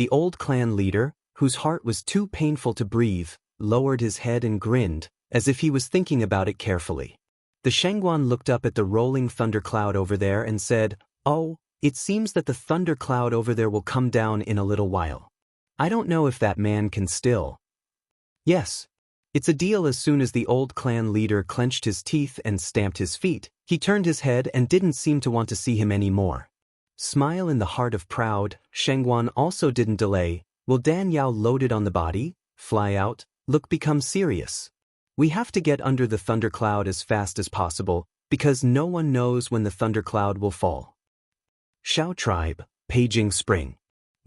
The old clan leader, whose heart was too painful to breathe, lowered his head and grinned, as if he was thinking about it carefully. The Shangguan looked up at the rolling thundercloud over there and said, "Oh, it seems that the thundercloud over there will come down in a little while. I don't know if that man can still." "Yes. It's a deal." As soon as the old clan leader clenched his teeth and stamped his feet, he turned his head and didn't seem to want to see him anymore. Smile in the heart of proud, Shangguan also didn't delay. Will Dan Yao loaded on the body, fly out, look become serious. We have to get under the thundercloud as fast as possible, because no one knows when the thundercloud will fall. Xiao tribe, Peijing Spring.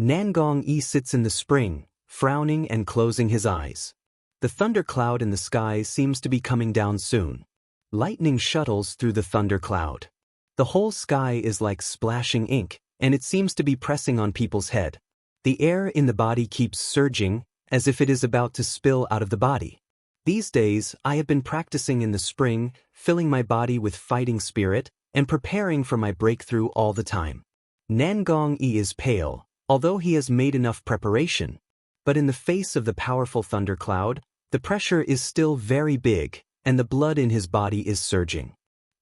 Nangong Yi sits in the spring, frowning and closing his eyes. The thundercloud in the sky seems to be coming down soon. Lightning shuttles through the thundercloud. The whole sky is like splashing ink, and it seems to be pressing on people's head. The air in the body keeps surging, as if it is about to spill out of the body. These days, I have been practicing in the spring, filling my body with fighting spirit, and preparing for my breakthrough all the time. Nangong Yi is pale, although he has made enough preparation. But in the face of the powerful thundercloud, the pressure is still very big, and the blood in his body is surging.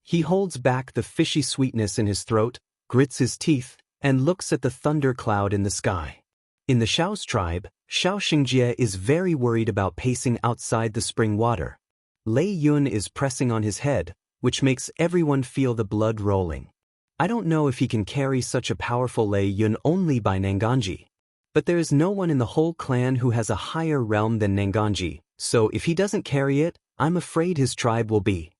He holds back the fishy sweetness in his throat, grits his teeth, and looks at the thundercloud in the sky. In the Xiao's tribe, Xiao Xingjie is very worried about pacing outside the spring water. Lei Yun is pressing on his head, which makes everyone feel the blood rolling. I don't know if he can carry such a powerful Lei Yun only by Nangongji. But there is no one in the whole clan who has a higher realm than Nangongji, so if he doesn't carry it, I'm afraid his tribe will be.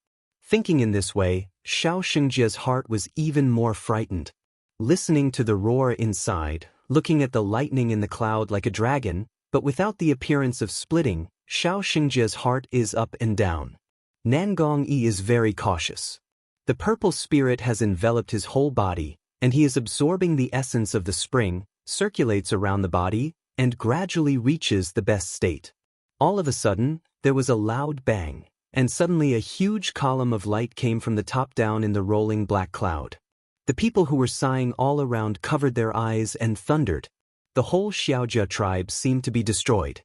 Thinking in this way, Xiao Xingjie's heart was even more frightened. Listening to the roar inside, looking at the lightning in the cloud like a dragon, but without the appearance of splitting, Xiao Xingjie's heart is up and down. Nangong Yi is very cautious. The purple spirit has enveloped his whole body, and he is absorbing the essence of the spring, circulates around the body, and gradually reaches the best state. All of a sudden, there was a loud bang, and suddenly a huge column of light came from the top down in the rolling black cloud. The people who were sighing all around covered their eyes and thundered. The whole Xiaojia tribe seemed to be destroyed.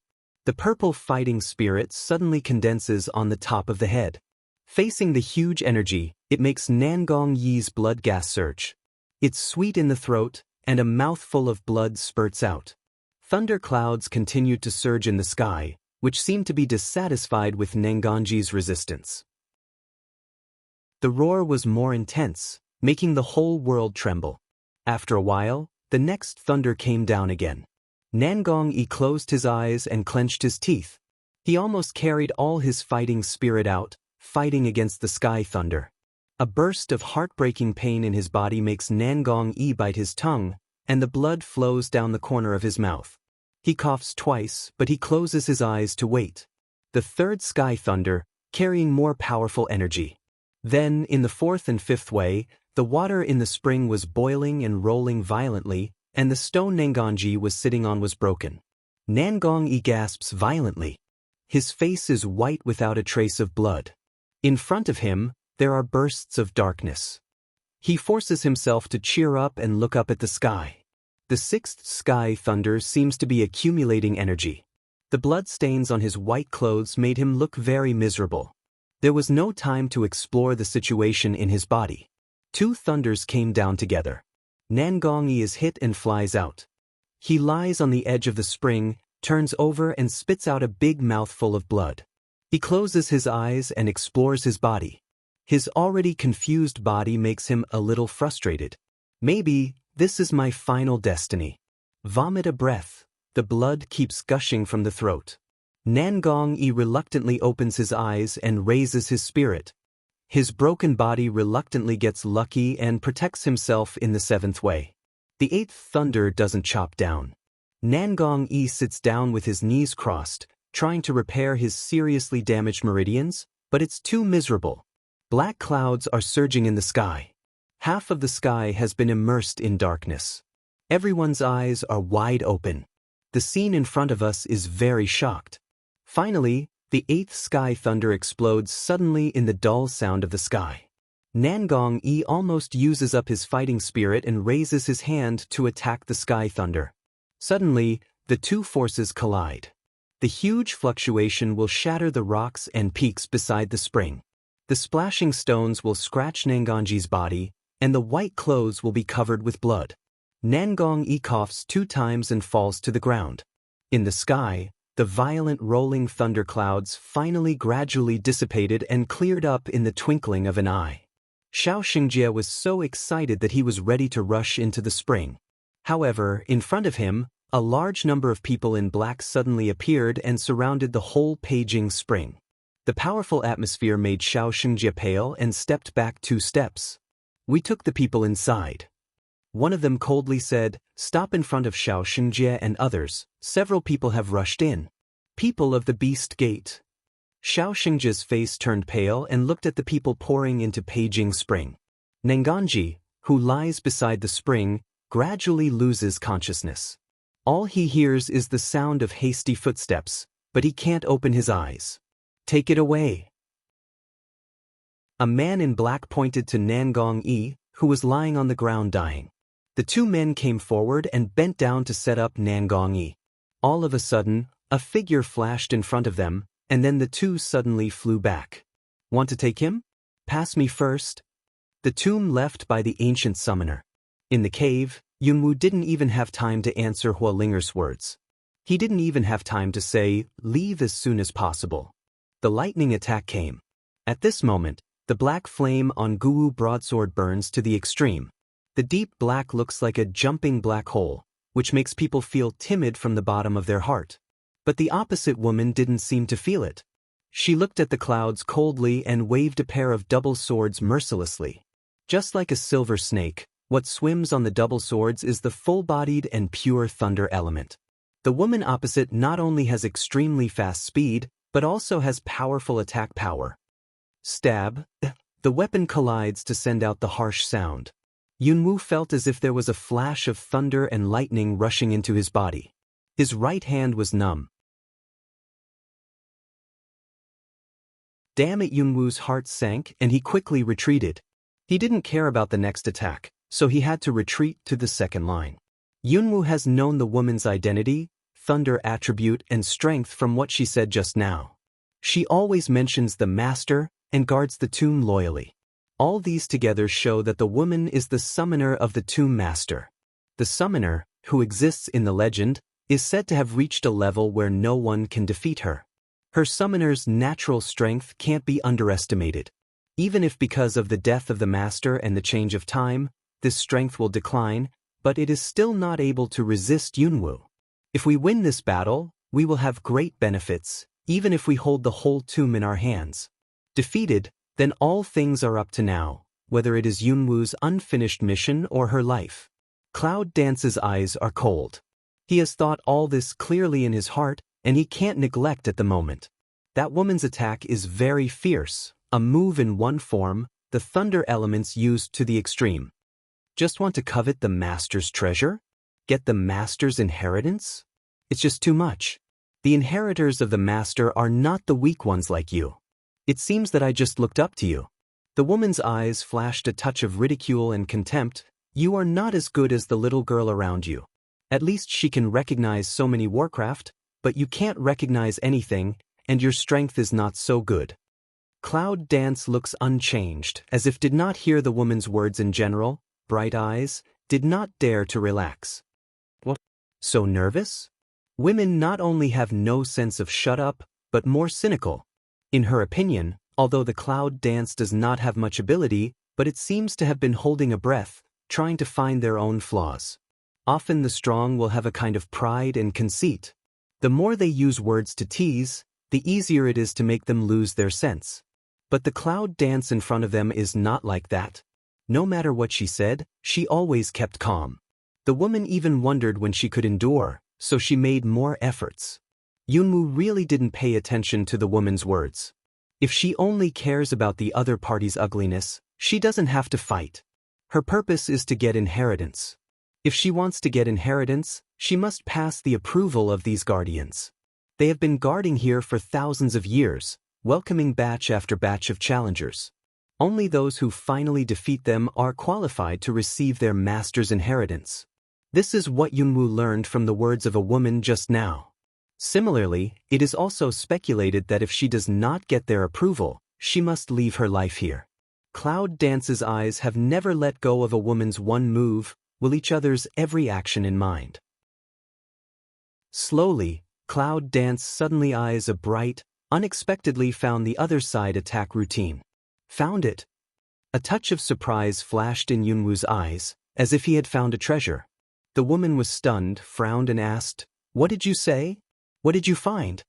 The purple fighting spirit suddenly condenses on the top of the head. Facing the huge energy, it makes Nangong Yi's blood gas surge. It's sweet in the throat, and a mouthful of blood spurts out. Thunder clouds continued to surge in the sky, which seemed to be dissatisfied with Nangongji's resistance. The roar was more intense, making the whole world tremble. After a while, the next thunder came down again. Nangong Yi closed his eyes and clenched his teeth. He almost carried all his fighting spirit out, fighting against the sky thunder. A burst of heartbreaking pain in his body makes Nangong Yi bite his tongue, and the blood flows down the corner of his mouth. He coughs twice, but he closes his eyes to wait. The third sky thunder, carrying more powerful energy. Then, in the fourth and fifth way, the water in the spring was boiling and rolling violently, and the stone Nangongji was sitting on was broken. Nangong Yi gasps violently. His face is white without a trace of blood. In front of him, there are bursts of darkness. He forces himself to cheer up and look up at the sky. The sixth sky thunder seems to be accumulating energy. The bloodstains on his white clothes made him look very miserable. There was no time to explore the situation in his body. Two thunders came down together. Nangong Yi is hit and flies out. He lies on the edge of the spring, turns over and spits out a big mouthful of blood. He closes his eyes and explores his body. His already confused body makes him a little frustrated. Maybe this is my final destiny. Vomit a breath. The blood keeps gushing from the throat. Nangong Yi reluctantly opens his eyes and raises his spirit. His broken body reluctantly gets lucky and protects himself in the seventh way. The eighth thunder doesn't chop down. Nangong Yi sits down with his knees crossed, trying to repair his seriously damaged meridians, but it's too miserable. Black clouds are surging in the sky. Half of the sky has been immersed in darkness. Everyone's eyes are wide open. The scene in front of us is very shocked. Finally, the eighth sky thunder explodes suddenly in the dull sound of the sky. Nangong Yi almost uses up his fighting spirit and raises his hand to attack the sky thunder. Suddenly, the two forces collide. The huge fluctuation will shatter the rocks and peaks beside the spring. The splashing stones will scratch Nangongji's body, and the white clothes will be covered with blood. Nangong coughs 2 times and falls to the ground. In the sky, the violent rolling thunderclouds finally gradually dissipated and cleared up in the twinkling of an eye. Xiao Xingjie was so excited that he was ready to rush into the spring. However, in front of him, a large number of people in black suddenly appeared and surrounded the whole Peijing spring. The powerful atmosphere made Xiao Xingjie pale and stepped back 2 steps. "We took the people inside." One of them coldly said, "Stop in front of Xiao Xingjie and others, several people have rushed in. People of the Beast Gate." Xiao Xingjie's face turned pale and looked at the people pouring into Peijing Spring. Nangongji, who lies beside the spring, gradually loses consciousness. All he hears is the sound of hasty footsteps, but he can't open his eyes. "Take it away." A man in black pointed to Nangong, who was lying on the ground dying. The 2 men came forward and bent down to set up Nangong. All of a sudden, a figure flashed in front of them, and then the 2 suddenly flew back. "Want to take him? Pass me first." The tomb left by the ancient summoner. In the cave, Yunwu didn't even have time to answer Hua Linger's words. He didn't even have time to say, "Leave as soon as possible." The lightning attack came. At this moment, the black flame on Guwu broadsword burns to the extreme. The deep black looks like a jumping black hole, which makes people feel timid from the bottom of their heart. But the opposite woman didn't seem to feel it. She looked at the clouds coldly and waved a pair of double swords mercilessly. Just like a silver snake, what swims on the double swords is the full-bodied and pure thunder element. The woman opposite not only has extremely fast speed, but also has powerful attack power. Stab. The weapon collides to send out the harsh sound. Yunwu felt as if there was a flash of thunder and lightning rushing into his body. His right hand was numb. Damn it! Yunwu's heart sank and he quickly retreated. He didn't care about the next attack, so he had to retreat to the second line. Yunwu has known the woman's identity, thunder attribute and strength from what she said just now. She always mentions the master and guards the tomb loyally. All these together show that the woman is the summoner of the tomb master. The summoner, who exists in the legend, is said to have reached a level where no one can defeat her. Her summoner's natural strength can't be underestimated. Even if because of the death of the master and the change of time, this strength will decline, but it is still not able to resist Yunwu. If we win this battle, we will have great benefits, even if we hold the whole tomb in our hands. Defeated, then all things are up to now, whether it is Yunwu's unfinished mission or her life. Cloud Dance's eyes are cold. He has thought all this clearly in his heart, and he can't neglect at the moment. That woman's attack is very fierce, a move in one form, the thunder elements used to the extreme. Just want to covet the master's treasure? Get the master's inheritance? It's just too much. The inheritors of the master are not the weak ones like you. It seems that I just looked up to you. The woman's eyes flashed a touch of ridicule and contempt. You are not as good as the little girl around you. At least she can recognize so many warcraft, but you can't recognize anything, and your strength is not so good. Cloud Dance looks unchanged, as if did not hear the woman's words in general, bright eyes, did not dare to relax. What? So nervous? Women not only have no sense of shut up, but more cynical. In her opinion, although the Cloud Dance does not have much ability, but it seems to have been holding a breath, trying to find their own flaws. Often the strong will have a kind of pride and conceit. The more they use words to tease, the easier it is to make them lose their sense. But the Cloud Dance in front of them is not like that. No matter what she said, she always kept calm. The woman even wondered when she could endure, so she made more efforts. Yunwu really didn't pay attention to the woman's words. If she only cares about the other party's ugliness, she doesn't have to fight. Her purpose is to get inheritance. If she wants to get inheritance, she must pass the approval of these guardians. They have been guarding here for thousands of years, welcoming batch after batch of challengers. Only those who finally defeat them are qualified to receive their master's inheritance. This is what Yunwoo learned from the words of a woman just now. Similarly, it is also speculated that if she does not get their approval, she must leave her life here. Cloud Dance's eyes have never let go of a woman's one move, will each other's every action in mind. Slowly, Cloud Dance suddenly eyes a bright, unexpectedly found the other side attack routine. Found it. A touch of surprise flashed in Yunwoo's eyes, as if he had found a treasure. The woman was stunned, frowned and asked, "What did you say? What did you find?"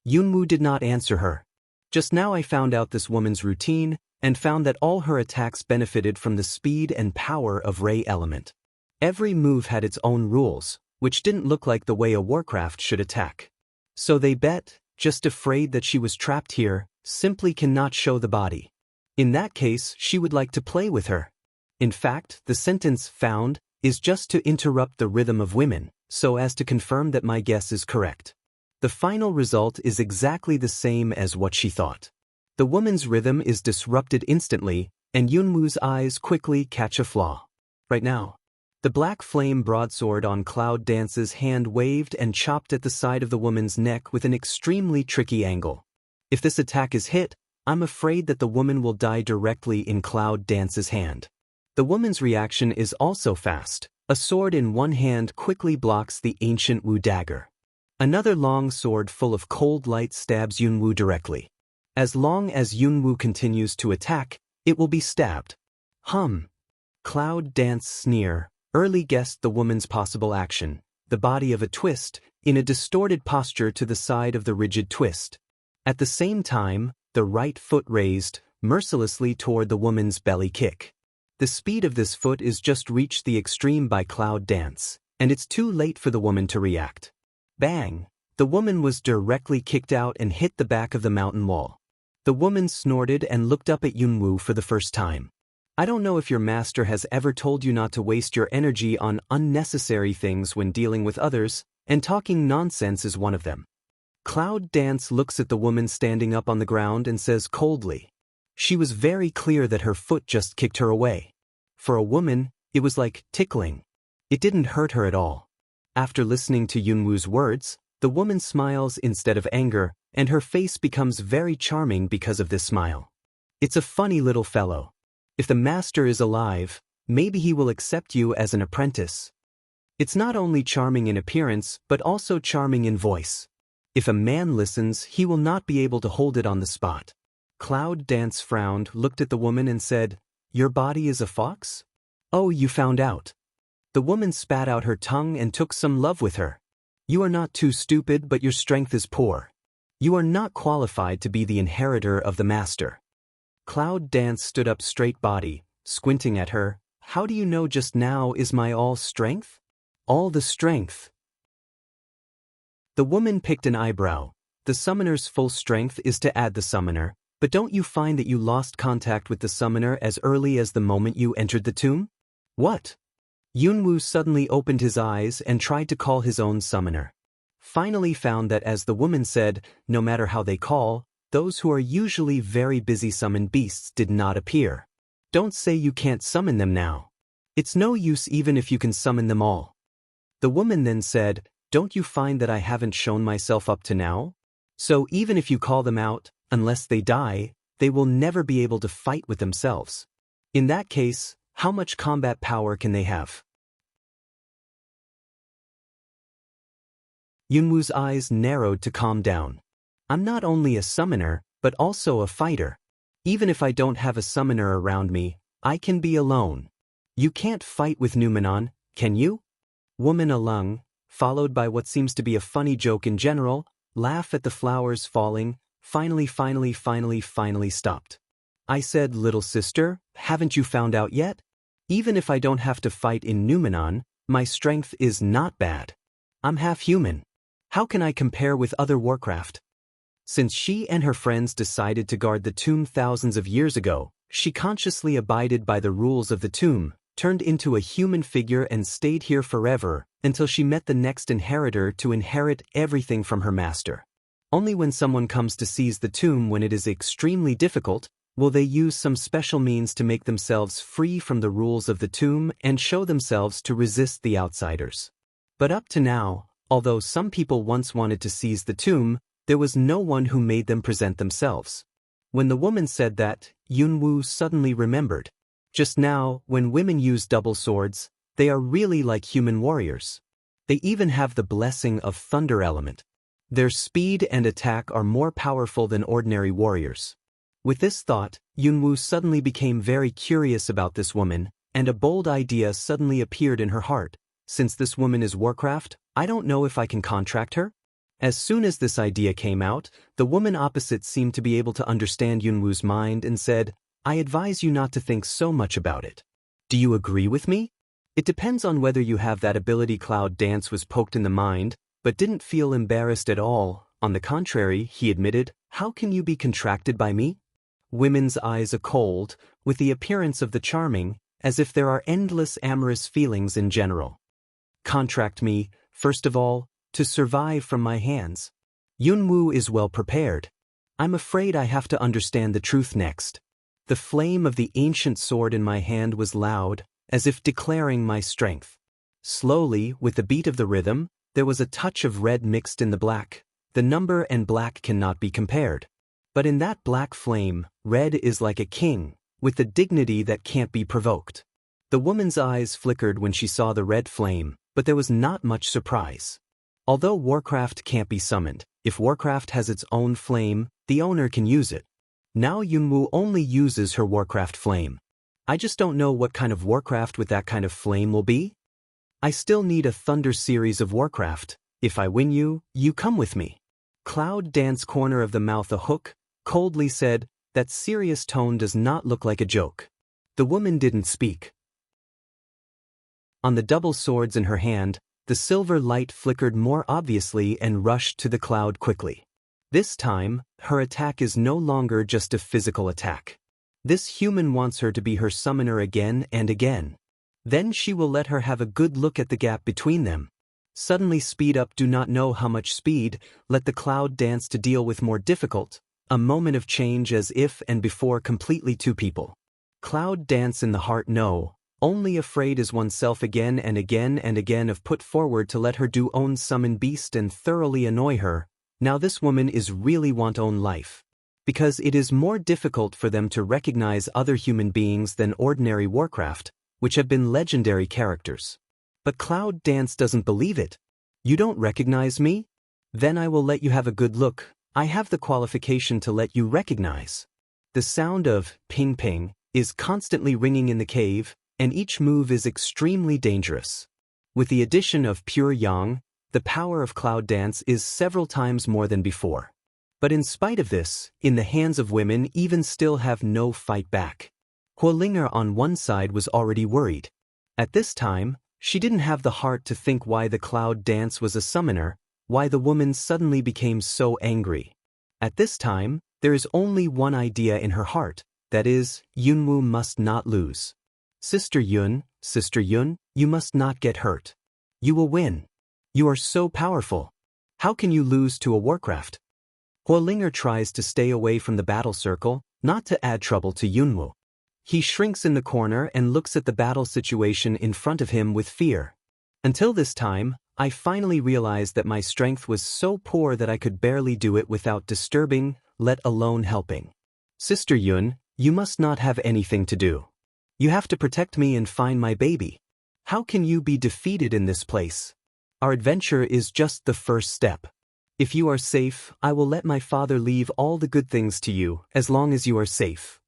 Yunwoo did not answer her. Just now I found out this woman's routine, and found that all her attacks benefited from the speed and power of Ray element. Every move had its own rules, which didn't look like the way a Warcraft should attack. So they bet, just afraid that she was trapped here, simply cannot show the body. In that case, she would like to play with her. In fact, the sentence "found" is just to interrupt the rhythm of women, so as to confirm that my guess is correct. The final result is exactly the same as what she thought. The woman's rhythm is disrupted instantly, and Yunwoo's eyes quickly catch a flaw. Right now. The black flame broadsword on Cloud Dance's hand waved and chopped at the side of the woman's neck with an extremely tricky angle. If this attack is hit, I'm afraid that the woman will die directly in Cloud Dance's hand. The woman's reaction is also fast. A sword in one hand quickly blocks the ancient Wu dagger. Another long sword full of cold light stabs Yunwoo directly. As long as Yunwoo continues to attack, it will be stabbed. Cloud Dance sneer. Early guessed the woman's possible action, the body of a twist, in a distorted posture to the side of the rigid twist. At the same time, the right foot raised, mercilessly toward the woman's belly kick. The speed of this foot is just reached the extreme by Cloud Dance, and it's too late for the woman to react. Bang! The woman was directly kicked out and hit the back of the mountain wall. The woman snorted and looked up at Yunwoo for the first time. I don't know if your master has ever told you not to waste your energy on unnecessary things when dealing with others, and talking nonsense is one of them. Cloud Dance looks at the woman standing up on the ground and says coldly. She was very clear that her foot just kicked her away. For a woman, it was like tickling. It didn't hurt her at all. After listening to Yunwoo's words, the woman smiles instead of anger, and her face becomes very charming because of this smile. It's a funny little fellow. If the master is alive, maybe he will accept you as an apprentice. It's not only charming in appearance, but also charming in voice. If a man listens, he will not be able to hold it on the spot. Cloud Dance frowned, looked at the woman and said, "Your body is a fox? Oh, you found out." The woman spat out her tongue and took some love with her. "You are not too stupid, but your strength is poor. You are not qualified to be the inheritor of the master." Cloud Dance stood up straight body, squinting at her. "How do you know just now is my all strength?" "All the strength." The woman picked an eyebrow. "The summoner's full strength is to add the summoner, but don't you find that you lost contact with the summoner as early as the moment you entered the tomb?" "What?" Yunwoo suddenly opened his eyes and tried to call his own summoner. Finally found that as the woman said, no matter how they call, those who are usually very busy summoned beasts did not appear. Don't say you can't summon them now. It's no use even if you can summon them all. The woman then said, "Don't you find that I haven't shown myself up to now? So even if you call them out, unless they die, they will never be able to fight with themselves. In that case, how much combat power can they have?" Yunwoo's eyes narrowed to calm down. "I'm not only a summoner, but also a fighter. Even if I don't have a summoner around me, I can be alone. You can't fight with Numenon, can you?" Woman alung, followed by what seems to be a funny joke in general, laugh at the flowers falling, finally stopped. "I said, little sister, haven't you found out yet? Even if I don't have to fight in Numenon, my strength is not bad. I'm half human. How can I compare with other Warcraft?" Since she and her friends decided to guard the tomb thousands of years ago, she consciously abided by the rules of the tomb, turned into a human figure and stayed here forever, until she met the next inheritor to inherit everything from her master. Only when someone comes to seize the tomb when it is extremely difficult, Will they use some special means to make themselves free from the rules of the tomb and show themselves to resist the outsiders? But up to now, although some people once wanted to seize the tomb, there was no one who made them present themselves. When the woman said that, Yunwoo suddenly remembered. Just now, when women use double swords, they are really like human warriors. They even have the blessing of thunder element. Their speed and attack are more powerful than ordinary warriors. With this thought, Yunwoo suddenly became very curious about this woman, and a bold idea suddenly appeared in her heart. Since this woman is Warcraft, I don't know if I can contract her? As soon as this idea came out, the woman opposite seemed to be able to understand Yunwoo's mind and said, I advise you not to think so much about it. Do you agree with me? It depends on whether you have that ability. Cloud Dance was poked in the mind, but didn't feel embarrassed at all. On the contrary, he admitted, how can you be contracted by me? Women's eyes are cold, with the appearance of the charming, as if there are endless amorous feelings in general. Contract me, first of all, to survive from my hands. Yunwoo is well prepared. I'm afraid I have to understand the truth next. The flame of the ancient sword in my hand was loud, as if declaring my strength. Slowly, with the beat of the rhythm, there was a touch of red mixed in the black. The number and black cannot be compared. But in that black flame, red is like a king, with the dignity that can't be provoked. The woman's eyes flickered when she saw the red flame, but there was not much surprise. Although Warcraft can't be summoned, if Warcraft has its own flame, the owner can use it. Now Yunwoo only uses her Warcraft flame. I just don't know what kind of Warcraft with that kind of flame will be. I still need a Thunder series of Warcraft. If I win you, you come with me. Cloud Dance corner of the mouth a hook, coldly said, that serious tone does not look like a joke. The woman didn't speak. On the double swords in her hand, the silver light flickered more obviously and rushed to the cloud quickly. This time, her attack is no longer just a physical attack. This human wants her to be her summoner again and again. Then she will let her have a good look at the gap between them. Suddenly speed up. Do not know how much speed, let the Cloud Dance to deal with more difficult. A moment of change as if and before completely two people. Cloud Dance in the heart no. Only afraid is oneself again and again and again of put forward to let her do own summon beast and thoroughly annoy her. Now this woman is really want own life. Because it is more difficult for them to recognize other human beings than ordinary Warcraft, which have been legendary characters. But Cloud Dance doesn't believe it. You don't recognize me? Then I will let you have a good look. I have the qualification to let you recognize. The sound of ping ping is constantly ringing in the cave, and each move is extremely dangerous. With the addition of pure yang, the power of Cloud Dance is several times more than before. But in spite of this, in the hands of women even still have no fight back. Huolinger on one side was already worried. At this time, she didn't have the heart to think why the Cloud Dance was a summoner, why the woman suddenly became so angry. At this time, there is only one idea in her heart, that is, Yunwoo must not lose. Sister Yun, you must not get hurt. You will win. You are so powerful. How can you lose to a Warcraft? Huolinger tries to stay away from the battle circle, not to add trouble to Yunwoo. He shrinks in the corner and looks at the battle situation in front of him with fear. Until this time, I finally realized that my strength was so poor that I could barely do it without disturbing, let alone helping. Sister Yun, you must not have anything to do. You have to protect me and find my baby. How can you be defeated in this place? Our adventure is just the first step. If you are safe, I will let my father leave all the good things to you, as long as you are safe.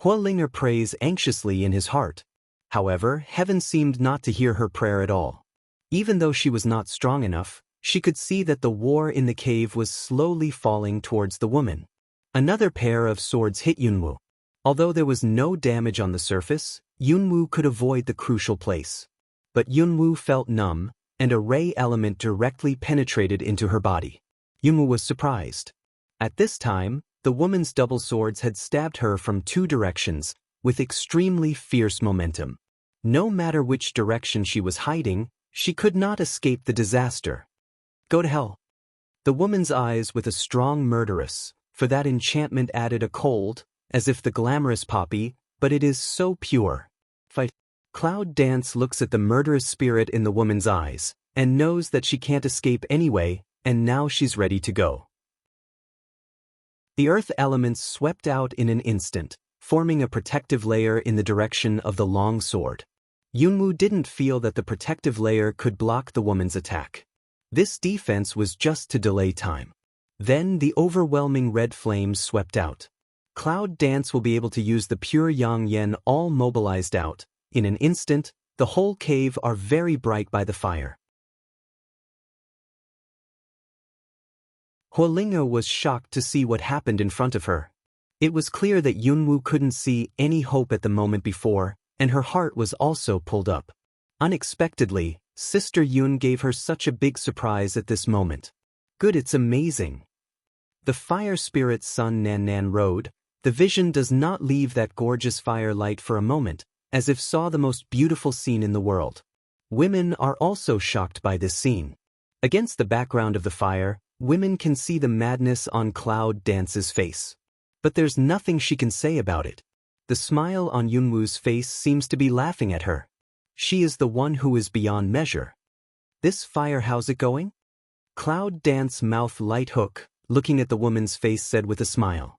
Huolinger prays anxiously in his heart. However, heaven seemed not to hear her prayer at all. Even though she was not strong enough, she could see that the war in the cave was slowly falling towards the woman. Another pair of swords hit Yunwoo. Although there was no damage on the surface, Yunwoo could avoid the crucial place. But Yunwoo felt numb, and a ray element directly penetrated into her body. Yunwoo was surprised. At this time, the woman's double swords had stabbed her from two directions, with extremely fierce momentum. No matter which direction she was hiding, she could not escape the disaster. Go to hell. The woman's eyes with a strong murderous, for that enchantment added a cold, as if the glamorous poppy, but it is so pure. Fight. Cloud Dance looks at the murderous spirit in the woman's eyes, and knows that she can't escape anyway, and now she's ready to go. The earth elements swept out in an instant, forming a protective layer in the direction of the long sword. Yunwoo didn't feel that the protective layer could block the woman's attack. This defense was just to delay time. Then the overwhelming red flames swept out. Cloud Dance will be able to use the pure Yang Yen all mobilized out. In an instant, the whole cave are very bright by the fire. Hualinga was shocked to see what happened in front of her. It was clear that Yunwoo couldn't see any hope at the moment before, and her heart was also pulled up. Unexpectedly, Sister Yun gave her such a big surprise at this moment. Good, it's amazing. The fire spirit Sun Nan Nan rode. The vision does not leave that gorgeous firelight for a moment, as if saw the most beautiful scene in the world. Women are also shocked by this scene. Against the background of the fire, women can see the madness on Cloud Dance's face. But there's nothing she can say about it. The smile on Yunwoo's face seems to be laughing at her. She is the one who is beyond measure. This fire, how's it going? Cloud Dance mouth light hook, looking at the woman's face, said with a smile.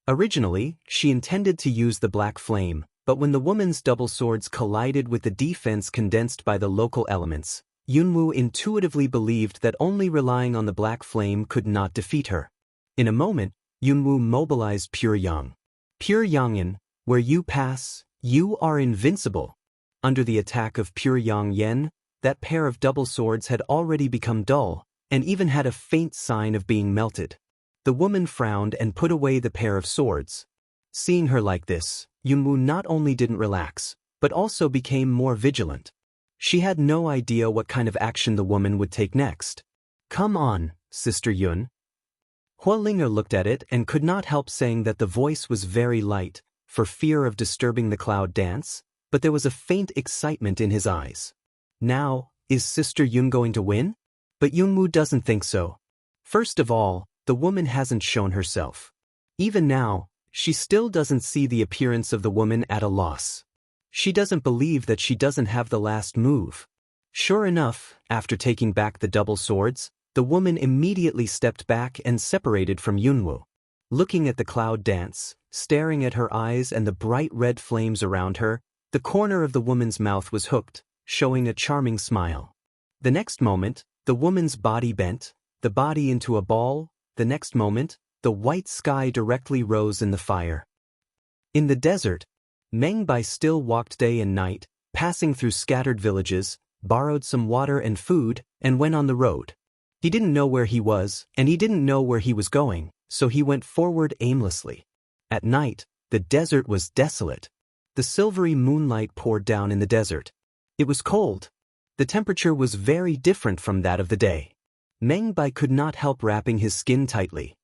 Originally, she intended to use the black flame, but when the woman's double swords collided with the defense condensed by the local elements, Yunwoo intuitively believed that only relying on the black flame could not defeat her. In a moment, Yunwoo mobilized Pure Yang. Pure Yangyan, where you pass, you are invincible. Under the attack of Pure Yang Yen, that pair of double swords had already become dull, and even had a faint sign of being melted. The woman frowned and put away the pair of swords. Seeing her like this, Yunwoo not only didn't relax, but also became more vigilant. She had no idea what kind of action the woman would take next. Come on, Sister Yun. Hualinga looked at it and could not help saying that the voice was very light, for fear of disturbing the Cloud Dance, but there was a faint excitement in his eyes. Now, is Sister Yun going to win? But Yunwoo doesn't think so. First of all, the woman hasn't shown herself. Even now, she still doesn't see the appearance of the woman at a loss. She doesn't believe that she doesn't have the last move. Sure enough, after taking back the double swords, the woman immediately stepped back and separated from Yunwoo. Looking at the Cloud Dance, staring at her eyes and the bright red flames around her, the corner of the woman's mouth was hooked, showing a charming smile. The next moment, the woman's body bent, the body into a ball. The next moment, the white sky directly rose in the fire. In the desert, Meng Bai still walked day and night, passing through scattered villages, borrowed some water and food, and went on the road. He didn't know where he was, and he didn't know where he was going, so he went forward aimlessly. At night, the desert was desolate. The silvery moonlight poured down in the desert. It was cold. The temperature was very different from that of the day. Meng Bai could not help wrapping his skin tightly.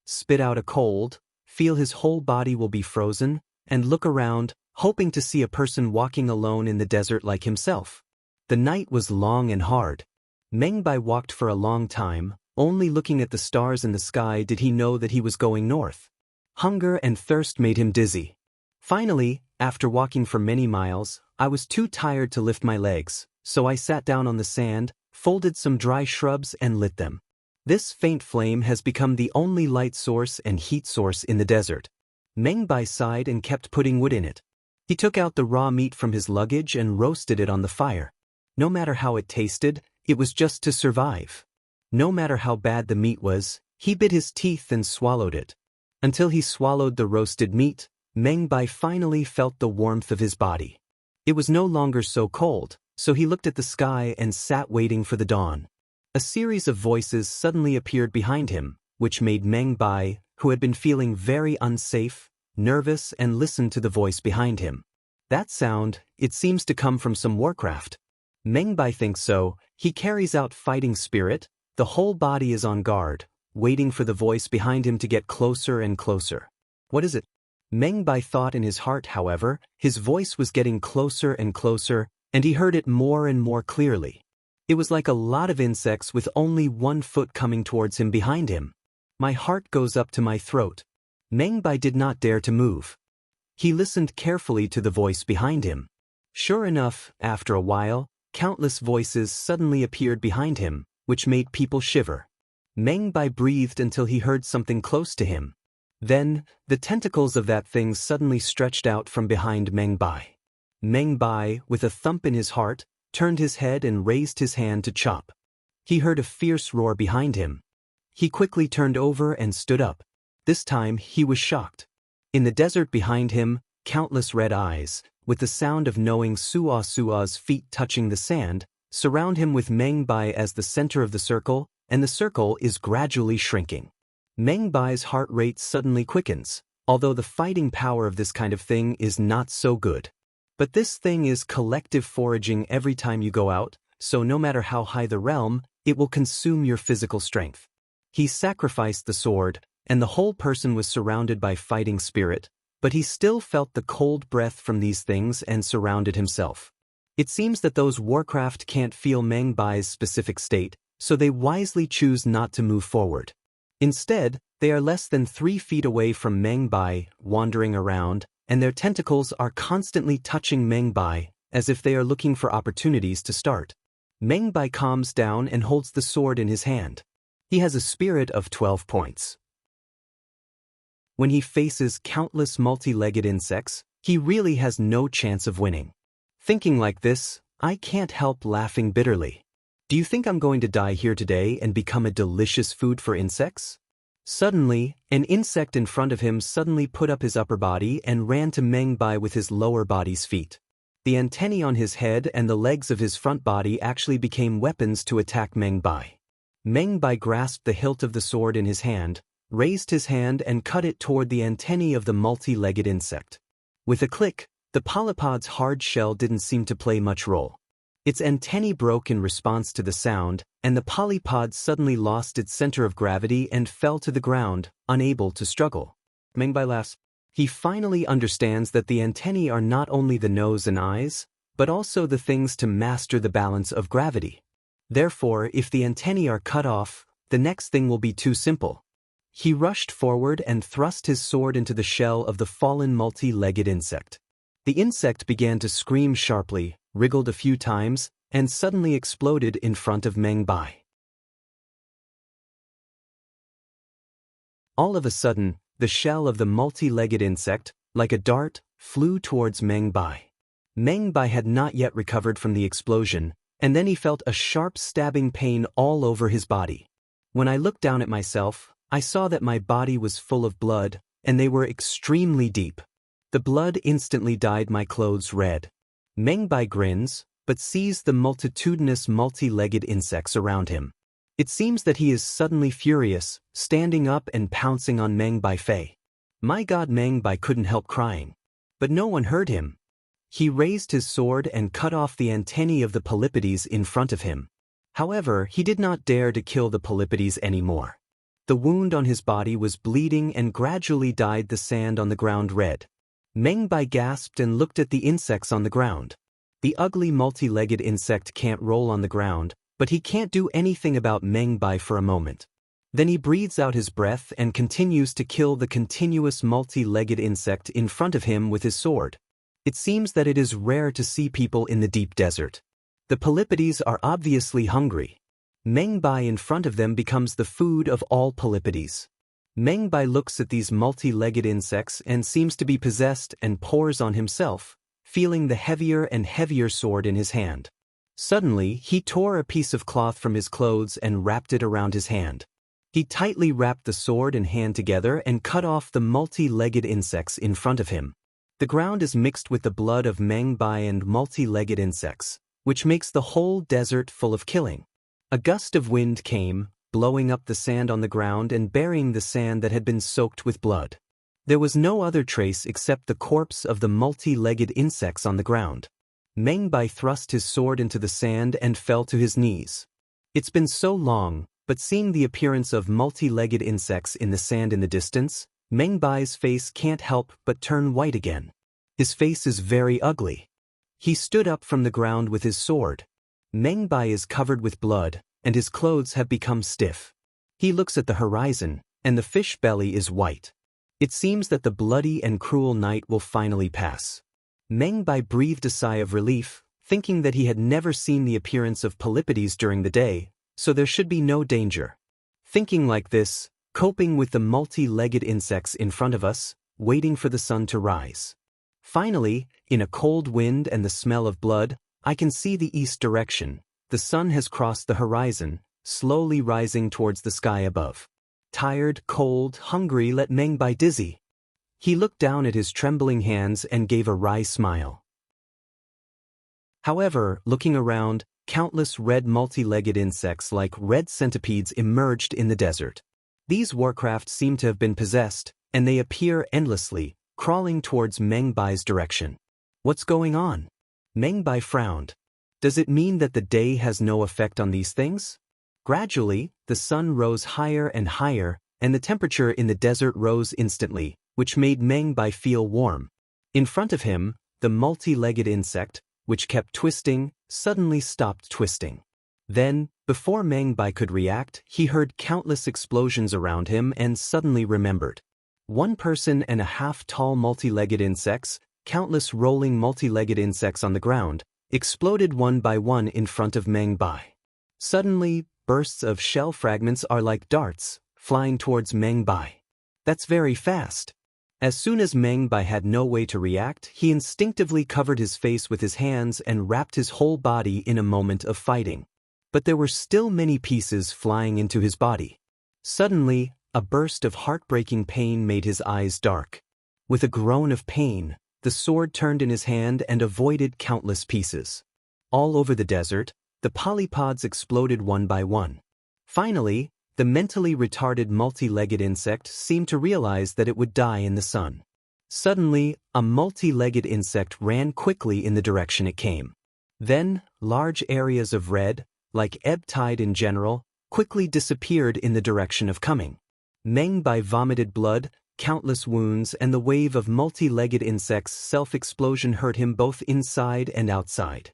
Spit out a cold, feel his whole body will be frozen, and look around, hoping to see a person walking alone in the desert like himself. The night was long and hard. Meng Bai walked for a long time, only looking at the stars in the sky did he know that he was going north. Hunger and thirst made him dizzy. Finally, after walking for many miles, I was too tired to lift my legs, so I sat down on the sand, folded some dry shrubs and lit them. This faint flame has become the only light source and heat source in the desert. Meng Bai sighed and kept putting wood in it. He took out the raw meat from his luggage and roasted it on the fire. No matter how it tasted, it was just to survive. No matter how bad the meat was, he bit his teeth and swallowed it. Until he swallowed the roasted meat, Meng Bai finally felt the warmth of his body. It was no longer so cold, so he looked at the sky and sat waiting for the dawn. A series of voices suddenly appeared behind him, which made Meng Bai, who had been feeling very unsafe, nervous, and listened to the voice behind him. That sound, it seems to come from some warcraft. Meng Bai thinks so. He carries out fighting spirit. The whole body is on guard, waiting for the voice behind him to get closer and closer. What is it? Meng Bai thought in his heart, however, his voice was getting closer and closer, and he heard it more and more clearly. It was like a lot of insects with only one foot coming towards him behind him. My heart goes up to my throat. Meng Bai did not dare to move. He listened carefully to the voice behind him. Sure enough, after a while, countless voices suddenly appeared behind him, which made people shiver. Meng Bai breathed until he heard something close to him. Then, the tentacles of that thing suddenly stretched out from behind Meng Bai. Meng Bai, with a thump in his heart, turned his head and raised his hand to chop. He heard a fierce roar behind him. He quickly turned over and stood up. This time he was shocked. In the desert behind him, countless red eyes, with the sound of knowing Sua's feet touching the sand, surround him with Meng Bai as the center of the circle, and the circle is gradually shrinking. Meng Bai's heart rate suddenly quickens, although the fighting power of this kind of thing is not so good. But this thing is collective foraging every time you go out, so no matter how high the realm, it will consume your physical strength. He sacrificed the sword, and the whole person was surrounded by fighting spirit, but he still felt the cold breath from these things and surrounded himself. It seems that those Warcraft can't feel Meng Bai's specific state, so they wisely choose not to move forward. Instead, they are less than 3 feet away from Meng Bai, wandering around, and their tentacles are constantly touching Meng Bai, as if they are looking for opportunities to start. Meng Bai calms down and holds the sword in his hand. He has a spirit of 12 points. When he faces countless multi-legged insects, he really has no chance of winning. Thinking like this, I can't help laughing bitterly. Do you think I'm going to die here today and become a delicious food for insects? Suddenly, an insect in front of him suddenly put up his upper body and ran to Meng Bai with his lower body's feet. The antennae on his head and the legs of his front body actually became weapons to attack Meng Bai. Meng Bai grasped the hilt of the sword in his hand, raised his hand and cut it toward the antennae of the multi-legged insect. With a click, the polypod's hard shell didn't seem to play much role. Its antennae broke in response to the sound, and the polypod suddenly lost its center of gravity and fell to the ground, unable to struggle. Meng Bai laughs. He finally understands that the antennae are not only the nose and eyes, but also the things to master the balance of gravity. Therefore, if the antennae are cut off, the next thing will be too simple. He rushed forward and thrust his sword into the shell of the fallen multi-legged insect. The insect began to scream sharply, wriggled a few times, and suddenly exploded in front of Meng Bai. All of a sudden, the shell of the multi-legged insect, like a dart, flew towards Meng Bai. Meng Bai had not yet recovered from the explosion, and then he felt a sharp stabbing pain all over his body. When I looked down at myself, I saw that my body was full of blood, and they were extremely deep. The blood instantly dyed my clothes red. Meng Bai grins, but sees the multitudinous multi-legged insects around him. It seems that he is suddenly furious, standing up and pouncing on Meng Bai Fei. My God, Meng Bai couldn't help crying. But no one heard him. He raised his sword and cut off the antennae of the polypodes in front of him. However, he did not dare to kill the polypodes anymore. The wound on his body was bleeding and gradually dyed the sand on the ground red. Meng Bai gasped and looked at the insects on the ground. The ugly multi-legged insect can't roll on the ground, but he can't do anything about Meng Bai for a moment. Then he breathes out his breath and continues to kill the continuous multi-legged insect in front of him with his sword. It seems that it is rare to see people in the deep desert. The polypodes are obviously hungry. Meng Bai in front of them becomes the food of all polypodes. Meng Bai looks at these multi-legged insects and seems to be possessed and pours on himself, feeling the heavier and heavier sword in his hand. Suddenly, he tore a piece of cloth from his clothes and wrapped it around his hand. He tightly wrapped the sword and hand together and cut off the multi-legged insects in front of him. The ground is mixed with the blood of Meng Bai and multi-legged insects, which makes the whole desert full of killing. A gust of wind came, blowing up the sand on the ground and burying the sand that had been soaked with blood. There was no other trace except the corpse of the multi-legged insects on the ground. Meng Bai thrust his sword into the sand and fell to his knees. It's been so long, but seeing the appearance of multi-legged insects in the sand in the distance, Meng Bai's face can't help but turn white again. His face is very ugly. He stood up from the ground with his sword. Meng Bai is covered with blood, and his clothes have become stiff. He looks at the horizon, and the fish belly is white. It seems that the bloody and cruel night will finally pass. Meng Bai breathed a sigh of relief, thinking that he had never seen the appearance of Polypodes during the day, so there should be no danger. Thinking like this, coping with the multi-legged insects in front of us, waiting for the sun to rise. Finally, in a cold wind and the smell of blood, I can see the east direction. The sun has crossed the horizon, slowly rising towards the sky above. Tired, cold, hungry let Meng Bai dizzy. He looked down at his trembling hands and gave a wry smile. However, looking around, countless red multi-legged insects like red centipedes emerged in the desert. These warcraft seem to have been possessed, and they appear endlessly, crawling towards Meng Bai's direction. What's going on? Meng Bai frowned. Does it mean that the day has no effect on these things? Gradually, the sun rose higher and higher, and the temperature in the desert rose instantly, which made Meng Bai feel warm. In front of him, the multi-legged insect, which kept twisting, suddenly stopped twisting. Then, before Meng Bai could react, he heard countless explosions around him and suddenly remembered. 1.5 tall multi-legged insects, countless rolling multi-legged insects on the ground, exploded one by one in front of Meng Bai. Suddenly, bursts of shell fragments are like darts, flying towards Meng Bai. That's very fast. As soon as Meng Bai had no way to react, he instinctively covered his face with his hands and wrapped his whole body in a moment of fighting. But there were still many pieces flying into his body. Suddenly, a burst of heartbreaking pain made his eyes dark. With a groan of pain, the sword turned in his hand and avoided countless pieces. All over the desert, the polypods exploded one by one. Finally, the mentally retarded multi-legged insect seemed to realize that it would die in the sun. Suddenly, a multi-legged insect ran quickly in the direction it came. Then, large areas of red, like ebb tide in general, quickly disappeared in the direction of coming. Meng Bai vomited blood, countless wounds, and the wave of multi-legged insects' self-explosion hurt him both inside and outside.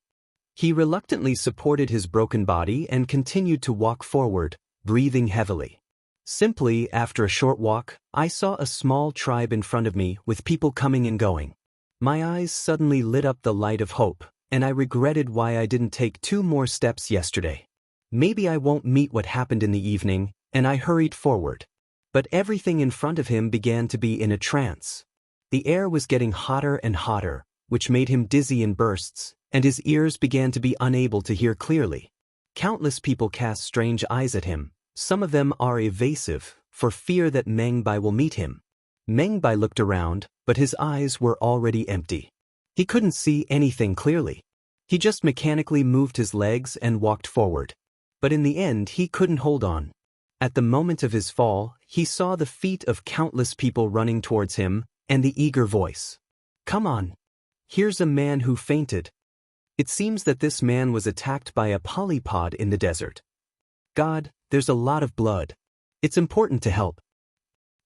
He reluctantly supported his broken body and continued to walk forward, breathing heavily. Simply, after a short walk, I saw a small tribe in front of me with people coming and going. My eyes suddenly lit up the light of hope, and I regretted why I didn't take 2 more steps yesterday. Maybe I won't meet what happened in the evening, and I hurried forward. But everything in front of him began to be in a trance. The air was getting hotter and hotter, which made him dizzy in bursts, and his ears began to be unable to hear clearly. Countless people cast strange eyes at him. Some of them are evasive, for fear that Meng Bai will meet him. Meng Bai looked around, but his eyes were already empty. He couldn't see anything clearly. He just mechanically moved his legs and walked forward. But in the end he couldn't hold on. At the moment of his fall, he saw the feet of countless people running towards him, and the eager voice. "Come on. Here's a man who fainted." It seems that this man was attacked by a polypod in the desert. God, there's a lot of blood. It's important to help.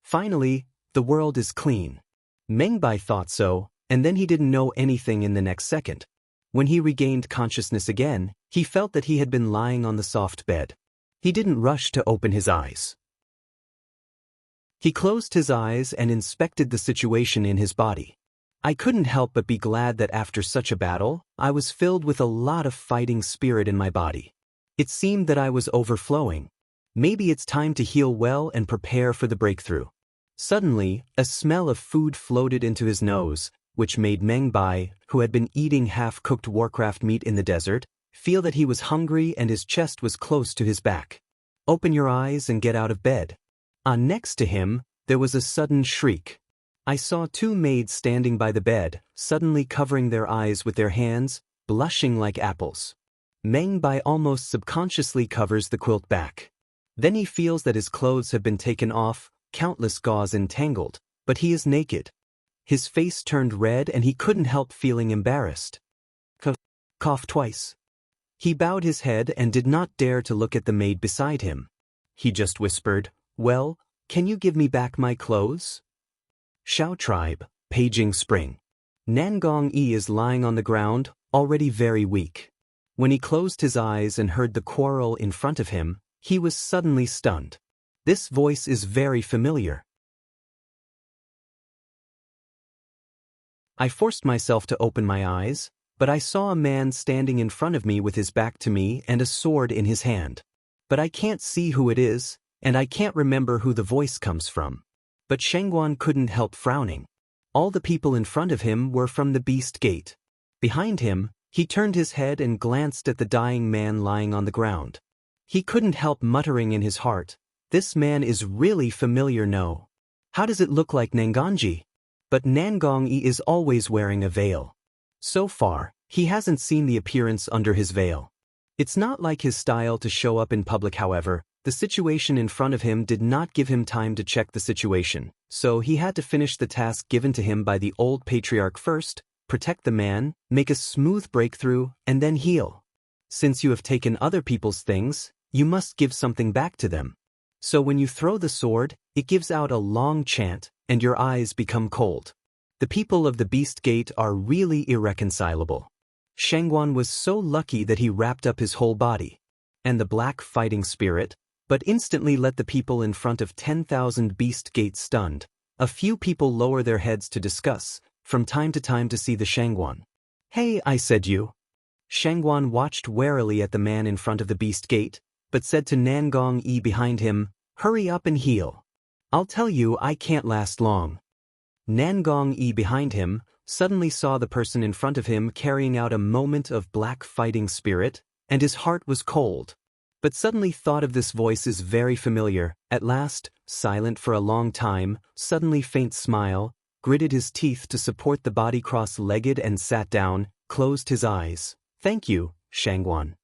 Finally, the world is clean. Meng Bai thought so, and then he didn't know anything in the next second. When he regained consciousness again, he felt that he had been lying on the soft bed. He didn't rush to open his eyes. He closed his eyes and inspected the situation in his body. I couldn't help but be glad that after such a battle, I was filled with a lot of fighting spirit in my body. It seemed that I was overflowing. Maybe it's time to heal well and prepare for the breakthrough. Suddenly, a smell of food floated into his nose, which made Meng Bai, who had been eating half-cooked warcraft meat in the desert, feel that he was hungry and his chest was close to his back. "Open your eyes and get out of bed." Next to him, there was a sudden shriek. I saw 2 maids standing by the bed, suddenly covering their eyes with their hands, blushing like apples. Meng Bai almost subconsciously covers the quilt back. Then he feels that his clothes have been taken off, countless gauze entangled, but he is naked. His face turned red and he couldn't help feeling embarrassed. Cough twice. He bowed his head and did not dare to look at the maid beside him. He just whispered, "Well, can you give me back my clothes?" Shao tribe, paging spring. Nangong Yi is lying on the ground, already very weak. When he closed his eyes and heard the quarrel in front of him, he was suddenly stunned. This voice is very familiar. I forced myself to open my eyes, but I saw a man standing in front of me with his back to me and a sword in his hand. But I can't see who it is, and I can't remember who the voice comes from. But Shangguan couldn't help frowning. All the people in front of him were from the Beast Gate. Behind him, he turned his head and glanced at the dying man lying on the ground. He couldn't help muttering in his heart, "This man is really familiar, no? How does it look like Nanganji?" But Nangongyi is always wearing a veil. So far, he hasn't seen the appearance under his veil. It's not like his style to show up in public. However, the situation in front of him did not give him time to check the situation, so he had to finish the task given to him by the old patriarch first, protect the man, make a smooth breakthrough, and then heal. Since you have taken other people's things, you must give something back to them. So when you throw the sword, it gives out a long chant, and your eyes become cold. The people of the Beast Gate are really irreconcilable. Shangguan was so lucky that he wrapped up his whole body. And the black fighting spirit, but instantly let the people in front of 10,000 Beast Gates stunned. A few people lower their heads to discuss, from time to time to see the Shangguan. "Hey, I said you." Shangguan watched warily at the man in front of the Beast Gate, but said to Nangongyi behind him, "Hurry up and heal. I'll tell you I can't last long." Nangongyi behind him suddenly saw the person in front of him carrying out a moment of black fighting spirit, and his heart was cold. But suddenly thought of this voice is very familiar. At last, silent for a long time, suddenly faint smile, gritted his teeth to support the body cross-legged and sat down, closed his eyes. "Thank you, Shangguan."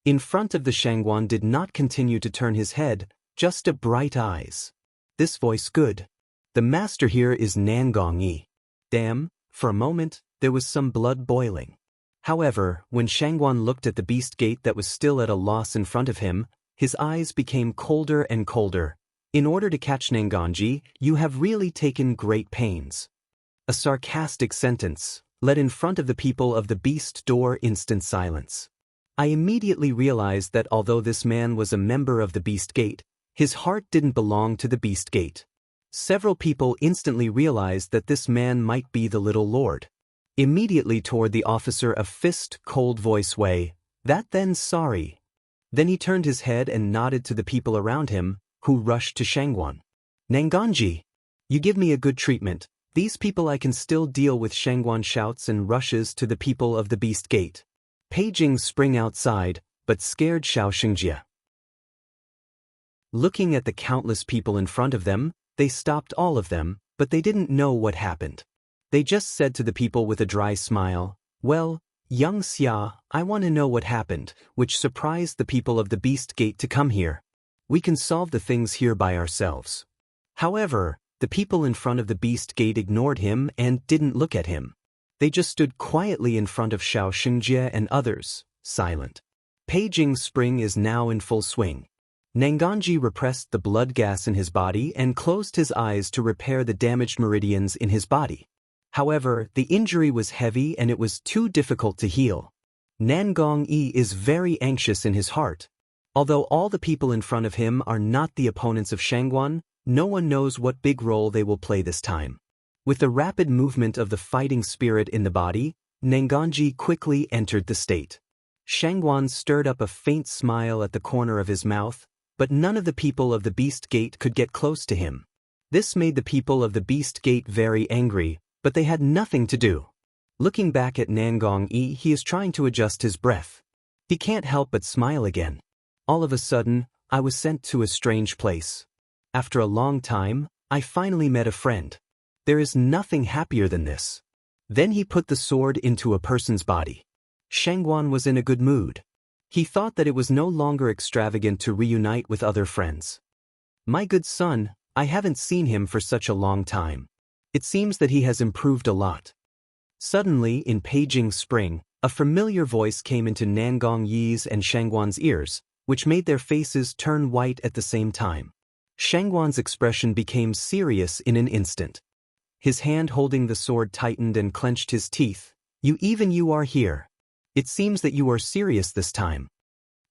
In front of the Shangguan did not continue to turn his head, just a bright eyes. This voice good. The master here is Nangongyi. Damn, for a moment, there was some blood boiling. However, when Shangguan looked at the Beast Gate that was still at a loss in front of him, his eyes became colder and colder. "In order to catch Nangongyi, you have really taken great pains." A sarcastic sentence, led in front of the people of the Beast Door instant silence. I immediately realized that although this man was a member of the Beast Gate, his heart didn't belong to the Beast Gate. Several people instantly realized that this man might be the Little Lord. Immediately toward the officer a fist, cold voice way, "That then sorry." Then he turned his head and nodded to the people around him, who rushed to Shangguan. "Nangongyi, you give me a good treatment. These people I can still deal with." Shangguan shouts and rushes to the people of the Beast Gate. Peijing spring outside, but scared Xiaoxingjie. Looking at the countless people in front of them, they stopped all of them, but they didn't know what happened. They just said to the people with a dry smile, "Well, young Xia, I want to know what happened," which surprised the people of the Beast Gate to come here. "We can solve the things here by ourselves." However, the people in front of the Beast Gate ignored him and didn't look at him. They just stood quietly in front of Xiaoxingjie and others, silent. Peijing spring is now in full swing. Nangongyi repressed the blood gas in his body and closed his eyes to repair the damaged meridians in his body. However, the injury was heavy and it was too difficult to heal. Nangongyi is very anxious in his heart. Although all the people in front of him are not the opponents of Shangguan, no one knows what big role they will play this time. With the rapid movement of the fighting spirit in the body, Nangongyi quickly entered the state. Shangguan stirred up a faint smile at the corner of his mouth, but none of the people of the Beast Gate could get close to him. This made the people of the Beast Gate very angry, but they had nothing to do. Looking back at Nangongyi, he is trying to adjust his breath. He can't help but smile again. All of a sudden, I was sent to a strange place. After a long time, I finally met a friend. There is nothing happier than this. Then he put the sword into a person's body. Shangguan was in a good mood. He thought that it was no longer extravagant to reunite with other friends. "My good son, I haven't seen him for such a long time. It seems that he has improved a lot." Suddenly, in Peijing spring, a familiar voice came into Nangongyi's and Shangguan's ears, which made their faces turn white at the same time. Shangguan's expression became serious in an instant. His hand holding the sword tightened and clenched his teeth. You are here. It seems that you are serious this time."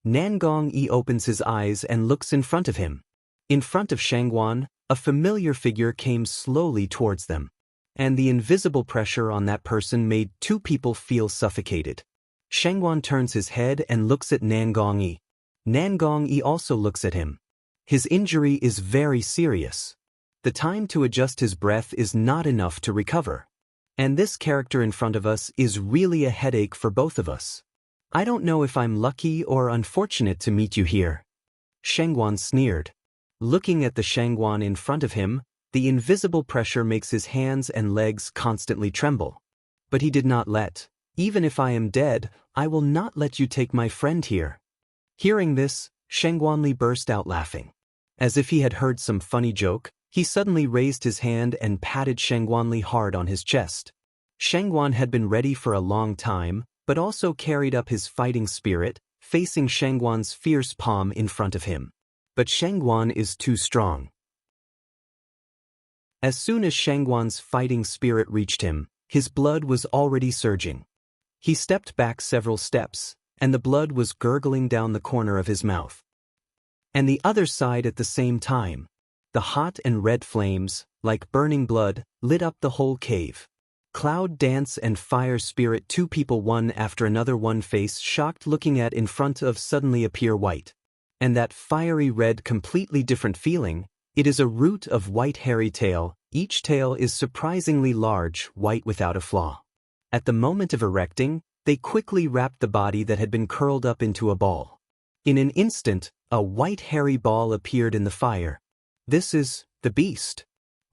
Nangongyi opens his eyes and looks in front of him. In front of Shangguan, a familiar figure came slowly towards them. and the invisible pressure on that person made two people feel suffocated. Shangguan turns his head and looks at Nangongyi. Nangongyi also looks at him. His injury is very serious. The time to adjust his breath is not enough to recover. And this character in front of us is really a headache for both of us. I don't know if I'm lucky or unfortunate to meet you here. Shangguan sneered. Looking at the Shangguan in front of him, the invisible pressure makes his hands and legs constantly tremble. But he did not let. Even if I am dead, I will not let you take my friend here. Hearing this, Shangguanli burst out laughing. As if he had heard some funny joke, he suddenly raised his hand and patted Shangguanli hard on his chest. Shangguan had been ready for a long time, but also carried up his fighting spirit, facing Shangguan's fierce palm in front of him. But Shangguan is too strong. As soon as Shangguan's fighting spirit reached him, his blood was already surging. He stepped back several steps, and the blood was gurgling down the corner of his mouth. And the other side at the same time. The hot and red flames, like burning blood, lit up the whole cave. Cloud Dance and Fire Spirit, two people one after another, one face shocked looking at in front of suddenly appear white. And that fiery red completely different feeling, it is a root of white hairy tail, each tail is surprisingly large, white without a flaw. At the moment of erecting, they quickly wrapped the body that had been curled up into a ball. In an instant, a white hairy ball appeared in the fire. This is the beast.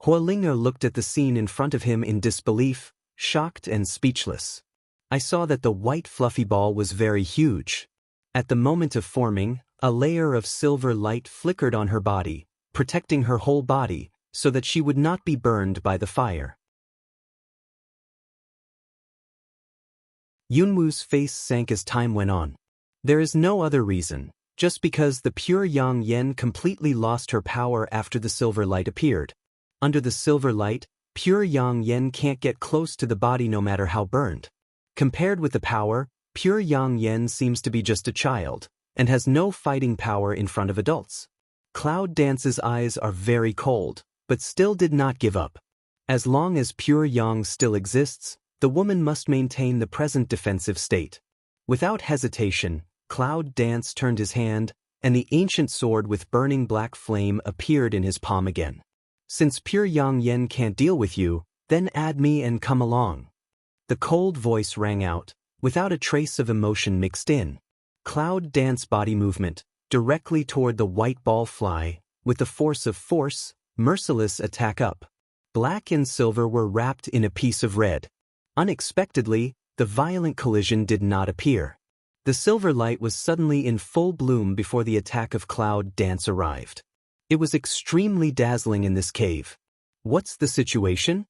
Hualinger looked at the scene in front of him in disbelief, shocked and speechless. I saw that the white fluffy ball was very huge. At the moment of forming, a layer of silver light flickered on her body, protecting her whole body, so that she would not be burned by the fire. Yunwu's face sank as time went on. There is no other reason, just because the pure Yang Yen completely lost her power after the silver light appeared. Under the silver light, pure Yang Yen can't get close to the body no matter how burned. Compared with the power, pure Yang Yen seems to be just a child, and has no fighting power in front of adults. Cloud Dance's eyes are very cold, but still did not give up. As long as pure Yang still exists, the woman must maintain the present defensive state. Without hesitation, Cloud Dance turned his hand, and the ancient sword with burning black flame appeared in his palm again. Since pure Yang Yen can't deal with you, then add me and come along. The cold voice rang out, without a trace of emotion mixed in. Cloud Dance body movement, directly toward the white ball fly, with the force of force, merciless attack up. Black and silver were wrapped in a piece of red. Unexpectedly, the violent collision did not appear. The silver light was suddenly in full bloom before the attack of Cloud Dance arrived. It was extremely dazzling in this cave. What's the situation?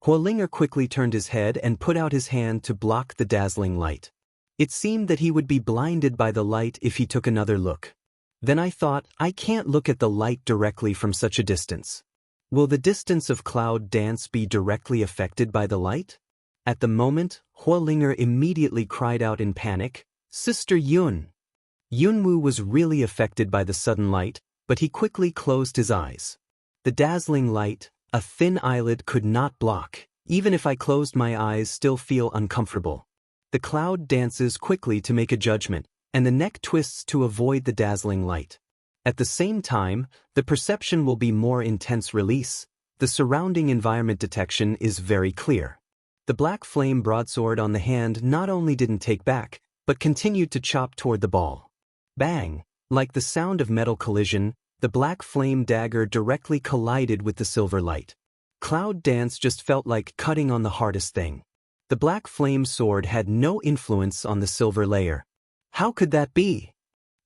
Hualinger quickly turned his head and put out his hand to block the dazzling light. It seemed that he would be blinded by the light if he took another look. Then I thought, I can't look at the light directly from such a distance. Will the distance of Cloud Dance be directly affected by the light? At the moment, Hualinger immediately cried out in panic, "Sister Yun!" Yunwu was really affected by the sudden light, but he quickly closed his eyes. The dazzling light, a thin eyelid could not block. Even if I closed my eyes, still feel uncomfortable. The cloud dances quickly to make a judgment, and the neck twists to avoid the dazzling light. At the same time, the perception will be more intense release. The surrounding environment detection is very clear. The black flame broadsword on the hand not only didn't take back, but continued to chop toward the ball. Bang! Like the sound of metal collision, the black flame dagger directly collided with the silver light. Cloud Dance just felt like cutting on the hardest thing. The black flame sword had no influence on the silver layer. How could that be?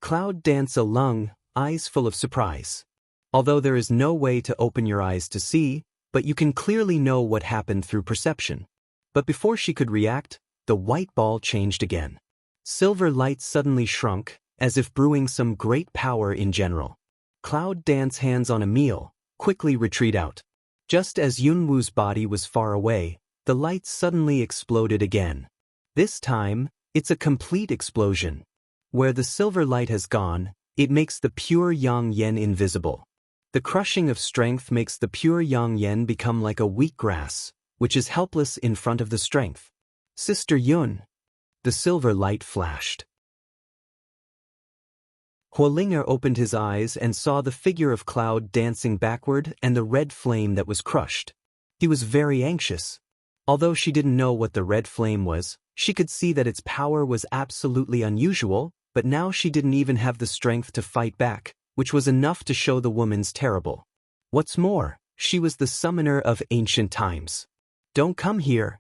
Cloud Dance alung, eyes full of surprise. Although there is no way to open your eyes to see, but you can clearly know what happened through perception. But before she could react, the white ball changed again. Silver light suddenly shrunk, as if brewing some great power in general. Cloud Dance, hands on a meal, quickly retreat out. Just as Yunwu's body was far away, the light suddenly exploded again. This time, it's a complete explosion. Where the silver light has gone, it makes the pure Yang Yen invisible. The crushing of strength makes the pure Yang Yen become like a weak grass, which is helpless in front of the strength. Sister Yun. The silver light flashed. Huolinger opened his eyes and saw the figure of Cloud dancing backward and the red flame that was crushed. He was very anxious. Although she didn't know what the red flame was, she could see that its power was absolutely unusual, but now she didn't even have the strength to fight back, which was enough to show the woman's terrible. What's more, she was the summoner of ancient times. Don't come here.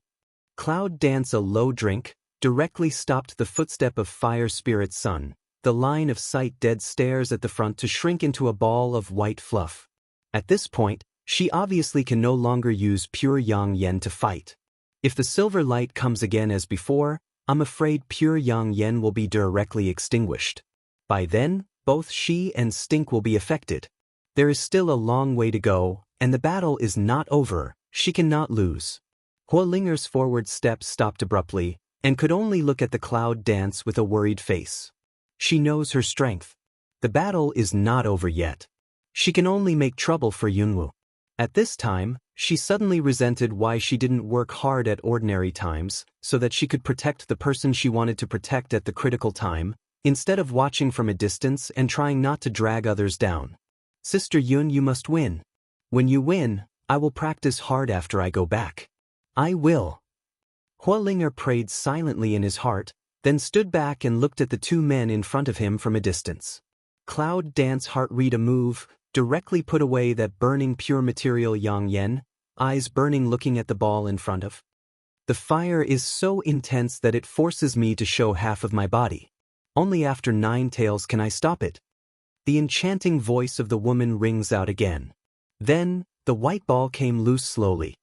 Cloud Dance, a low drink, directly stopped the footstep of Fire Spirit Sun. The line of sight dead stares at the front to shrink into a ball of white fluff. At this point, she obviously can no longer use pure Yang Yen to fight. If the silver light comes again as before, I'm afraid pure Yang Yen will be directly extinguished. By then, both she and Stink will be affected. There is still a long way to go, and the battle is not over. She cannot lose. Huolinger's forward step stopped abruptly, and could only look at the Cloud Dance with a worried face. She knows her strength. The battle is not over yet. She can only make trouble for Yunwoo. At this time, she suddenly resented why she didn't work hard at ordinary times, so that she could protect the person she wanted to protect at the critical time, instead of watching from a distance and trying not to drag others down. Sister Yun, you must win. When you win, I will practice hard after I go back. I will. Huolinger prayed silently in his heart, then stood back and looked at the two men in front of him from a distance. Cloud Dance heart read a move, directly put away that burning pure material Yang Yen, eyes burning looking at the ball in front of. The fire is so intense that it forces me to show half of my body. Only after 9 tails can I stop it. The enchanting voice of the woman rings out again. Then, the white ball came loose slowly.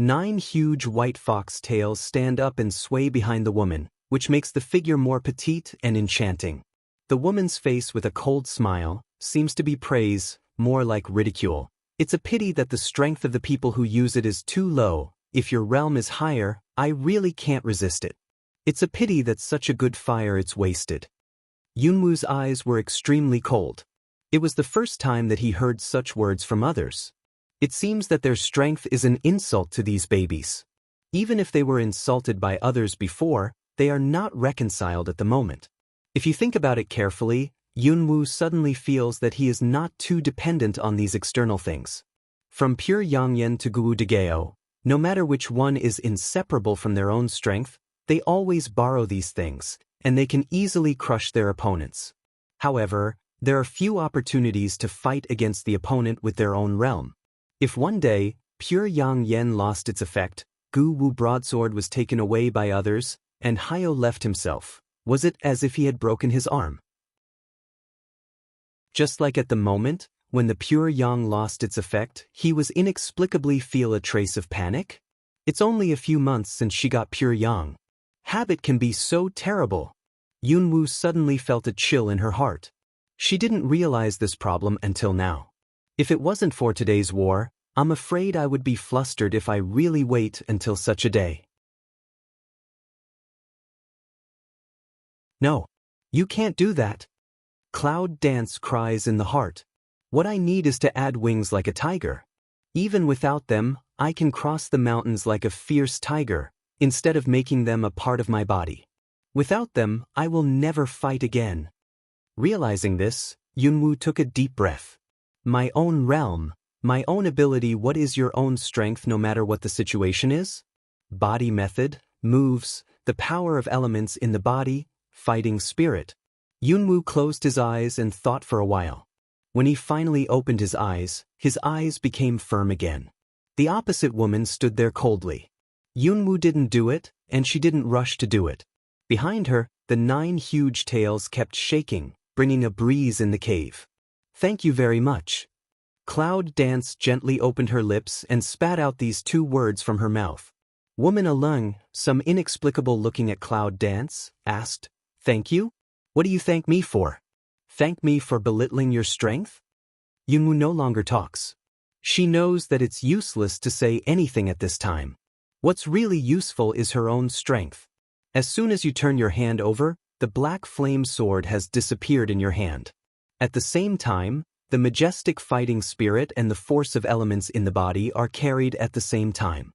9 huge white fox tails stand up and sway behind the woman, which makes the figure more petite and enchanting. The woman's face with a cold smile seems to be praise, more like ridicule. It's a pity that the strength of the people who use it is too low. If your realm is higher, I really can't resist it. It's a pity that such a good fire it's wasted. Yunwoo's eyes were extremely cold. It was the first time that he heard such words from others. It seems that their strength is an insult to these babies. Even if they were insulted by others before, they are not reconciled at the moment. If you think about it carefully, Yunwoo suddenly feels that he is not too dependent on these external things. From pure Yang Yen to Guwu Degeo, no matter which one is inseparable from their own strength, they always borrow these things, and they can easily crush their opponents. However, there are few opportunities to fight against the opponent with their own realm. If one day, pure Yang Yen lost its effect, Guwu Broadsword was taken away by others, and Hayo left himself, was it as if he had broken his arm? Just like at the moment, when the pure Yang lost its effect, he was inexplicably feel a trace of panic? It's only a few months since she got pure Yang. Habit can be so terrible. Yunwoo suddenly felt a chill in her heart. She didn't realize this problem until now. If it wasn't for today's war, I'm afraid I would be flustered if I really wait until such a day. No. You can't do that. Cloud Dance cries in the heart. What I need is to add wings like a tiger. Even without them, I can cross the mountains like a fierce tiger, instead of making them a part of my body. Without them, I will never fight again. Realizing this, Yunwoo took a deep breath. My own realm, my own ability. What is your own strength no matter what the situation is? Body method, moves, the power of elements in the body, fighting spirit. Yunwoo closed his eyes and thought for a while. When he finally opened his eyes became firm again. The opposite woman stood there coldly. Yunwoo didn't do it, and she didn't rush to do it. Behind her, the 9 huge tails kept shaking, bringing a breeze in the cave. Thank you very much. Cloud Dance gently opened her lips and spat out these 2 words from her mouth. Woman Alung, some inexplicable looking at Cloud Dance, asked, Thank you? What do you thank me for? Thank me for belittling your strength? Yunwoo no longer talks. She knows that it's useless to say anything at this time. What's really useful is her own strength. As soon as you turn your hand over, the black flame sword has disappeared in your hand. At the same time, the majestic fighting spirit and the force of elements in the body are carried at the same time.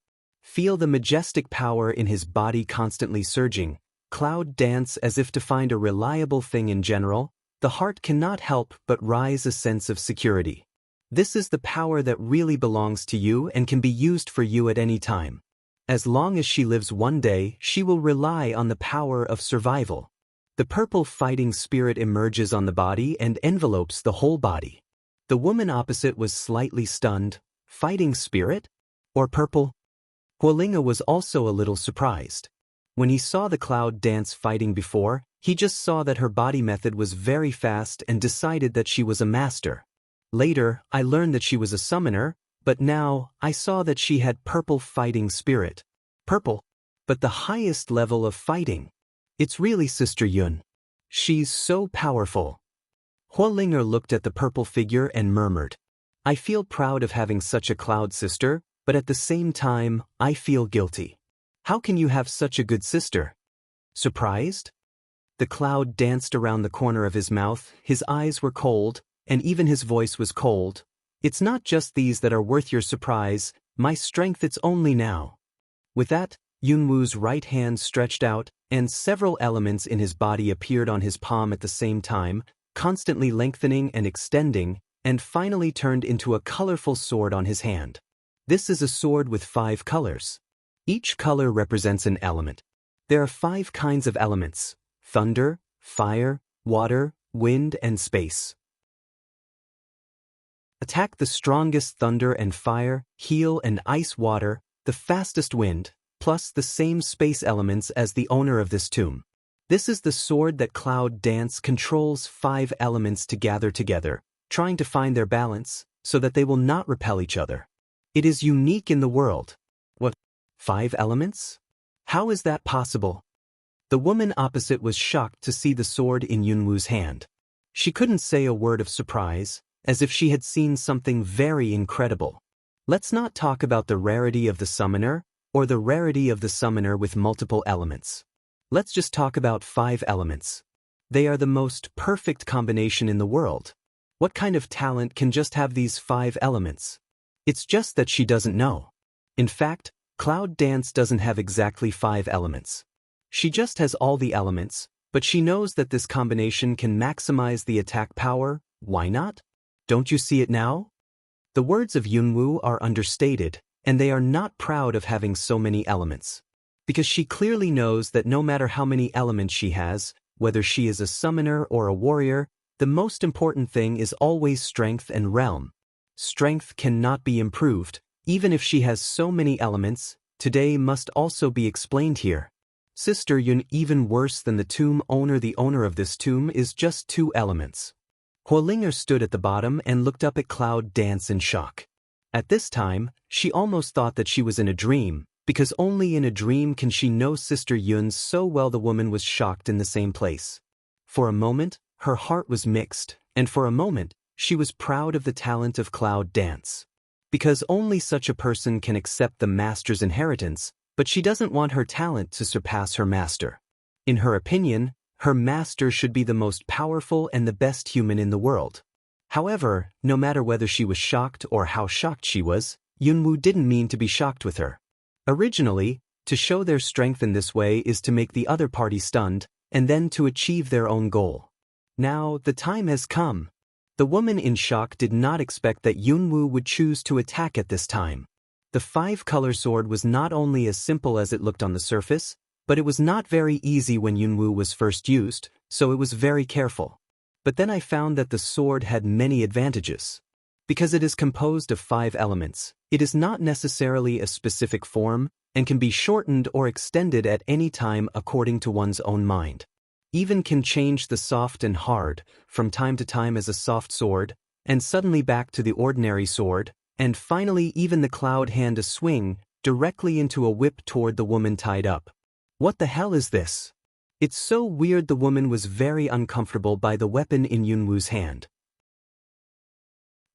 Feel the majestic power in his body constantly surging. Cloud dance as if to find a reliable thing in general. The heart cannot help but rise a sense of security. This is the power that really belongs to you and can be used for you at any time. As long as she lives one day, she will rely on the power of survival. The purple fighting spirit emerges on the body and envelopes the whole body. The woman opposite was slightly stunned. Fighting spirit? Or purple? Huolinga was also a little surprised. When he saw the cloud dance fighting before, he just saw that her body method was very fast and decided that she was a master. Later, I learned that she was a summoner, but now, I saw that she had purple fighting spirit. Purple? But the highest level of fighting. It's really Sister Yun. She's so powerful. Huolinga looked at the purple figure and murmured, I feel proud of having such a cloud sister, but at the same time, I feel guilty. How can you have such a good sister? Surprised? The cloud danced around the corner of his mouth, his eyes were cold, and even his voice was cold. It's not just these that are worth your surprise, my strength it's only now. With that, Yunwoo's right hand stretched out, and several elements in his body appeared on his palm at the same time, constantly lengthening and extending, and finally turned into a colorful sword on his hand. This is a sword with 5 colors. Each color represents an element. There are 5 kinds of elements: thunder, fire, water, wind, and space. Attack the strongest thunder and fire, heal and ice water, the fastest wind, plus the same space elements as the owner of this tomb. This is the sword that Cloud Dance controls 5 elements to gather together, trying to find their balance, so that they will not repel each other. It is unique in the world. What? 5 elements? How is that possible? The woman opposite was shocked to see the sword in Yunwoo's hand. She couldn't say a word of surprise, as if she had seen something very incredible. Let's not talk about the rarity of the summoner, or the rarity of the summoner with multiple elements. Let's just talk about 5 elements. They are the most perfect combination in the world. What kind of talent can just have these 5 elements? It's just that she doesn't know. In fact, Cloud Dance doesn't have exactly 5 elements. She just has all the elements, but she knows that this combination can maximize the attack power. Why not? Don't you see it now? The words of Yunwoo are understated, and they are not proud of having so many elements. Because she clearly knows that no matter how many elements she has, whether she is a summoner or a warrior, the most important thing is always strength and realm. Strength cannot be improved, even if she has so many elements. Today must also be explained here. Sister Yun, even worse than the tomb owner. The owner of this tomb is just 2 elements. Huolinga stood at the bottom and looked up at Cloud Dance in shock. At this time, she almost thought that she was in a dream, because only in a dream can she know Sister Yun so well. The woman was shocked in the same place. For a moment, her heart was mixed, and for a moment, she was proud of the talent of Cloud Dance. Because only such a person can accept the master's inheritance, but she doesn't want her talent to surpass her master. In her opinion, her master should be the most powerful and the best human in the world. However, no matter whether she was shocked or how shocked she was, Yunwoo didn't mean to be shocked with her. Originally, to show their strength in this way is to make the other party stunned, and then to achieve their own goal. Now, the time has come. The woman in shock did not expect that Yunwoo would choose to attack at this time. The 5-color sword was not only as simple as it looked on the surface, but it was not very easy when Yunwoo was first used, so it was very careful. But then I found that the sword had many advantages. Because it is composed of 5 elements, it is not necessarily a specific form, and can be shortened or extended at any time according to one's own mind. Even can change the soft and hard, from time to time as a soft sword, and suddenly back to the ordinary sword, and finally even the cloud hand a swing, directly into a whip toward the woman tied up. What the hell is this? It's so weird. The woman was very uncomfortable by the weapon in Yunwoo's hand.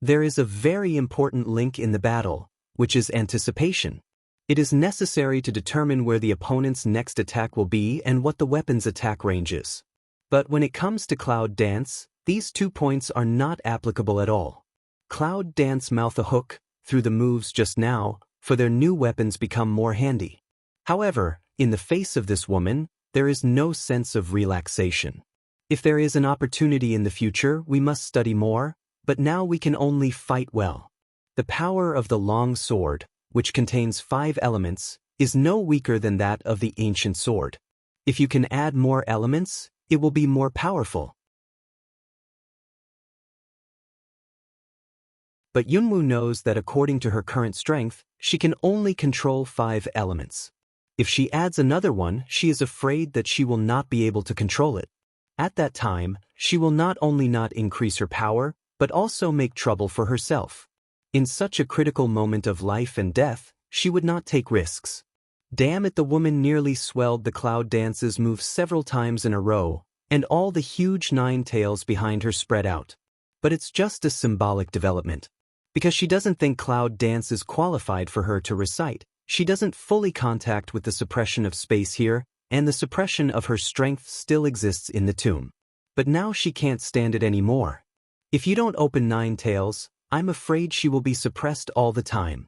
There is a very important link in the battle, which is anticipation. It is necessary to determine where the opponent's next attack will be and what the weapon's attack range is. But when it comes to Cloud Dance, these 2 points are not applicable at all. Cloud Dance mouth a hook, through the moves just now, for their new weapons become more handy. However, in the face of this woman, there is no sense of relaxation. If there is an opportunity in the future, we must study more, but now we can only fight well. The power of the long sword, which contains 5 elements, is no weaker than that of the ancient sword. If you can add more elements, it will be more powerful. But Yunwoo knows that according to her current strength, she can only control 5 elements. If she adds another one, she is afraid that she will not be able to control it. At that time, she will not only not increase her power, but also make trouble for herself. In such a critical moment of life and death, she would not take risks. Damn it, the woman nearly swelled the cloud dance's move several times in a row, and all the huge 9 tails behind her spread out. But it's just a symbolic development. Because she doesn't think cloud dance is qualified for her to recite, she doesn't fully contact with the suppression of space here, and the suppression of her strength still exists in the tomb. But now she can't stand it anymore. If you don't open 9 tails, I'm afraid she will be suppressed all the time.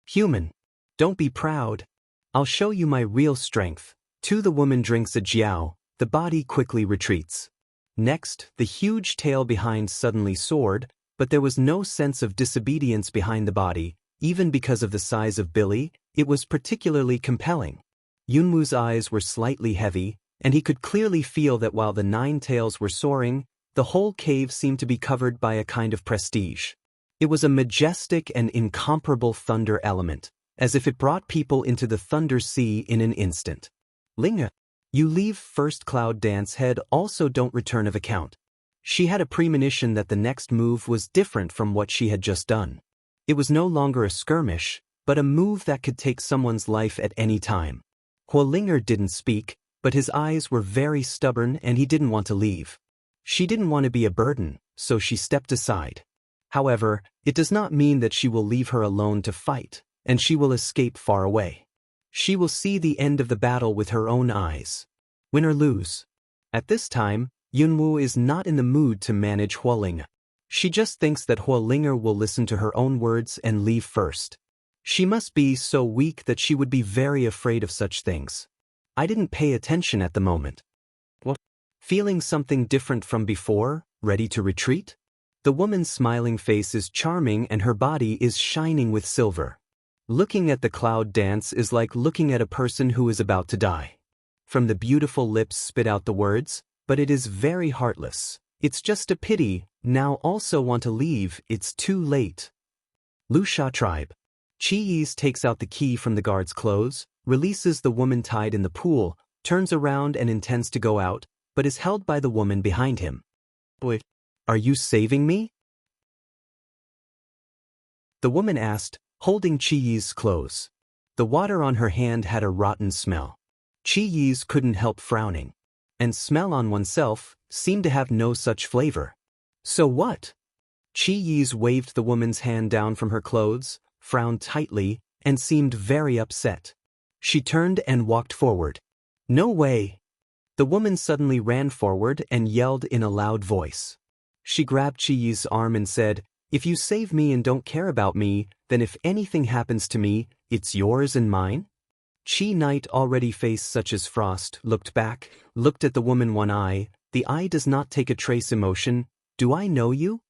Human, don't be proud. I'll show you my real strength. The woman drinks a jiao, the body quickly retreats. Next, the huge tail behind suddenly soared, but there was no sense of disobedience behind the body, even because of the size of Billy. It was particularly compelling. Yunwoo's eyes were slightly heavy, and he could clearly feel that while the 9 tails were soaring, the whole cave seemed to be covered by a kind of prestige. It was a majestic and incomparable thunder element, as if it brought people into the thunder sea in an instant. Linga, you leave first cloud dance head, also don't return of account. She had a premonition that the next move was different from what she had just done. It was no longer a skirmish, but a move that could take someone's life at any time. Huolinger didn't speak, but his eyes were very stubborn and he didn't want to leave. She didn't want to be a burden, so she stepped aside. However, it does not mean that she will leave her alone to fight, and she will escape far away. She will see the end of the battle with her own eyes. Win or lose. At this time, Yunwoo is not in the mood to manage Huolinger. She just thinks that Huolinger will listen to her own words and leave first. She must be so weak that she would be very afraid of such things. I didn't pay attention at the moment. What? Feeling something different from before, ready to retreat? The woman's smiling face is charming and her body is shining with silver. Looking at the cloud dance is like looking at a person who is about to die. From the beautiful lips spit out the words, but it is very heartless. It's just a pity, now also want to leave, it's too late. Lusha tribe. Chi-Yis takes out the key from the guard's clothes, releases the woman tied in the pool, turns around and intends to go out, but is held by the woman behind him. Wait, are you saving me? The woman asked, holding Chi-Yis clothes. The water on her hand had a rotten smell. Chi-Yis couldn't help frowning. And smell on oneself seemed to have no such flavor. So what? Chi-Yis waved the woman's hand down from her clothes, frowned tightly, and seemed very upset. She turned and walked forward. No way! The woman suddenly ran forward and yelled in a loud voice. She grabbed Chi-Yis' arm and said, if you save me and don't care about me, then if anything happens to me, it's yours and mine? Chi Knight, already face such as frost, looked back, looked at the woman one eye. The eye does not take a trace emotion. Do I know you?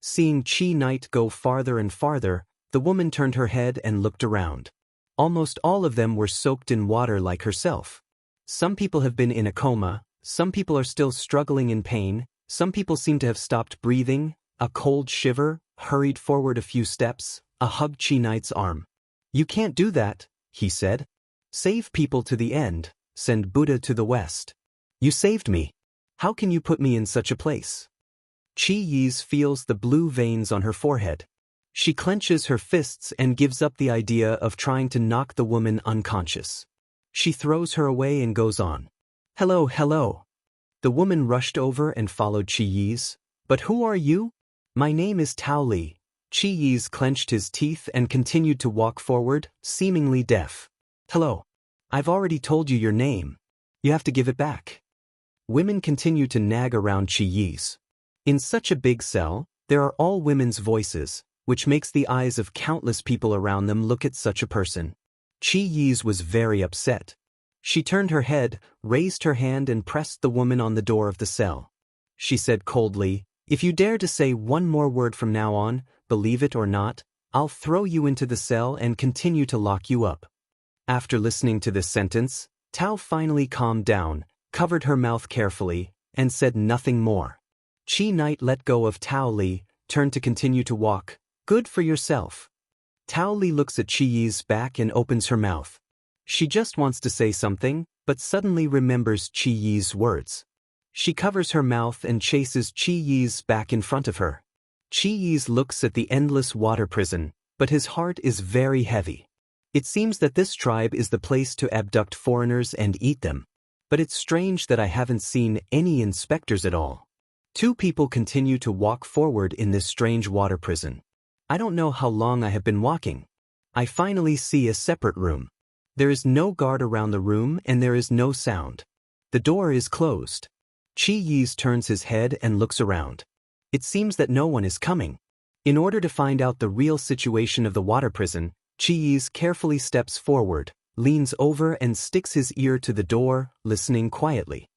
Seeing Chi Knight go farther and farther, the woman turned her head and looked around. Almost all of them were soaked in water like herself. Some people have been in a coma, some people are still struggling in pain, some people seem to have stopped breathing. A cold shiver, hurried forward a few steps, a hugged Chi Knight's arm. You can't do that, he said. Save people to the end, send Buddha to the west. You saved me. How can you put me in such a place? Chi-Yis feels the blue veins on her forehead. She clenches her fists and gives up the idea of trying to knock the woman unconscious. She throws her away and goes on. Hello, hello. The woman rushed over and followed Chi-Yis. But who are you? My name is Tao Li. Chi-Yis clenched his teeth and continued to walk forward, seemingly deaf. Hello. I've already told you your name. You have to give it back. Women continue to nag around Chi-Yis. In such a big cell, there are all women's voices, which makes the eyes of countless people around them look at such a person. Chi Yi's was very upset. She turned her head, raised her hand and pressed the woman on the door of the cell. She said coldly, "If you dare to say one more word from now on, believe it or not, I'll throw you into the cell and continue to lock you up." After listening to this sentence, Tao finally calmed down, covered her mouth carefully, and said nothing more. Chi Knight let go of Tao Li, turned to continue to walk. "Good for yourself." Tao Li looks at Chi Yi's back and opens her mouth. She just wants to say something, but suddenly remembers Chi Yi's words. She covers her mouth and chases Chi Yi's back in front of her. Chi Yi's looks at the endless water prison, but his heart is very heavy. It seems that this tribe is the place to abduct foreigners and eat them. But it's strange that I haven't seen any inspectors at all. Two people continue to walk forward in this strange water prison. I don't know how long I have been walking. I finally see a separate room. There is no guard around the room and there is no sound. The door is closed. Chi Yi's turns his head and looks around. It seems that no one is coming. In order to find out the real situation of the water prison, Chi Yi's carefully steps forward, leans over and sticks his ear to the door, listening quietly.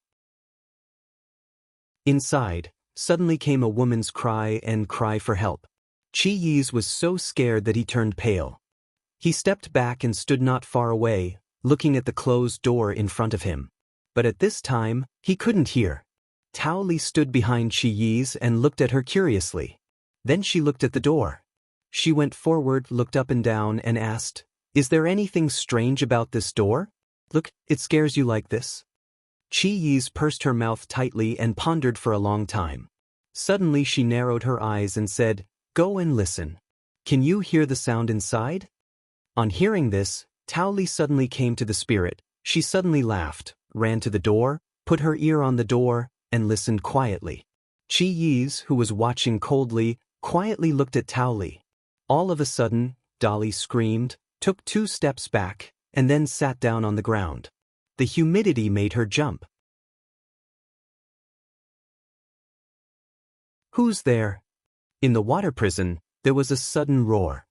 Inside, suddenly came a woman's cry and cry for help. Chi Yi's was so scared that he turned pale. He stepped back and stood not far away, looking at the closed door in front of him. But at this time, he couldn't hear. Tao Li stood behind Chi Yi's and looked at her curiously. Then she looked at the door. She went forward, looked up and down and asked, "Is there anything strange about this door? Look, it scares you like this?" Chi Yi's pursed her mouth tightly and pondered for a long time. Suddenly she narrowed her eyes and said, "Go and listen. Can you hear the sound inside?" On hearing this, Tao Li suddenly came to the spirit. She suddenly laughed, ran to the door, put her ear on the door, and listened quietly. Chi Yi's, who was watching coldly, quietly looked at Tao Li. All of a sudden, Dolly screamed, took 2 steps back, and then sat down on the ground. The humidity made her jump. "Who's there?" In the water prison, there was a sudden roar.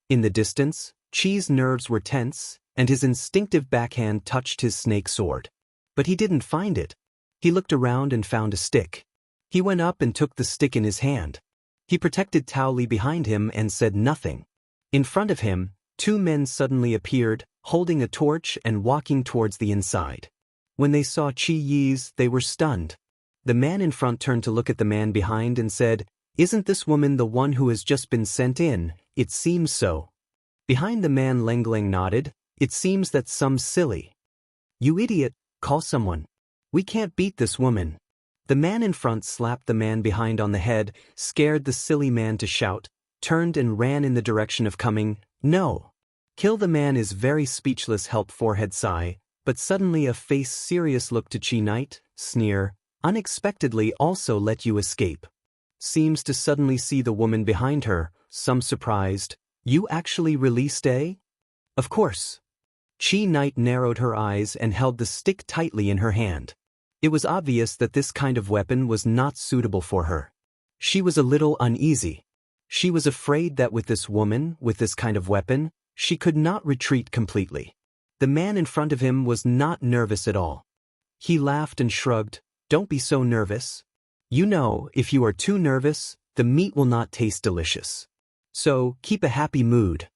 In the distance, Chi's nerves were tense, and his instinctive backhand touched his snake sword. But he didn't find it. He looked around and found a stick. He went up and took the stick in his hand. He protected Tao Li behind him and said nothing. In front of him, 2 men suddenly appeared, holding a torch and walking towards the inside. When they saw Chi Yi's, they were stunned. The man in front turned to look at the man behind and said, "Isn't this woman the one who has just been sent in?" "It seems so." Behind the man, Lengling nodded. "It seems that some silly." "You idiot, call someone. We can't beat this woman." The man in front slapped the man behind on the head, scared the silly man to shout, turned and ran in the direction of coming. "No. Kill the man is very speechless." Help forehead sigh, but suddenly a face serious look to Chi Knight, sneer, "Unexpectedly also let you escape." Seems to suddenly see the woman behind her, some surprised. "You actually released a?" "Of course." Chi Knight narrowed her eyes and held the stick tightly in her hand. It was obvious that this kind of weapon was not suitable for her. She was a little uneasy. She was afraid that with this woman, with this kind of weapon, she could not retreat completely. The man in front of him was not nervous at all. He laughed and shrugged. "Don't be so nervous. You know, if you are too nervous, the meat will not taste delicious. So, keep a happy mood."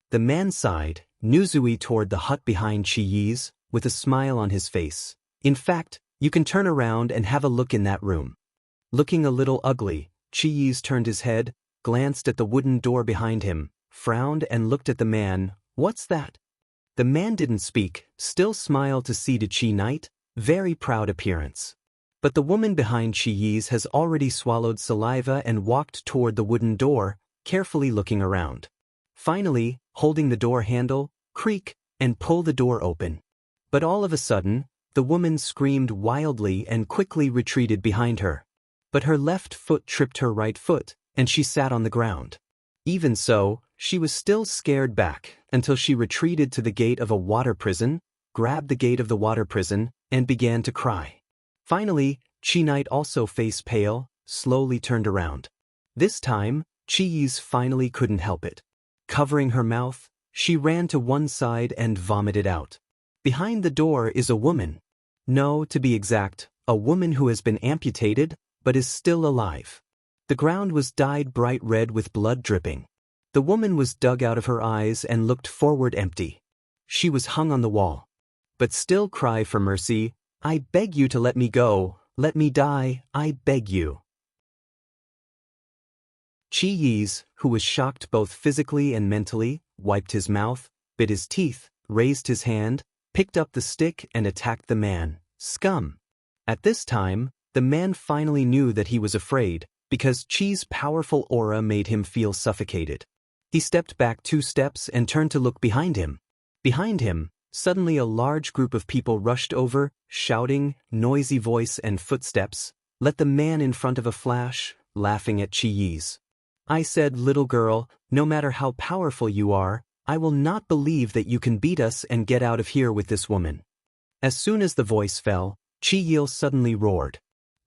The man sighed, Nuzui toward the hut behind Chi Yi's, with a smile on his face. "In fact, you can turn around and have a look in that room." Looking a little ugly, Chi Yi's turned his head, glanced at the wooden door behind him, frowned and looked at the man. "What's that?" The man didn't speak, still smiled to see to Chi Knight, very proud appearance. But the woman behind Chi Yi's has already swallowed saliva and walked toward the wooden door, carefully looking around. Finally, holding the door handle, creak, and pull the door open. But all of a sudden, the woman screamed wildly and quickly retreated behind her. But her left foot tripped her right foot, and she sat on the ground. Even so, she was still scared back, until she retreated to the gate of a water prison, grabbed the gate of the water prison, and began to cry. Finally, Chi Knight, also face pale, slowly turned around. This time, Chi Yi's finally couldn't help it. Covering her mouth, she ran to one side and vomited out. Behind the door is a woman. No, to be exact, a woman who has been amputated, but is still alive. The ground was dyed bright red with blood dripping. The woman was dug out of her eyes and looked forward empty. She was hung on the wall. But still cry for mercy, "I beg you to let me go, let me die, I beg you." Chi Yi's, who was shocked both physically and mentally, wiped his mouth, bit his teeth, raised his hand, picked up the stick and attacked the man. Scum! At this time, the man finally knew that he was afraid, because Chi's powerful aura made him feel suffocated. He stepped back 2 steps and turned to look behind him. Behind him, suddenly a large group of people rushed over, shouting, noisy voice and footsteps, let the man in front of a flash, laughing at Chi Yi's. "I said, little girl, no matter how powerful you are, I will not believe that you can beat us and get out of here with this woman." As soon as the voice fell, Chi Yi suddenly roared.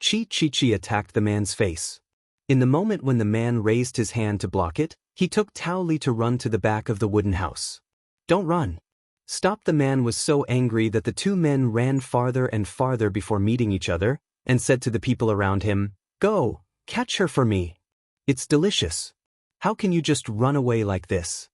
Chi attacked the man's face. In the moment when the man raised his hand to block it, he took Tao Li to run to the back of the wooden house. "Don't run. Stop!" The man was so angry that the 2 men ran farther and farther before meeting each other, and said to the people around him, "Go, catch her for me. It's delicious. How can you just run away like this?"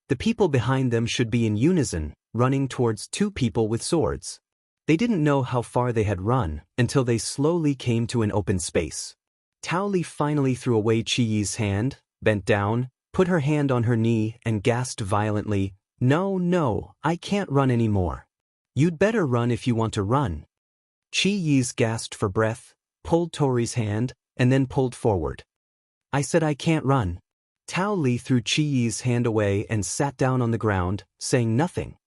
The people behind them should be in unison, running towards 2 people with swords. They didn't know how far they had run, until they slowly came to an open space. Tao Li finally threw away Chi Yi's hand, bent down, put her hand on her knee and gasped violently, No, I can't run anymore." "You'd better run if you want to run." Chi Yi's gasped for breath, pulled Tori's hand, and then pulled forward. "I said I can't run." Tao Li threw Chi Yi's hand away and sat down on the ground, saying nothing.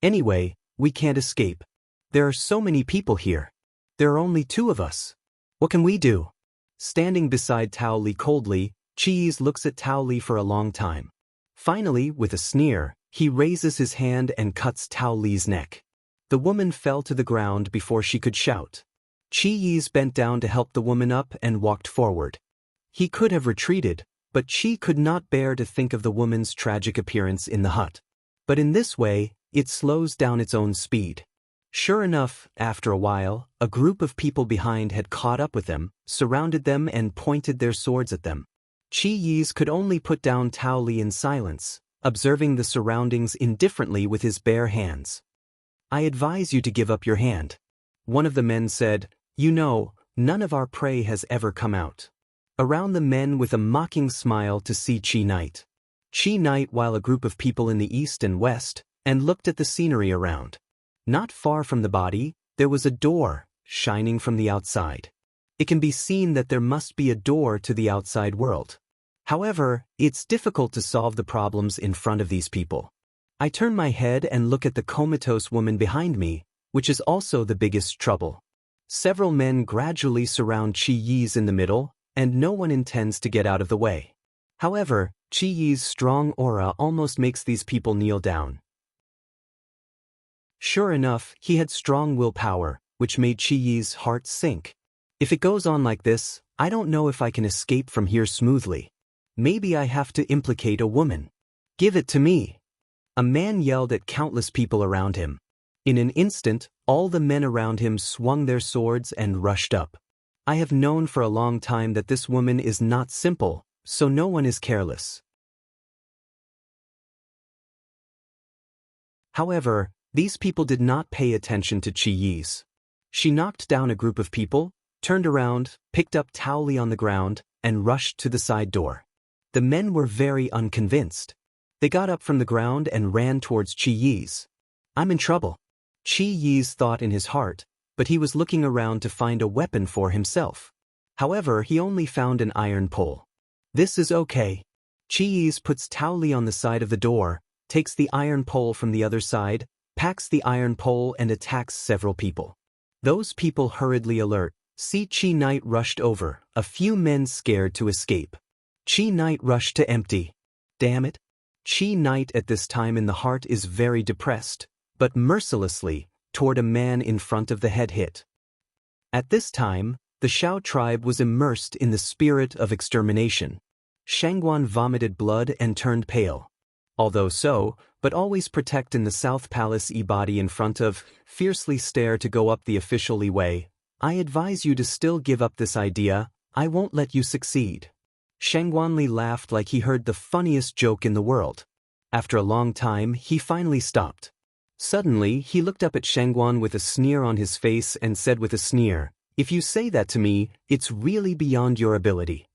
"Anyway, we can't escape. There are so many people here. There are only 2 of us. What can we do?" Standing beside Tao Li coldly, Chi Yi looks at Tao Li for a long time. Finally, with a sneer, he raises his hand and cuts Tao Li's neck. The woman fell to the ground before she could shout. Chi Yi bent down to help the woman up and walked forward. He could have retreated, but Chi could not bear to think of the woman's tragic appearance in the hut. But in this way, it slows down its own speed. Sure enough, after a while, a group of people behind had caught up with them, surrounded them and pointed their swords at them. Chi Yi could only put down Tao Li in silence, observing the surroundings indifferently with his bare hands. "I advise you to give up your hand." One of the men said, "You know, none of our prey has ever come out." Around the men with a mocking smile to see Chi Knight. Chi Knight while a group of people in the east and west, and looked at the scenery around. Not far from the body, there was a door, shining from the outside. It can be seen that there must be a door to the outside world. However, it's difficult to solve the problems in front of these people. I turn my head and look at the comatose woman behind me, which is also the biggest trouble. Several men gradually surround Chi Yi's in the middle, and no one intends to get out of the way. However, Chi Yi's strong aura almost makes these people kneel down. Sure enough, he had strong willpower, which made Chi Yi's heart sink. If it goes on like this, I don't know if I can escape from here smoothly. Maybe I have to implicate a woman. "Give it to me." A man yelled at countless people around him. In an instant, all the men around him swung their swords and rushed up. I have known for a long time that this woman is not simple, so no one is careless. However, these people did not pay attention to Chi Yi's. She knocked down a group of people, turned around, picked up Tao Li on the ground, and rushed to the side door. The men were very unconvinced. They got up from the ground and ran towards Chi Yi's. "I'm in trouble." Chi Yi's thought in his heart, but he was looking around to find a weapon for himself. However, he only found an iron pole. "This is okay." Chi Yi's puts Tao Li on the side of the door, takes the iron pole from the other side, packs the iron pole and attacks several people. Those people hurriedly alert, see Chi Knight rushed over, a few men scared to escape. Chi Knight rushed to empty. Damn it. Chi Knight at this time in the heart is very depressed, but mercilessly, toward a man in front of the head hit. At this time, the Shao tribe was immersed in the spirit of extermination. Shangguan vomited blood and turned pale. Although so, but always protect in the South Palace body in front of, fiercely stare to go up the official way. I advise you to still give up this idea, I won't let you succeed. Shangguan Li laughed like he heard the funniest joke in the world. After a long time, he finally stopped. Suddenly, he looked up at Shangguan with a sneer on his face and said with a sneer, "If you say that to me, it's really beyond your ability."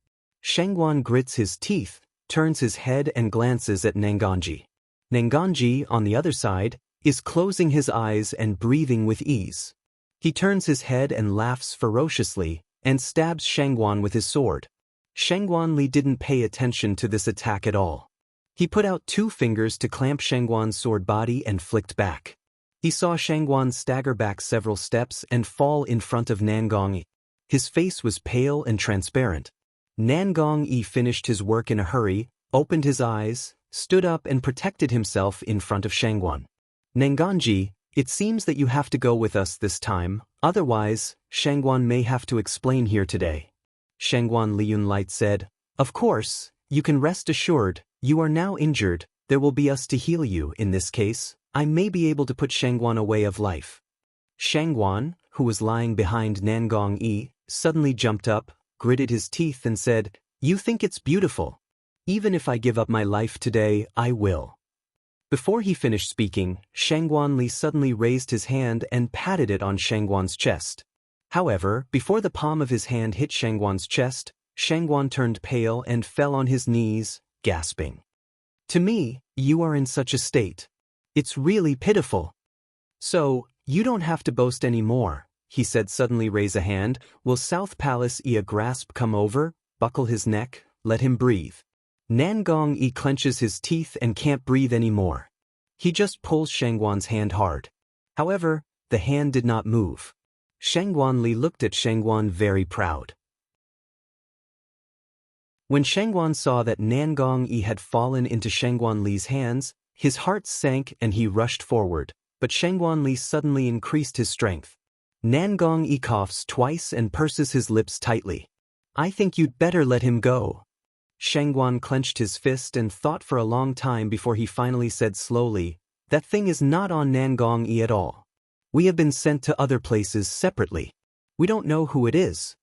Shangguan grits his teeth, turns his head and glances at Nanganji. Nanganji, on the other side, is closing his eyes and breathing with ease. He turns his head and laughs ferociously, and stabs Shangguan with his sword. Shangguan Li didn't pay attention to this attack at all. He put out 2 fingers to clamp Shangguan's sword body and flicked back. He saw Shangguan stagger back several steps and fall in front of Nangong. His face was pale and transparent. Nangong finished his work in a hurry, opened his eyes, stood up and protected himself in front of Shangguan. "Nanganji, it seems that you have to go with us this time, otherwise, Shangguan may have to explain here today." Shangguan Liyunlight said, "Of course, you can rest assured, you are now injured, there will be us to heal you. In this case, I may be able to put Shangguan away of life." Shangguan, who was lying behind Nangong, suddenly jumped up, gritted his teeth and said, "You think it's beautiful. Even if I give up my life today, I will." Before he finished speaking, Shangguan Li suddenly raised his hand and patted it on Shangguan's chest. However, before the palm of his hand hit Shangguan's chest, Shangguan turned pale and fell on his knees, gasping. "To me, you are in such a state. It's really pitiful. So, you don't have to boast any more," he said. Suddenly raise a hand. "Will South Palace a grasp come over, buckle his neck, let him breathe." Nangong clenches his teeth and can't breathe anymore. He just pulls Shangguan's hand hard. However, the hand did not move. Shangguan Li looked at Shangguan very proud. When Shangguan saw that Nangong had fallen into Shangguan Li's hands, his heart sank and he rushed forward, but Shangguan Li suddenly increased his strength. Nangong coughs twice and purses his lips tightly. "I think you'd better let him go." Shangguan clenched his fist and thought for a long time before he finally said slowly, "That thing is not on Nangong at all. We have been sent to other places separately. We don't know who it is."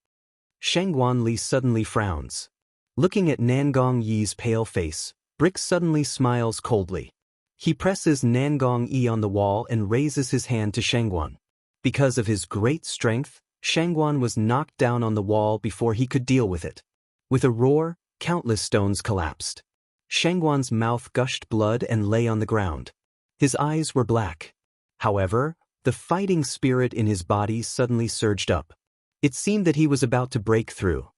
Shangguan Li suddenly frowns. Looking at Nangong Yi's pale face, Brick suddenly smiles coldly. He presses Nangong Yi on the wall and raises his hand to Shangguan. Because of his great strength, Shangguan was knocked down on the wall before he could deal with it. With a roar, countless stones collapsed. Shangguan's mouth gushed blood and lay on the ground. His eyes were black. However, the fighting spirit in his body suddenly surged up. It seemed that he was about to break through.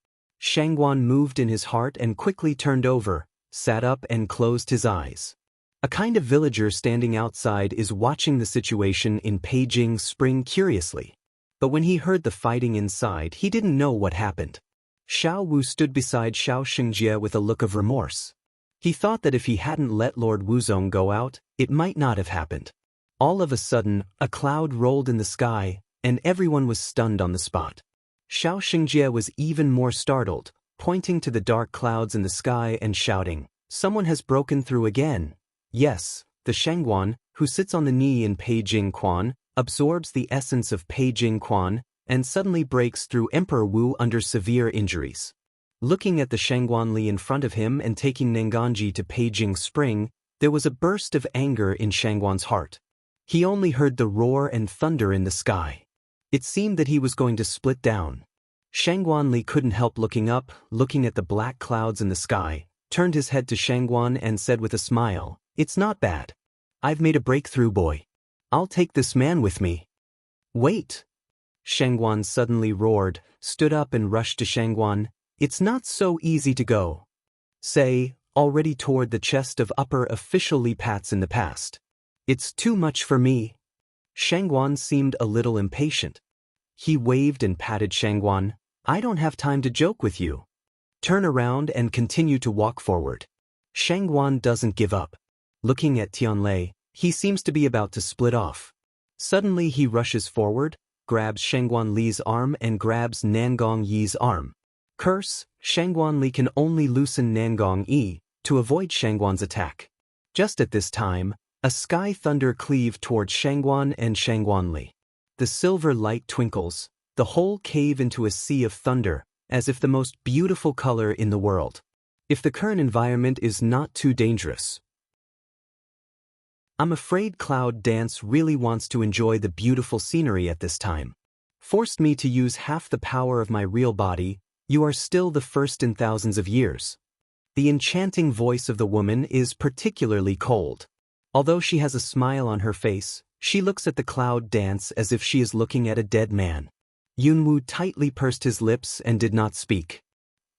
Shangguan moved in his heart and quickly turned over, sat up and closed his eyes. A kind of villager standing outside is watching the situation in Beijing Spring curiously. But when he heard the fighting inside, he didn't know what happened. Xiao Wu stood beside Xiao Xingjie with a look of remorse. He thought that if he hadn't let Lord Wuzong go out, it might not have happened. All of a sudden, a cloud rolled in the sky, and everyone was stunned on the spot. Xiao Xingjie was even more startled, pointing to the dark clouds in the sky and shouting, "Someone has broken through again." Yes, the Shangguan, who sits on the knee in Beijing Quan, absorbs the essence of Beijing Quan, and suddenly breaks through Emperor Wu under severe injuries. Looking at the Shangguan Li in front of him and taking Nangongji to Beijing Spring, there was a burst of anger in Shangguan's heart. He only heard the roar and thunder in the sky. It seemed that he was going to split down. Shangguan Li couldn't help looking up, looking at the black clouds in the sky, turned his head to Shangguan and said with a smile, "It's not bad. I've made a breakthrough, boy. I'll take this man with me." "Wait!" Shangguan suddenly roared, stood up and rushed to Shangguan. "It's not so easy to go." Say, already toward the chest of upper official Li Pats in the past. "It's too much for me." Shangguan seemed a little impatient. He waved and patted Shangguan. "I don't have time to joke with you. Turn around and continue to walk forward." Shangguan doesn't give up. Looking at Tianlei, he seems to be about to split off. Suddenly he rushes forward, grabs Shangguan Li's arm and grabs Nangong Yi's arm. Curse, Shangguan can only loosen Nangong Yi to avoid Shangguan's attack. Just at this time, a sky thunder cleaved towards Shangguan and Shangguan. The silver light twinkles, the whole cave into a sea of thunder, as if the most beautiful color in the world. If the current environment is not too dangerous. I'm afraid Cloud Dance really wants to enjoy the beautiful scenery at this time. Forced me to use half the power of my real body. You are still the first in thousands of years. The enchanting voice of the woman is particularly cold. Although she has a smile on her face, she looks at the Cloud Dance as if she is looking at a dead man. Yunwu tightly pursed his lips and did not speak.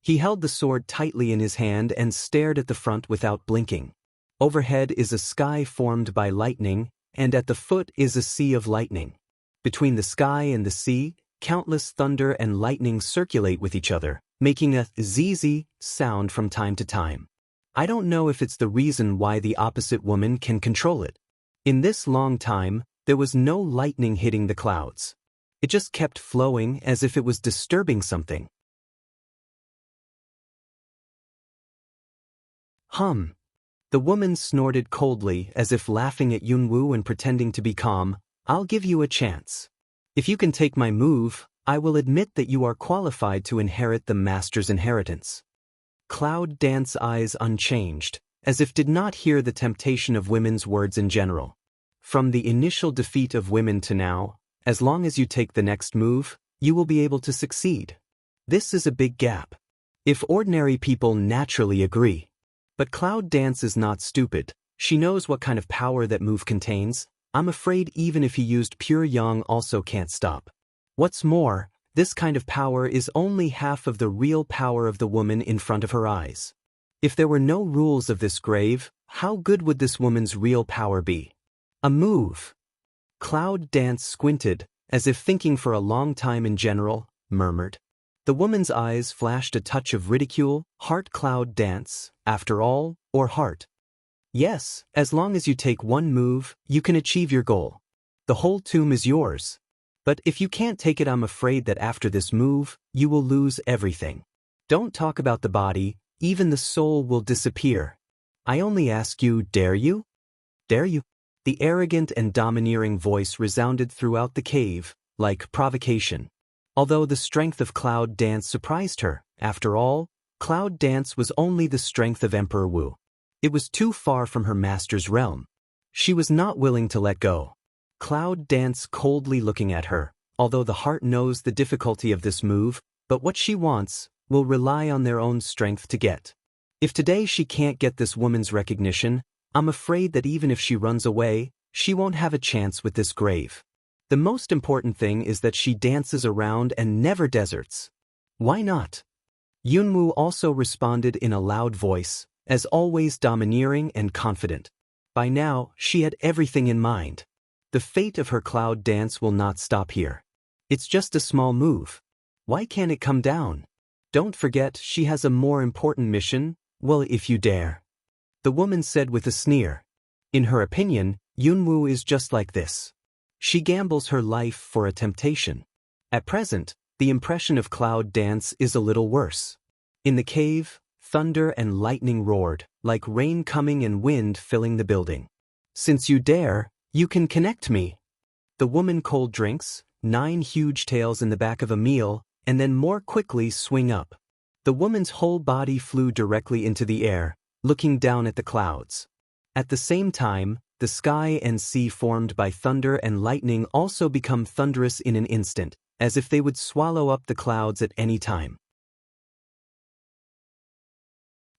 He held the sword tightly in his hand and stared at the front without blinking. Overhead is a sky formed by lightning, and at the foot is a sea of lightning. Between the sky and the sea, countless thunder and lightning circulate with each other, making a zzz sound from time to time. I don't know if it's the reason why the opposite woman can control it. In this long time, there was no lightning hitting the clouds. It just kept flowing as if it was disturbing something. Hum. The woman snorted coldly as if laughing at Yunwu and pretending to be calm. I'll give you a chance. If you can take my move, I will admit that you are qualified to inherit the master's inheritance. Cloud Dance's eyes unchanged, as if did not hear the temptation of women's words in general. From the initial defeat of women to now, as long as you take the next move, you will be able to succeed. This is a big gap. If ordinary people naturally agree. But Cloud Dance is not stupid. She knows what kind of power that move contains. I'm afraid even if he used pure yang also can't stop. What's more, this kind of power is only half of the real power of the woman in front of her eyes. If there were no rules of this grave, how good would this woman's real power be? A move. Cloud Dance squinted, as if thinking for a long time in general, murmured. The woman's eyes flashed a touch of ridicule. Heart Cloud Dance, after all, or heart? Yes, as long as you take one move, you can achieve your goal. The whole tomb is yours. But if you can't take it, I'm afraid that after this move, you will lose everything. Don't talk about the body, even the soul will disappear. I only ask you, dare you? Dare you? The arrogant and domineering voice resounded throughout the cave, like provocation. Although the strength of Cloud Dance surprised her, after all, Cloud Dance was only the strength of Emperor Wu. It was too far from her master's realm. She was not willing to let go. Cloud Dance coldly looking at her, although the heart knows the difficulty of this move, but what she wants will rely on their own strength to get. If today she can't get this woman's recognition, I'm afraid that even if she runs away, she won't have a chance with this grave. The most important thing is that she dances around and never deserts. Why not? Yunwu also responded in a loud voice, as always domineering and confident. By now, she had everything in mind. The fate of her Cloud Dance will not stop here. It's just a small move. Why can't it come down? Don't forget she has a more important mission. Well, if you dare. The woman said with a sneer. In her opinion, Yunwu is just like this. She gambles her life for a temptation. At present, the impression of Cloud Dance is a little worse. In the cave, thunder and lightning roared, like rain coming and wind filling the building. Since you dare, you can connect me. The woman cold drinks, 9 huge tails in the back of a meal, and then more quickly swing up. The woman's whole body flew directly into the air, looking down at the clouds. At the same time, the sky and sea formed by thunder and lightning also become thunderous in an instant, as if they would swallow up the clouds at any time.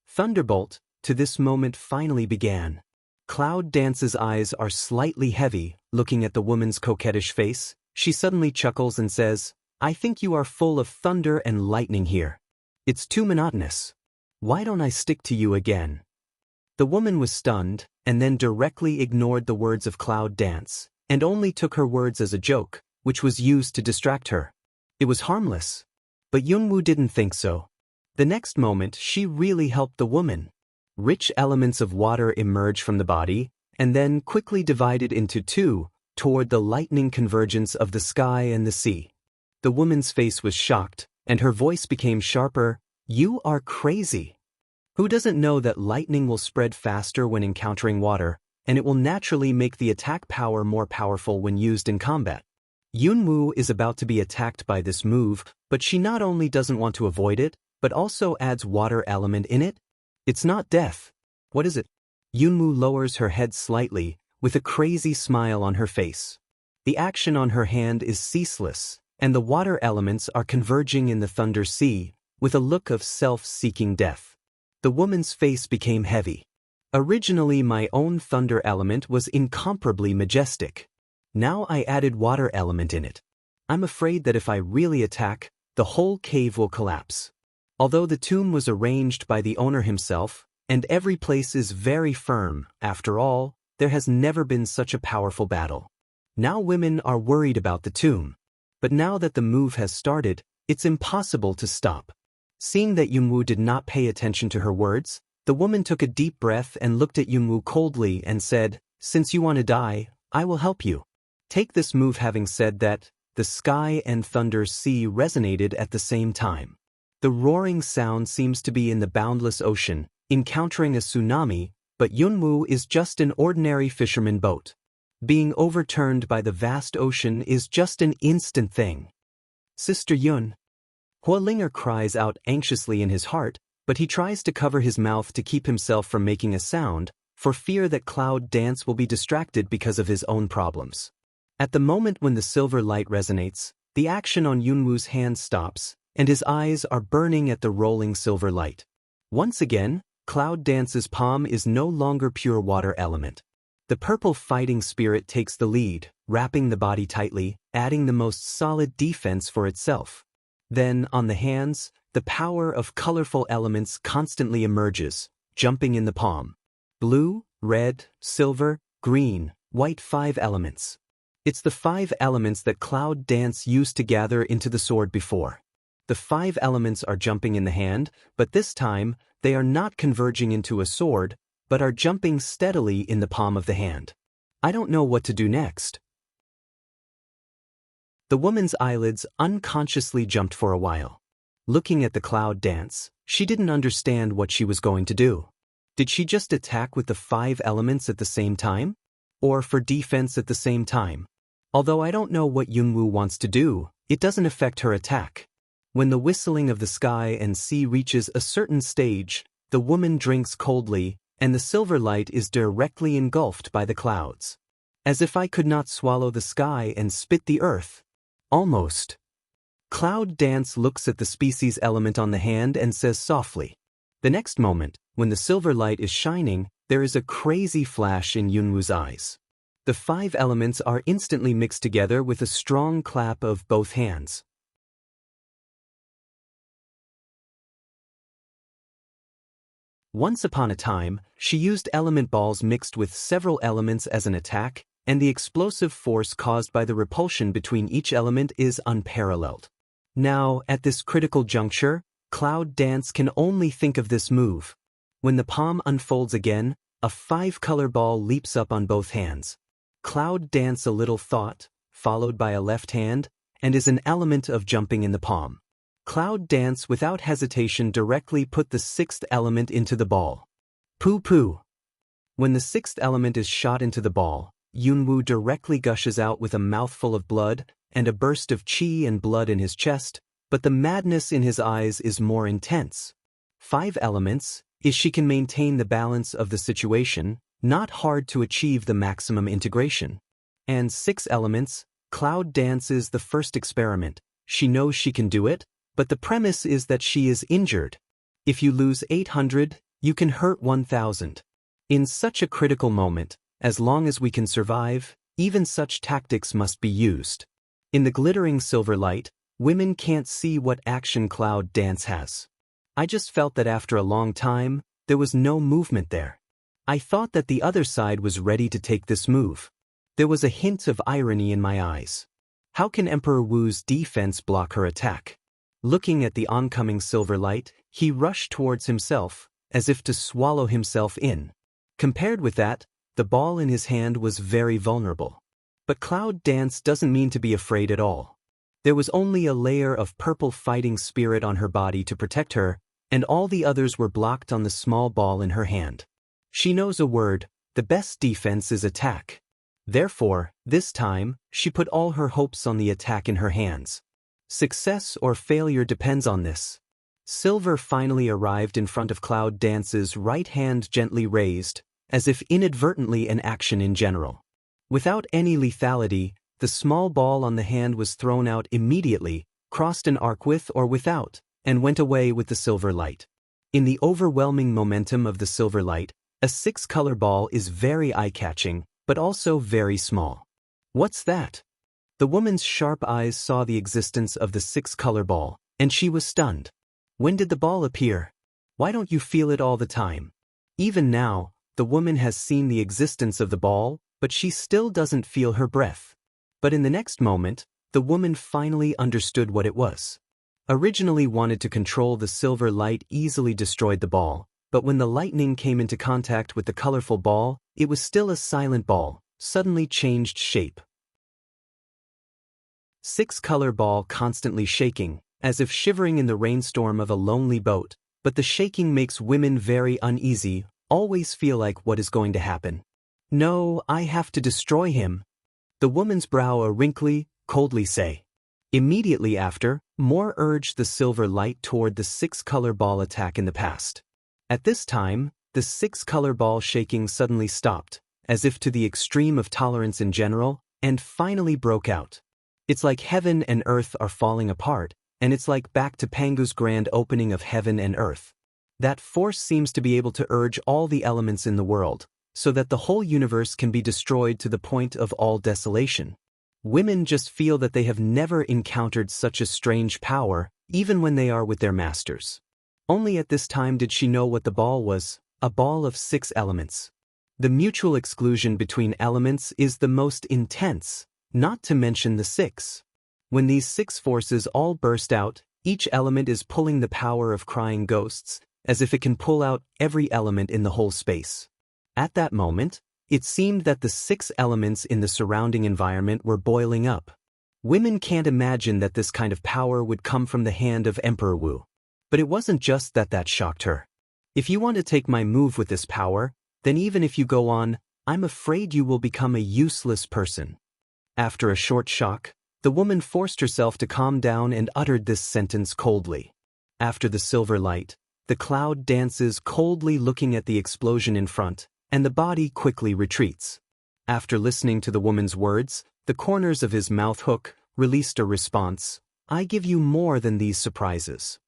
Thunderbolt, to this moment finally began. Cloud Dance's eyes are slightly heavy, looking at the woman's coquettish face. She suddenly chuckles and says, I think you are full of thunder and lightning here. It's too monotonous. Why don't I stick to you again? The woman was stunned, and then directly ignored the words of Cloud Dance, and only took her words as a joke, which was used to distract her. It was harmless. But Yunwu didn't think so. The next moment she really helped the woman. Rich elements of water emerged from the body, and then quickly divided into two, toward the lightning convergence of the sky and the sea. The woman's face was shocked, and her voice became sharper. You are crazy. Who doesn't know that lightning will spread faster when encountering water, and it will naturally make the attack power more powerful when used in combat? Yunwoo is about to be attacked by this move, but she not only doesn't want to avoid it, but also adds water element in it. It's not death. What is it? Yunwoo lowers her head slightly, with a crazy smile on her face. The action on her hand is ceaseless, and the water elements are converging in the Thunder Sea, with a look of self-seeking death. The woman's face became heavy. Originally my own thunder element was incomparably majestic. Now I added water element in it. I'm afraid that if I really attack, the whole cave will collapse. Although the tomb was arranged by the owner himself, and every place is very firm, after all, there has never been such a powerful battle. Now women are worried about the tomb. But now that the move has started, it's impossible to stop. Seeing that Yunwoo did not pay attention to her words, the woman took a deep breath and looked at Yunwoo coldly and said, "Since you want to die, I will help you." Take this move. Having said that, the sky and Thunder Sea resonated at the same time. The roaring sound seems to be in the boundless ocean, encountering a tsunami, but Yunwoo is just an ordinary fisherman boat. Being overturned by the vast ocean is just an instant thing. Sister Yun. Hualinger cries out anxiously in his heart, but he tries to cover his mouth to keep himself from making a sound, for fear that Cloud Dance will be distracted because of his own problems. At the moment when the silver light resonates, the action on Yunwoo's hand stops, and his eyes are burning at the rolling silver light. Once again, Cloud Dance's palm is no longer pure water element. The purple fighting spirit takes the lead, wrapping the body tightly, adding the most solid defense for itself. Then, on the hands, the power of colorful elements constantly emerges, jumping in the palm. Blue, red, silver, green, white, 5 elements. It's the 5 elements that Cloud Dance used to gather into the sword before. The 5 elements are jumping in the hand, but this time, they are not converging into a sword, but are jumping steadily in the palm of the hand. I don't know what to do next. The woman's eyelids unconsciously jumped for a while. Looking at the Cloud Dance, she didn't understand what she was going to do. Did she just attack with the 5 elements at the same time? Or for defense at the same time? Although I don't know what Yunwoo wants to do, it doesn't affect her attack. When the whistling of the sky and sea reaches a certain stage, the woman drinks coldly, and the silver light is directly engulfed by the clouds. As if I could not swallow the sky and spit the earth. Almost. Cloud Dance looks at the species element on the hand and says softly. The next moment, when the silver light is shining, there is a crazy flash in Yunwoo's eyes. The 5 elements are instantly mixed together with a strong clap of both hands. Once upon a time, she used element balls mixed with several elements as an attack, and the explosive force caused by the repulsion between each element is unparalleled. Now, at this critical juncture, Cloud Dance can only think of this move. When the palm unfolds again, a 5-color ball leaps up on both hands. Cloud Dance a little thought, followed by a left hand, and is an element of jumping in the palm. Cloud Dance without hesitation directly put the 6th element into the ball. Poo-poo. When the 6th element is shot into the ball, Yunwoo directly gushes out with a mouthful of blood and a burst of chi and blood in his chest, but the madness in his eyes is more intense. 5 elements, if she can maintain the balance of the situation, not hard to achieve the maximum integration. And 6 elements, Cloud Dance is the first experiment. She knows she can do it, but the premise is that she is injured. If you lose 800, you can hurt 1000. In such a critical moment, as long as we can survive, even such tactics must be used. In the glittering silver light, women can't see what action Cloud Dance has. I just felt that after a long time, there was no movement there. I thought that the other side was ready to take this move. There was a hint of irony in my eyes. How can Emperor Wu's defense block her attack? Looking at the oncoming silver light, he rushed towards himself, as if to swallow himself in. Compared with that, the ball in his hand was very vulnerable. But Cloud Dance doesn't mean to be afraid at all. There was only a layer of purple fighting spirit on her body to protect her, and all the others were blocked on the small ball in her hand. She knows a word: the best defense is attack. Therefore, this time, she put all her hopes on the attack in her hands. Success or failure depends on this. Silver finally arrived in front of Cloud Dance's right hand, gently raised, as if inadvertently an action in general. Without any lethality, the small ball on the hand was thrown out immediately, crossed an arc with or without, and went away with the silver light. In the overwhelming momentum of the silver light, a 6-color ball is very eye-catching, but also very small. What's that? The woman's sharp eyes saw the existence of the 6-color ball, and she was stunned. When did the ball appear? Why don't you feel it all the time? Even now, the woman has seen the existence of the ball, but she still doesn't feel her breath. But in the next moment, the woman finally understood what it was. Originally wanted to control the silver light, easily destroyed the ball, but when the lightning came into contact with the colorful ball, it was still a silent ball, suddenly changed shape. 6-color ball constantly shaking, as if shivering in the rainstorm of a lonely boat, but the shaking makes women very uneasy, always feel like what is going to happen. No, I have to destroy him. The woman's brow a wrinkly, coldly say. Immediately after, more urged the silver light toward the 6-color ball attack in the past. At this time, the 6-color ball shaking suddenly stopped, as if to the extreme of tolerance in general, and finally broke out. It's like heaven and earth are falling apart, and it's like back to Pangu's grand opening of heaven and earth. That force seems to be able to urge all the elements in the world, so that the whole universe can be destroyed to the point of all desolation. Women just feel that they have never encountered such a strange power, even when they are with their masters. Only at this time did she know what the ball was, a ball of 6 elements. The mutual exclusion between elements is the most intense, not to mention the 6. When these 6 forces all burst out, each element is pulling the power of crying ghosts, as if it can pull out every element in the whole space. At that moment, it seemed that the 6 elements in the surrounding environment were boiling up. Women can't imagine that this kind of power would come from the hand of Emperor Wu. But it wasn't just that shocked her. If you want to take my move with this power, then even if you go on, I'm afraid you will become a useless person. After a short shock, the woman forced herself to calm down and uttered this sentence coldly. After the silver light, the cloud dances coldly, looking at the explosion in front, and the body quickly retreats. After listening to the woman's words, the corners of his mouth hook released a response: I give you more than these surprises.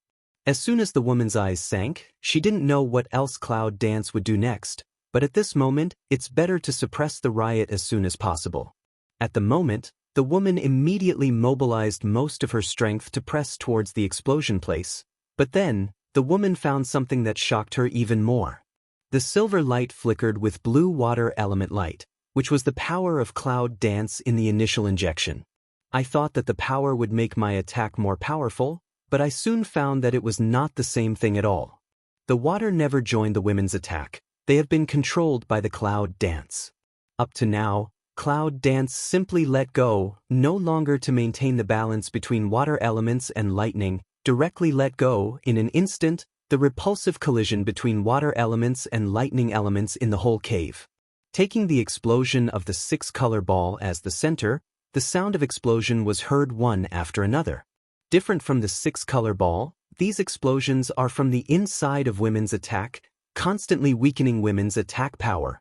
As soon as the woman's eyes sank, she didn't know what else Cloud Dance would do next, but at this moment, it's better to suppress the riot as soon as possible. At the moment, the woman immediately mobilized most of her strength to press towards the explosion place, but then, the woman found something that shocked her even more. The silver light flickered with blue water element light, which was the power of Cloud Dance in the initial injection. I thought that the power would make my attack more powerful, but I soon found that it was not the same thing at all. The water never joined the women's attack. They have been controlled by the Cloud Dance. Up to now, Cloud Dance simply let go, no longer to maintain the balance between water elements and lightning, directly let go, in an instant, the repulsive collision between water elements and lightning elements in the whole cave. Taking the explosion of the 6-color ball as the center, the sound of explosion was heard one after another. Different from the 6-color ball, these explosions are from the inside of women's attack, constantly weakening women's attack power.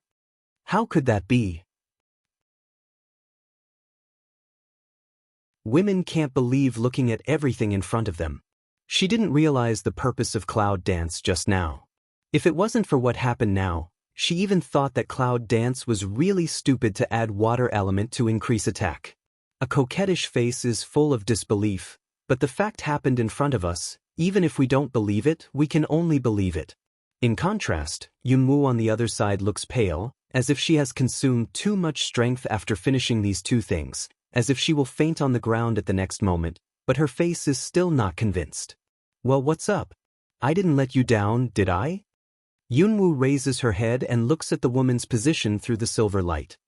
How could that be? Women can't believe looking at everything in front of them. She didn't realize the purpose of Cloud Dance just now. If it wasn't for what happened now, she even thought that Cloud Dance was really stupid to add water element to increase attack. A coquettish face is full of disbelief, but the fact happened in front of us. Even if we don't believe it, we can only believe it. In contrast, Yunwu on the other side looks pale, as if she has consumed too much strength after finishing these 2 things, as if she will faint on the ground at the next moment, but her face is still not convinced. Well, what's up? I didn't let you down, did I? Yunwu raises her head and looks at the woman's position through the silver light.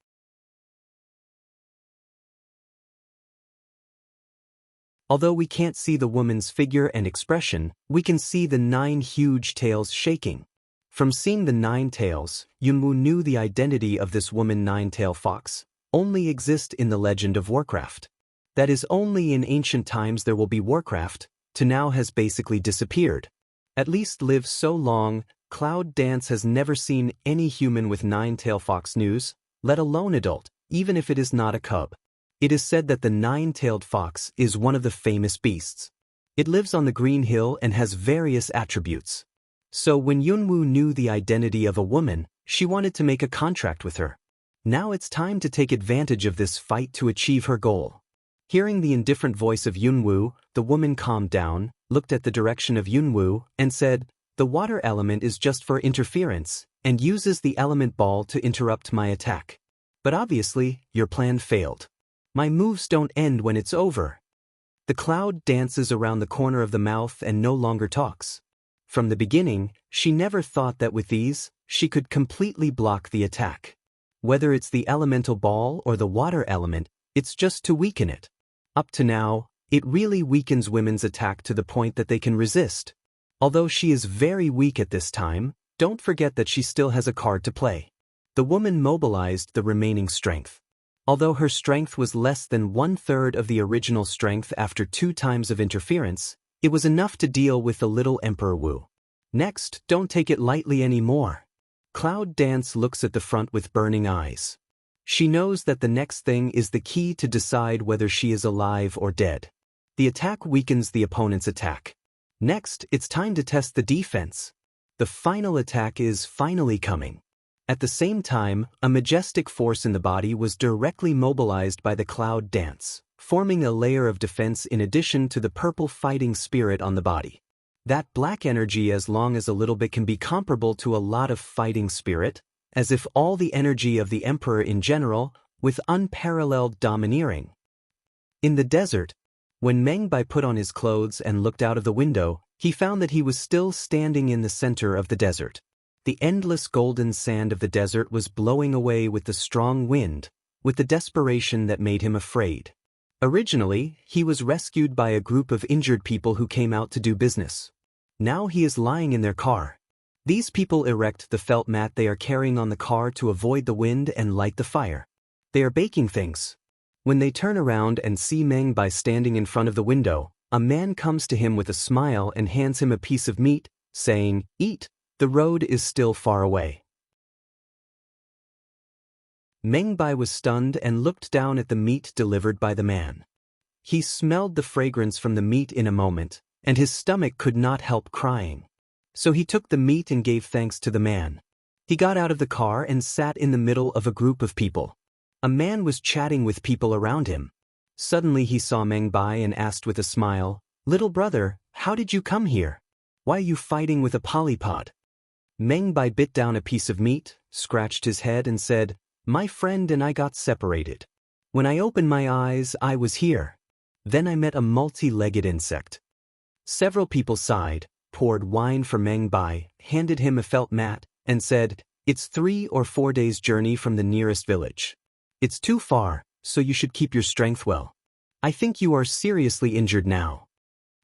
Although we can't see the woman's figure and expression, we can see the 9 huge tails shaking. From seeing the 9 tails, Yunwoo knew the identity of this woman 9-tail fox only exist in the legend of Warcraft. That is, only in ancient times there will be Warcraft, to now has basically disappeared. At least live so long, Cloud Dance has never seen any human with 9-tail fox news, let alone adult, even if it is not a cub. It is said that the 9-tailed fox is one of the famous beasts. It lives on the Green Hill and has various attributes. So when Yunwoo knew the identity of a woman, she wanted to make a contract with her. Now it's time to take advantage of this fight to achieve her goal. Hearing the indifferent voice of Yunwoo, the woman calmed down, looked at the direction of Yunwoo, and said, "The water element is just for interference, and uses the element ball to interrupt my attack. But obviously, your plan failed. My moves don't end when it's over." The cloud dances around the corner of the mouth and no longer talks. From the beginning, she never thought that with these, she could completely block the attack. Whether it's the elemental ball or the water element, it's just to weaken it. Up to now, it really weakens women's attack to the point that they can resist. Although she is very weak at this time, don't forget that she still has a card to play. The woman mobilized the remaining strength. Although her strength was less than 1/3 of the original strength after 2 times of interference, it was enough to deal with the little Emperor Wu. Next, don't take it lightly anymore. Cloud Dance looks at the front with burning eyes. She knows that the next thing is the key to decide whether she is alive or dead. The attack weakens the opponent's attack. Next, it's time to test the defense. The final attack is finally coming. At the same time, a majestic force in the body was directly mobilized by the Cloud Dance, forming a layer of defense in addition to the purple fighting spirit on the body. That black energy, as long as a little bit, can be comparable to a lot of fighting spirit, as if all the energy of the Emperor in general, with unparalleled domineering. In the desert, when Meng Bai put on his clothes and looked out of the window, he found that he was still standing in the center of the desert. The endless golden sand of the desert was blowing away with the strong wind, with the desperation that made him afraid. Originally, he was rescued by a group of injured people who came out to do business. Now he is lying in their car. These people erect the felt mat they are carrying on the car to avoid the wind and light the fire. They are baking things. When they turn around and see Meng Bai standing in front of the window, a man comes to him with a smile and hands him a piece of meat, saying, "Eat, the road is still far away." Meng Bai was stunned and looked down at the meat delivered by the man. He smelled the fragrance from the meat in a moment, and his stomach could not help crying. So he took the meat and gave thanks to the man. He got out of the car and sat in the middle of a group of people. A man was chatting with people around him. Suddenly he saw Meng Bai and asked with a smile, "Little brother, how did you come here? Why are you fighting with a polypod?" Meng Bai bit down a piece of meat, scratched his head and said, "My friend and I got separated. When I opened my eyes, I was here. Then I met a multi-legged insect." Several people sighed, poured wine for Meng Bai, handed him a felt mat, and said, "It's 3 or 4 days' journey from the nearest village. It's too far, so you should keep your strength well. I think you are seriously injured now."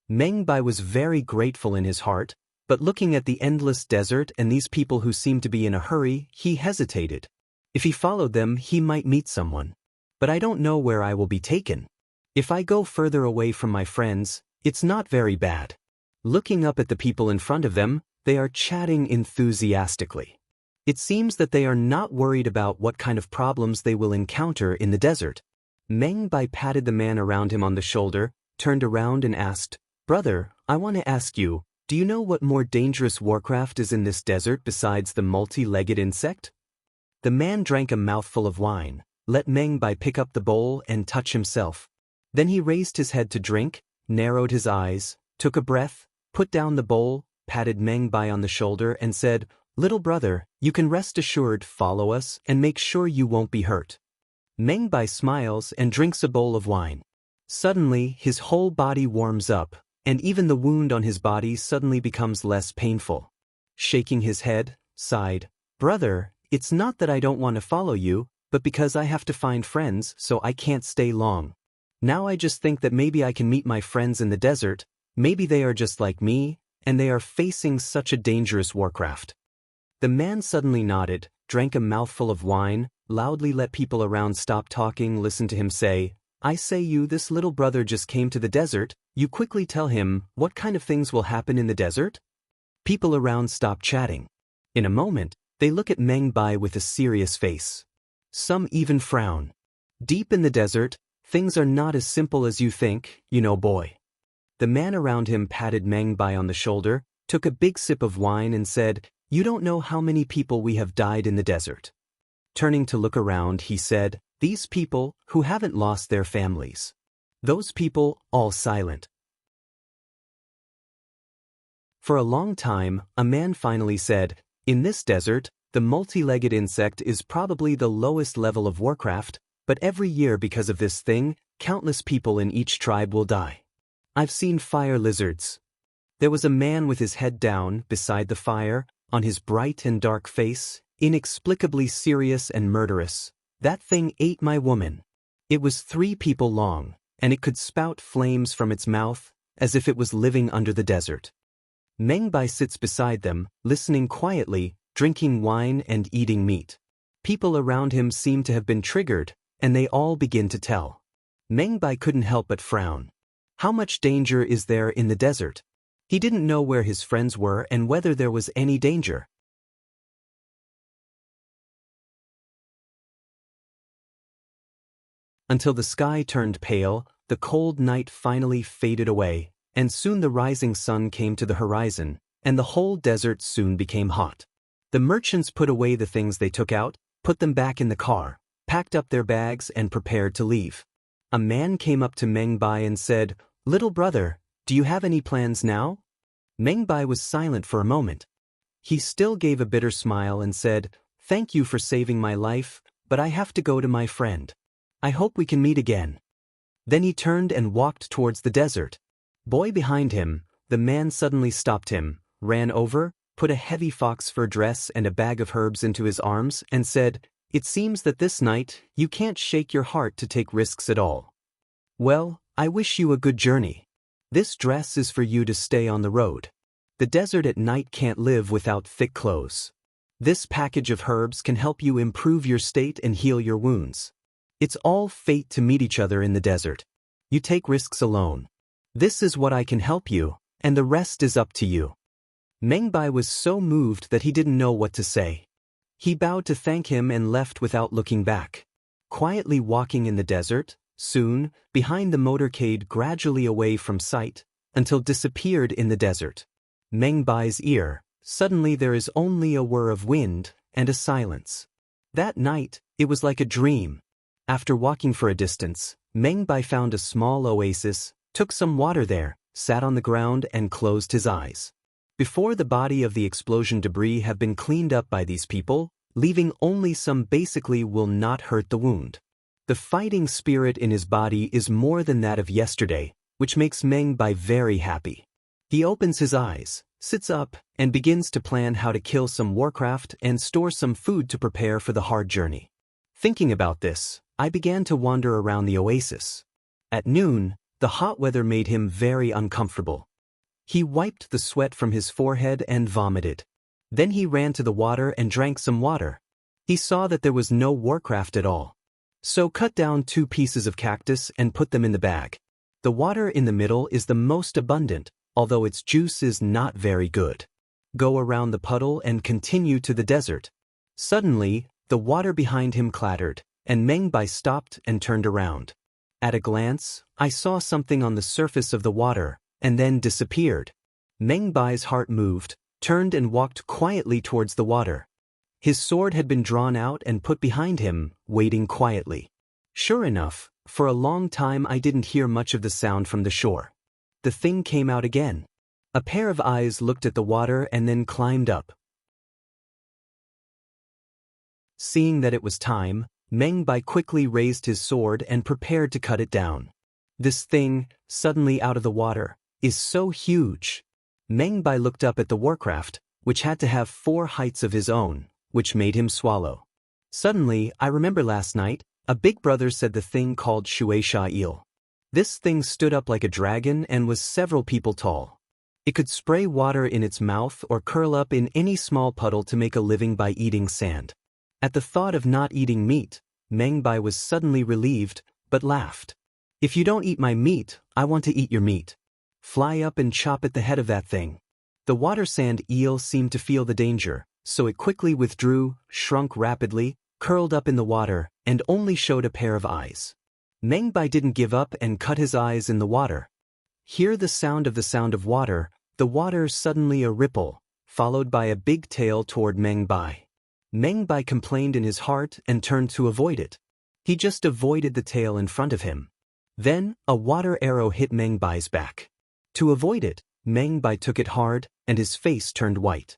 Meng Bai was very grateful in his heart, but looking at the endless desert and these people who seemed to be in a hurry, he hesitated. If he followed them, he might meet someone. But I don't know where I will be taken. If I go further away from my friends, it's not very bad. Looking up at the people in front of them, they are chatting enthusiastically. It seems that they are not worried about what kind of problems they will encounter in the desert. Meng Bai patted the man around him on the shoulder, turned around and asked, "Brother, I want to ask you, do you know what more dangerous warcraft is in this desert besides the multi-legged insect?" The man drank a mouthful of wine, let Meng Bai pick up the bowl and touch himself. Then he raised his head to drink, narrowed his eyes, took a breath, put down the bowl, patted Meng Bai on the shoulder and said, "Little brother, you can rest assured, follow us and make sure you won't be hurt." Meng Bai smiles and drinks a bowl of wine. Suddenly, his whole body warms up, and even the wound on his body suddenly becomes less painful. Shaking his head, sighed, "Brother, it's not that I don't want to follow you, but because I have to find friends, so I can't stay long." Now I just think that maybe I can meet my friends in the desert, maybe they are just like me, and they are facing such a dangerous warcraft. The man suddenly nodded, drank a mouthful of wine, loudly let people around stop talking, listen to him say, "I say you, this little brother just came to the desert, you quickly tell him, what kind of things will happen in the desert?" People around stop chatting. In a moment, they look at Meng Bai with a serious face. Some even frown. Deep in the desert, things are not as simple as you think, you know, boy. The man around him patted Meng Bai on the shoulder, took a big sip of wine and said, "You don't know how many people we have died in the desert." Turning to look around, he said, "These people who haven't lost their families. Those people, all silent." For a long time, a man finally said, "In this desert, the multi-legged insect is probably the lowest level of warcraft, but every year because of this thing, countless people in each tribe will die. I've seen fire lizards." There was a man with his head down, beside the fire, on his bright and dark face, inexplicably serious and murderous. "That thing ate my woman." It was 3 people long, and it could spout flames from its mouth, as if it was living under the desert. Meng Bai sits beside them, listening quietly, drinking wine and eating meat. People around him seem to have been triggered, and they all begin to tell. Meng Bai couldn't help but frown. How much danger is there in the desert? He didn't know where his friends were and whether there was any danger. Until the sky turned pale, the cold night finally faded away, and soon the rising sun came to the horizon, and the whole desert soon became hot. The merchants put away the things they took out, put them back in the car, packed up their bags and prepared to leave. A man came up to Meng Bai and said, "Little brother, do you have any plans now?" Meng Bai was silent for a moment. He still gave a bitter smile and said, "Thank you for saving my life, but I have to go to my friend. I hope we can meet again." Then he turned and walked towards the desert. Boy behind him, the man suddenly stopped him, ran over, put a heavy fox fur dress and a bag of herbs into his arms, and said, "It seems that this night, you can't shake your heart to take risks at all. Well, I wish you a good journey. This dress is for you to stay on the road. The desert at night can't live without thick clothes. This package of herbs can help you improve your state and heal your wounds. It's all fate to meet each other in the desert. You take risks alone. This is what I can help you, and the rest is up to you." Meng Bai was so moved that he didn't know what to say. He bowed to thank him and left without looking back. Quietly walking in the desert, soon, behind the motorcade gradually away from sight, until disappeared in the desert. Meng Bai's ear, suddenly there is only a whir of wind, and a silence. That night, it was like a dream. After walking for a distance, Meng Bai found a small oasis, took some water there, sat on the ground and closed his eyes. Before the body of the explosion debris have been cleaned up by these people, leaving only some basically will not hurt the wound. The fighting spirit in his body is more than that of yesterday, which makes Meng Bai very happy. He opens his eyes, sits up, and begins to plan how to kill some warcraft and store some food to prepare for the hard journey. Thinking about this, I began to wander around the oasis. At noon, the hot weather made him very uncomfortable. He wiped the sweat from his forehead and vomited. Then he ran to the water and drank some water. He saw that there was no warcraft at all. So cut down 2 pieces of cactus and put them in the bag. The water in the middle is the most abundant, although its juice is not very good. Go around the puddle and continue to the desert. Suddenly, the water behind him clattered, and Meng Bai stopped and turned around. At a glance, I saw something on the surface of the water, and then disappeared. Meng Bai's heart moved, turned and walked quietly towards the water. His sword had been drawn out and put behind him, waiting quietly. Sure enough, for a long time I didn't hear much of the sound from the shore. The thing came out again. A pair of eyes looked at the water and then climbed up. Seeing that it was time, Meng Bai quickly raised his sword and prepared to cut it down. This thing, suddenly out of the water, is so huge. Meng Bai looked up at the warcraft, which had to have 4 heights of his own, which made him swallow. Suddenly, I remember last night, a big brother said the thing called Shueisha eel. This thing stood up like a dragon and was several people tall. It could spray water in its mouth or curl up in any small puddle to make a living by eating sand. At the thought of not eating meat, Mengbai was suddenly relieved, but laughed. If you don't eat my meat, I want to eat your meat. Fly up and chop at the head of that thing. The water sand eel seemed to feel the danger, so it quickly withdrew, shrunk rapidly, curled up in the water, and only showed a pair of eyes. Mengbai didn't give up and cut his eyes in the water. Hear the sound of water suddenly a ripple, followed by a big tail toward Mengbai. Mengbai complained in his heart and turned to avoid it. He just avoided the tail in front of him. Then, a water arrow hit Mengbai's back. To avoid it, Mengbai took it hard, and his face turned white.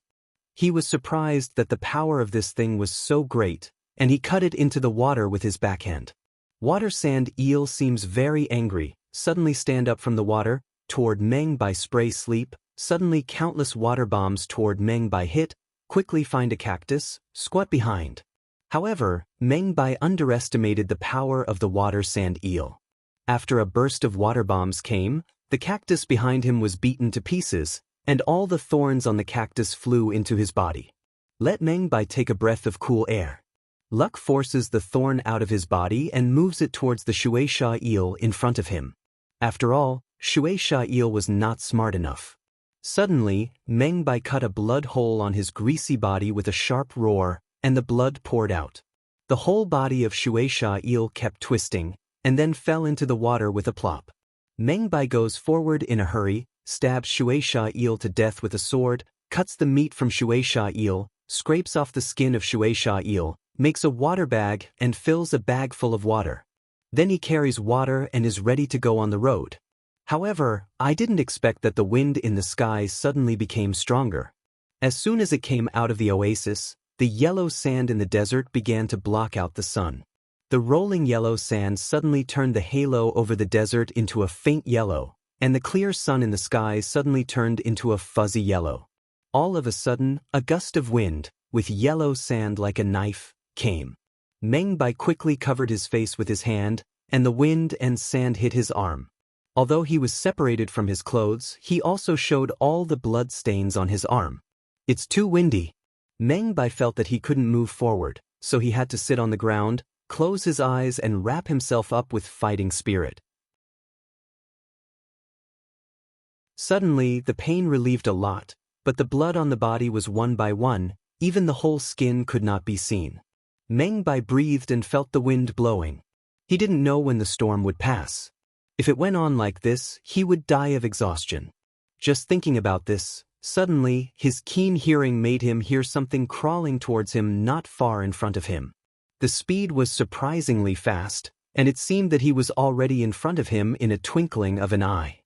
He was surprised that the power of this thing was so great, and he cut it into the water with his backhand. Water sand eel seems very angry, suddenly stand up from the water, toward Mengbai spray sleep, suddenly countless water bombs toward Mengbai hit, quickly find a cactus, squat behind. However, Mengbai underestimated the power of the water sand eel. After a burst of water bombs came, the cactus behind him was beaten to pieces, and all the thorns on the cactus flew into his body. Let Mengbai take a breath of cool air. Luck forces the thorn out of his body and moves it towards the Shueisha eel in front of him. After all, Shueisha eel was not smart enough. Suddenly, Mengbai cut a blood hole on his greasy body with a sharp roar, and the blood poured out. The whole body of Shueisha eel kept twisting, and then fell into the water with a plop. Mengbai goes forward in a hurry, stabs Shueisha eel to death with a sword, cuts the meat from Shueisha eel, scrapes off the skin of Shueisha eel, makes a water bag and fills a bag full of water. Then he carries water and is ready to go on the road. However, I didn't expect that the wind in the sky suddenly became stronger. As soon as it came out of the oasis, the yellow sand in the desert began to block out the sun. The rolling yellow sand suddenly turned the halo over the desert into a faint yellow, and the clear sun in the sky suddenly turned into a fuzzy yellow. All of a sudden, a gust of wind, with yellow sand like a knife, came. Mengbai quickly covered his face with his hand, and the wind and sand hit his arm. Although he was separated from his clothes, he also showed all the blood stains on his arm. It's too windy. Mengbai felt that he couldn't move forward, so he had to sit on the ground, close his eyes and wrap himself up with fighting spirit. Suddenly, the pain relieved a lot, but the blood on the body was one by one, even the whole skin could not be seen. Mengbai breathed and felt the wind blowing. He didn't know when the storm would pass. If it went on like this, he would die of exhaustion. Just thinking about this, suddenly, his keen hearing made him hear something crawling towards him not far in front of him. The speed was surprisingly fast, and it seemed that he was already in front of him in a twinkling of an eye.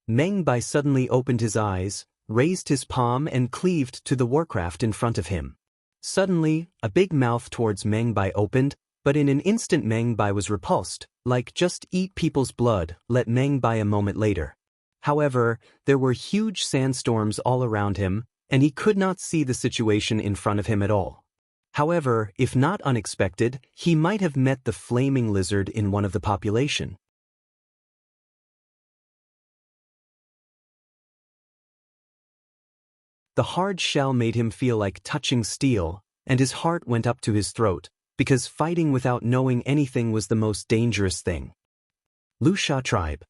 Mengbai suddenly opened his eyes, raised his palm and cleaved to the warcraft in front of him. Suddenly, a big mouth towards Mengbai opened, but in an instant Mengbai was repulsed, like just eat people's blood, let Mengbai a moment later. However, there were huge sandstorms all around him, and he could not see the situation in front of him at all. However, if not unexpected, he might have met the flaming lizard in one of the population. The hard shell made him feel like touching steel, and his heart went up to his throat, because fighting without knowing anything was the most dangerous thing. Lusha tribe.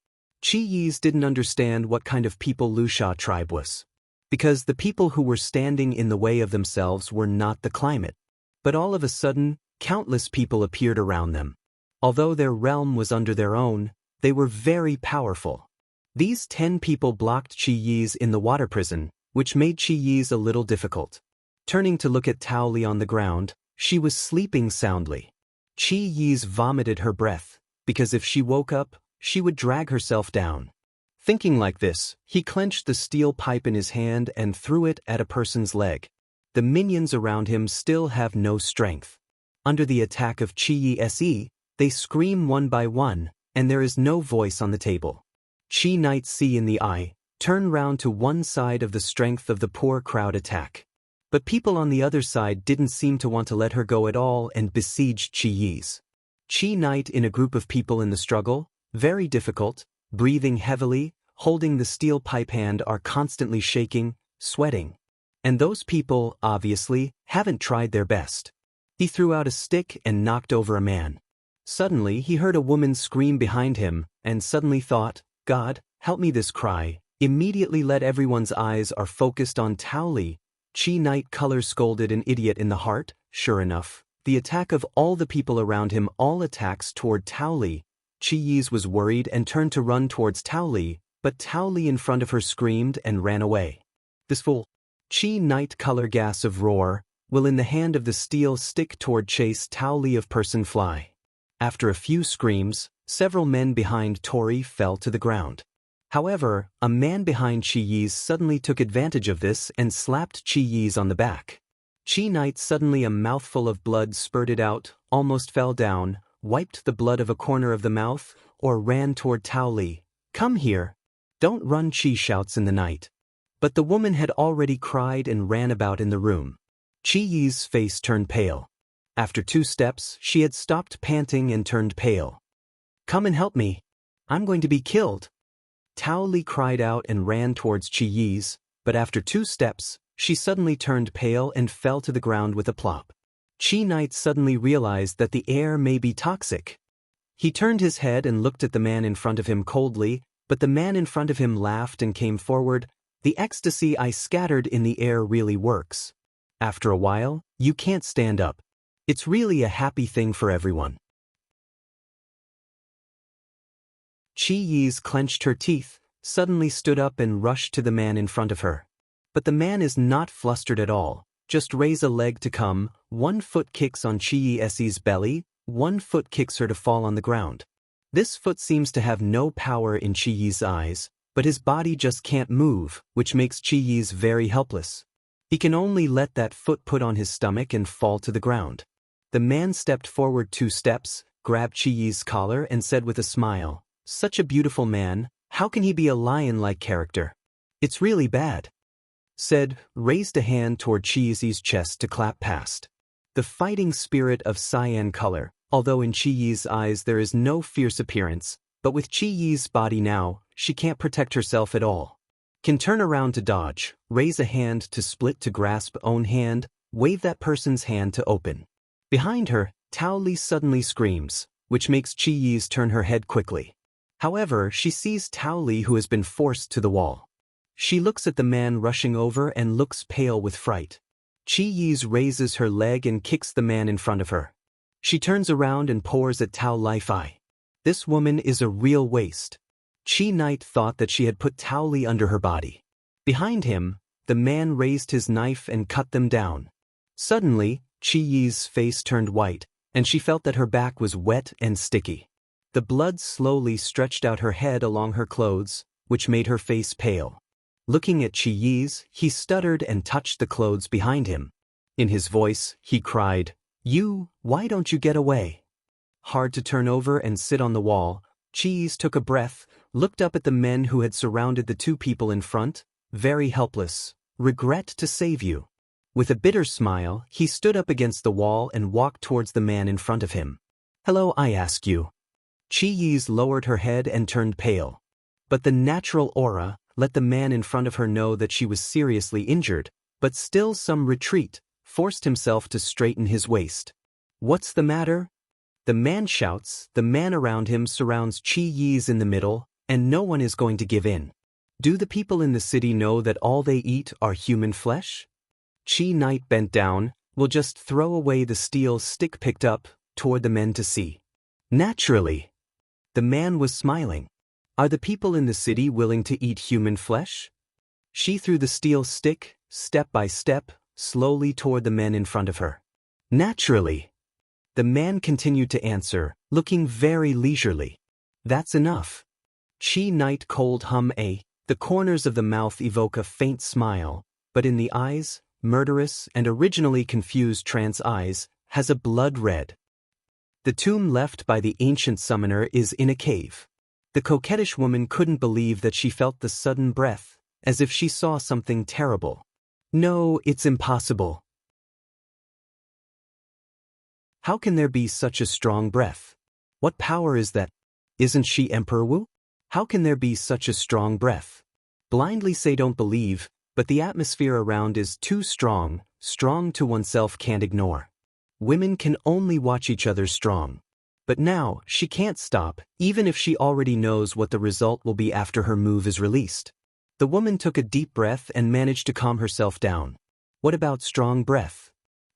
Chi Yis didn't understand what kind of people Lusha tribe was. Because the people who were standing in the way of themselves were not the climate. But all of a sudden, countless people appeared around them. Although their realm was under their own, they were very powerful. These 10 people blocked Chi Yis in the water prison, which made Chi Yis a little difficult. Turning to look at Tao Li on the ground, she was sleeping soundly. Chi Yis vomited her breath, because if she woke up, she would drag herself down. Thinking like this, he clenched the steel pipe in his hand and threw it at a person's leg. The minions around him still have no strength. Under the attack of Chi Yi, they scream one by one, and there is no voice on the table. Chi Knight see in the eye, turn round to one side of the strength of the poor crowd attack. But people on the other side didn't seem to want to let her go at all and besieged Chi Yis. Chi Knight in a group of people in the struggle, very difficult, breathing heavily, holding the steel pipe hand, are constantly shaking, sweating. And those people, obviously, haven't tried their best. He threw out a stick and knocked over a man. Suddenly he heard a woman scream behind him, and suddenly thought, God, help me! This cry immediately led everyone's eyes are focused on Tao Li. Chi Night Color scolded an idiot in the heart. Sure enough, the attack of all the people around him, all attacks toward Tao Li. Chi Yi's was worried and turned to run towards Tao Li, but Tao Li in front of her screamed and ran away. This fool! Chi Night Color gas of roar, will in the hand of the steel stick toward chase Tao Li of person fly. After a few screams, several men behind Tori fell to the ground. However, a man behind Chi Yi's suddenly took advantage of this and slapped Chi Yi's on the back. Chi Night suddenly, a mouthful of blood spurted out, almost fell down, wiped the blood of a corner of the mouth, or ran toward Tao Li. Come here! Don't run! Chi shouts in the night. But the woman had already cried and ran about in the room. Chi Yi's face turned pale. After 2 steps, she had stopped panting and turned pale. Come and help me! I'm going to be killed! Tao Li cried out and ran towards Chi Yi's, but after 2 steps, she suddenly turned pale and fell to the ground with a plop. Chi Night suddenly realized that the air may be toxic. He turned his head and looked at the man in front of him coldly, but the man in front of him laughed and came forward. The ecstasy I scattered in the air really works. After a while, you can't stand up. It's really a happy thing for everyone. Chi Yi's clenched her teeth, suddenly stood up and rushed to the man in front of her. But the man is not flustered at all. Just raise a leg to come, 1 foot kicks on Chi Yi's belly, 1 foot kicks her to fall on the ground. This foot seems to have no power in Chi Yi's eyes, but his body just can't move, which makes Chi Yi's very helpless. He can only let that foot put on his stomach and fall to the ground. The man stepped forward 2 steps, grabbed Chi Yi's collar and said with a smile, such a beautiful man, how can he be a lion-like character? It's really bad. Said, raised a hand toward Chi Yi's chest to clap past. The fighting spirit of cyan color, although in Chi Yi's eyes there is no fierce appearance, but with Chi Yi's body now, she can't protect herself at all. Can turn around to dodge, raise a hand to split to grasp own hand, wave that person's hand to open. Behind her, Tao Li suddenly screams, which makes Chi Yi's turn her head quickly. However, she sees Tao Li who has been forced to the wall. She looks at the man rushing over and looks pale with fright. Chi Yi's raises her leg and kicks the man in front of her. She turns around and pours at Tao Li. This woman is a real waste. Chi Night thought that she had put Tao Li under her body. Behind him, the man raised his knife and cut them down. Suddenly, Chi Yi's face turned white, and she felt that her back was wet and sticky. The blood slowly stretched out her head along her clothes, which made her face pale. Looking at Chi Yi's, he stuttered and touched the clothes behind him. In his voice, he cried, why don't you get away? Hard to turn over and sit on the wall, Chi Yi's took a breath, looked up at the men who had surrounded the 2 people in front, very helpless, regret to save you. With a bitter smile, he stood up against the wall and walked towards the man in front of him. Hello, I ask you. Chi Yi's lowered her head and turned pale. But the natural aura let the man in front of her know that she was seriously injured, but still some retreat, forced himself to straighten his waist. What's the matter? The man shouts, the man around him surrounds Chi Yi's in the middle, and no one is going to give in. Do the people in the city know that all they eat are human flesh? Chi Night bent down, will just throw away the steel stick picked up, toward the men to see. Naturally. The man was smiling. Are the people in the city willing to eat human flesh? She threw the steel stick, step by step, slowly toward the men in front of her. Naturally. The man continued to answer, looking very leisurely. That's enough. Chi Night cold hum a. The corners of the mouth evoke a faint smile, but in the eyes, murderous and originally confused trance eyes, has a blood red. The tomb left by the ancient summoner is in a cave. The coquettish woman couldn't believe that she felt the sudden breath, as if she saw something terrible. No, it's impossible. How can there be such a strong breath? What power is that? Isn't she Emperor Wu? How can there be such a strong breath? Blindly say don't believe, but the atmosphere around is too strong, strong to oneself can't ignore. Women can only watch each other strong. But now, she can't stop, even if she already knows what the result will be after her move is released. The woman took a deep breath and managed to calm herself down. What about strong breath?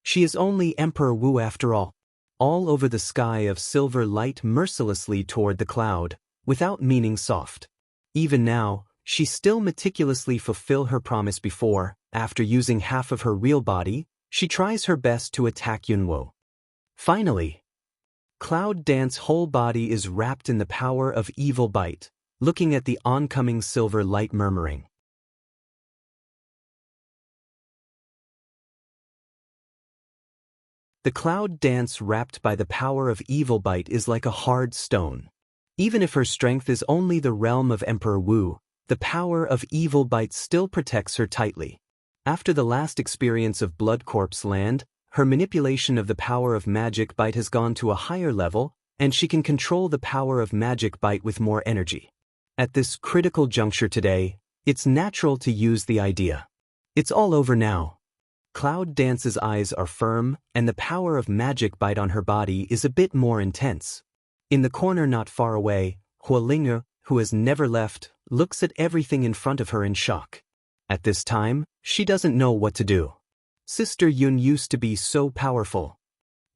She is only Emperor Wu after all. All over the sky of silver light mercilessly toward the cloud, without meaning soft. Even now, she still meticulously fulfill her promise before, after using half of her real body, she tries her best to attack Yunwu. Finally, Cloud Dance's whole body is wrapped in the power of evil bite, looking at the oncoming silver light murmuring. The Cloud Dance wrapped by the power of evil bite is like a hard stone. Even if her strength is only the realm of Emperor Wu, the power of evil bite still protects her tightly. After the last experience of Blood Corpse Land, her manipulation of the power of magic bite has gone to a higher level, and she can control the power of magic bite with more energy. At this critical juncture today, it's natural to use the idea. It's all over now. Cloud Dance's eyes are firm, and the power of magic bite on her body is a bit more intense. In the corner not far away, Huolinge, who has never left, looks at everything in front of her in shock. At this time, she doesn't know what to do. Sister Yun used to be so powerful.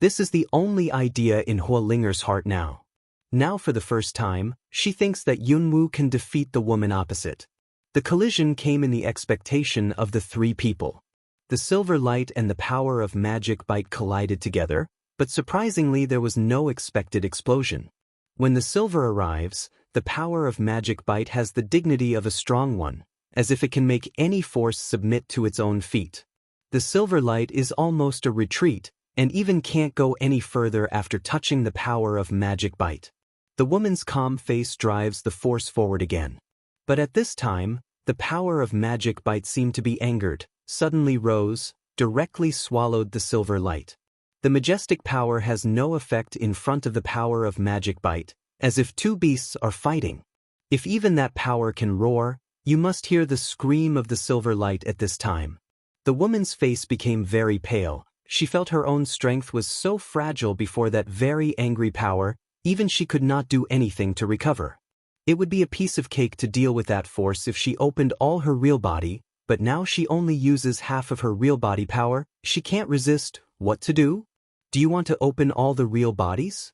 This is the only idea in Huolinger's heart now. Now for the first time, she thinks that Yunwu can defeat the woman opposite. The collision came in the expectation of the three people. The silver light and the power of magic bite collided together, but surprisingly there was no expected explosion. When the silver arrives, the power of magic bite has the dignity of a strong one, as if it can make any force submit to its own feet. The silver light is almost a retreat, and even can't go any further after touching the power of magic bite. The woman's calm face drives the force forward again. But at this time, the power of magic bite seemed to be angered, suddenly rose, directly swallowed the silver light. The majestic power has no effect in front of the power of magic bite, as if two beasts are fighting. If even that power can roar, you must hear the scream of the silver light at this time. The woman's face became very pale. She felt her own strength was so fragile before that very angry power, even she could not do anything to recover. It would be a piece of cake to deal with that force if she opened all her real body, but now she only uses half of her real body power. She can't resist. What to do? Do you want to open all the real bodies?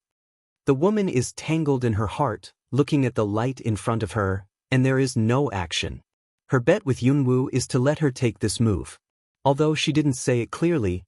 The woman is tangled in her heart, looking at the light in front of her, and there is no action. Her bet with Yunwu is to let her take this move. Although she didn't say it clearly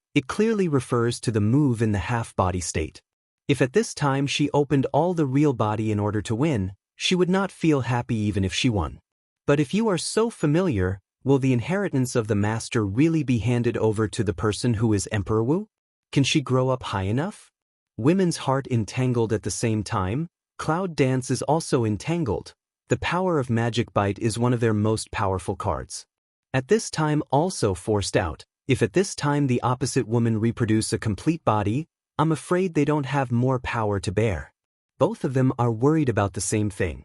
refers to the move in the half-body state. If at this time she opened all the real body in order to win, she would not feel happy even if she won. But if you are so familiar, will the inheritance of the master really be handed over to the person who is Emperor Wu? Can she grow up high enough? Women's heart entangled at the same time, Cloud Dance is also entangled. The power of magic bite is one of their most powerful cards. At this time also forced out. If at this time the opposite woman reproduce a complete body, I'm afraid they don't have more power to bear. Both of them are worried about the same thing.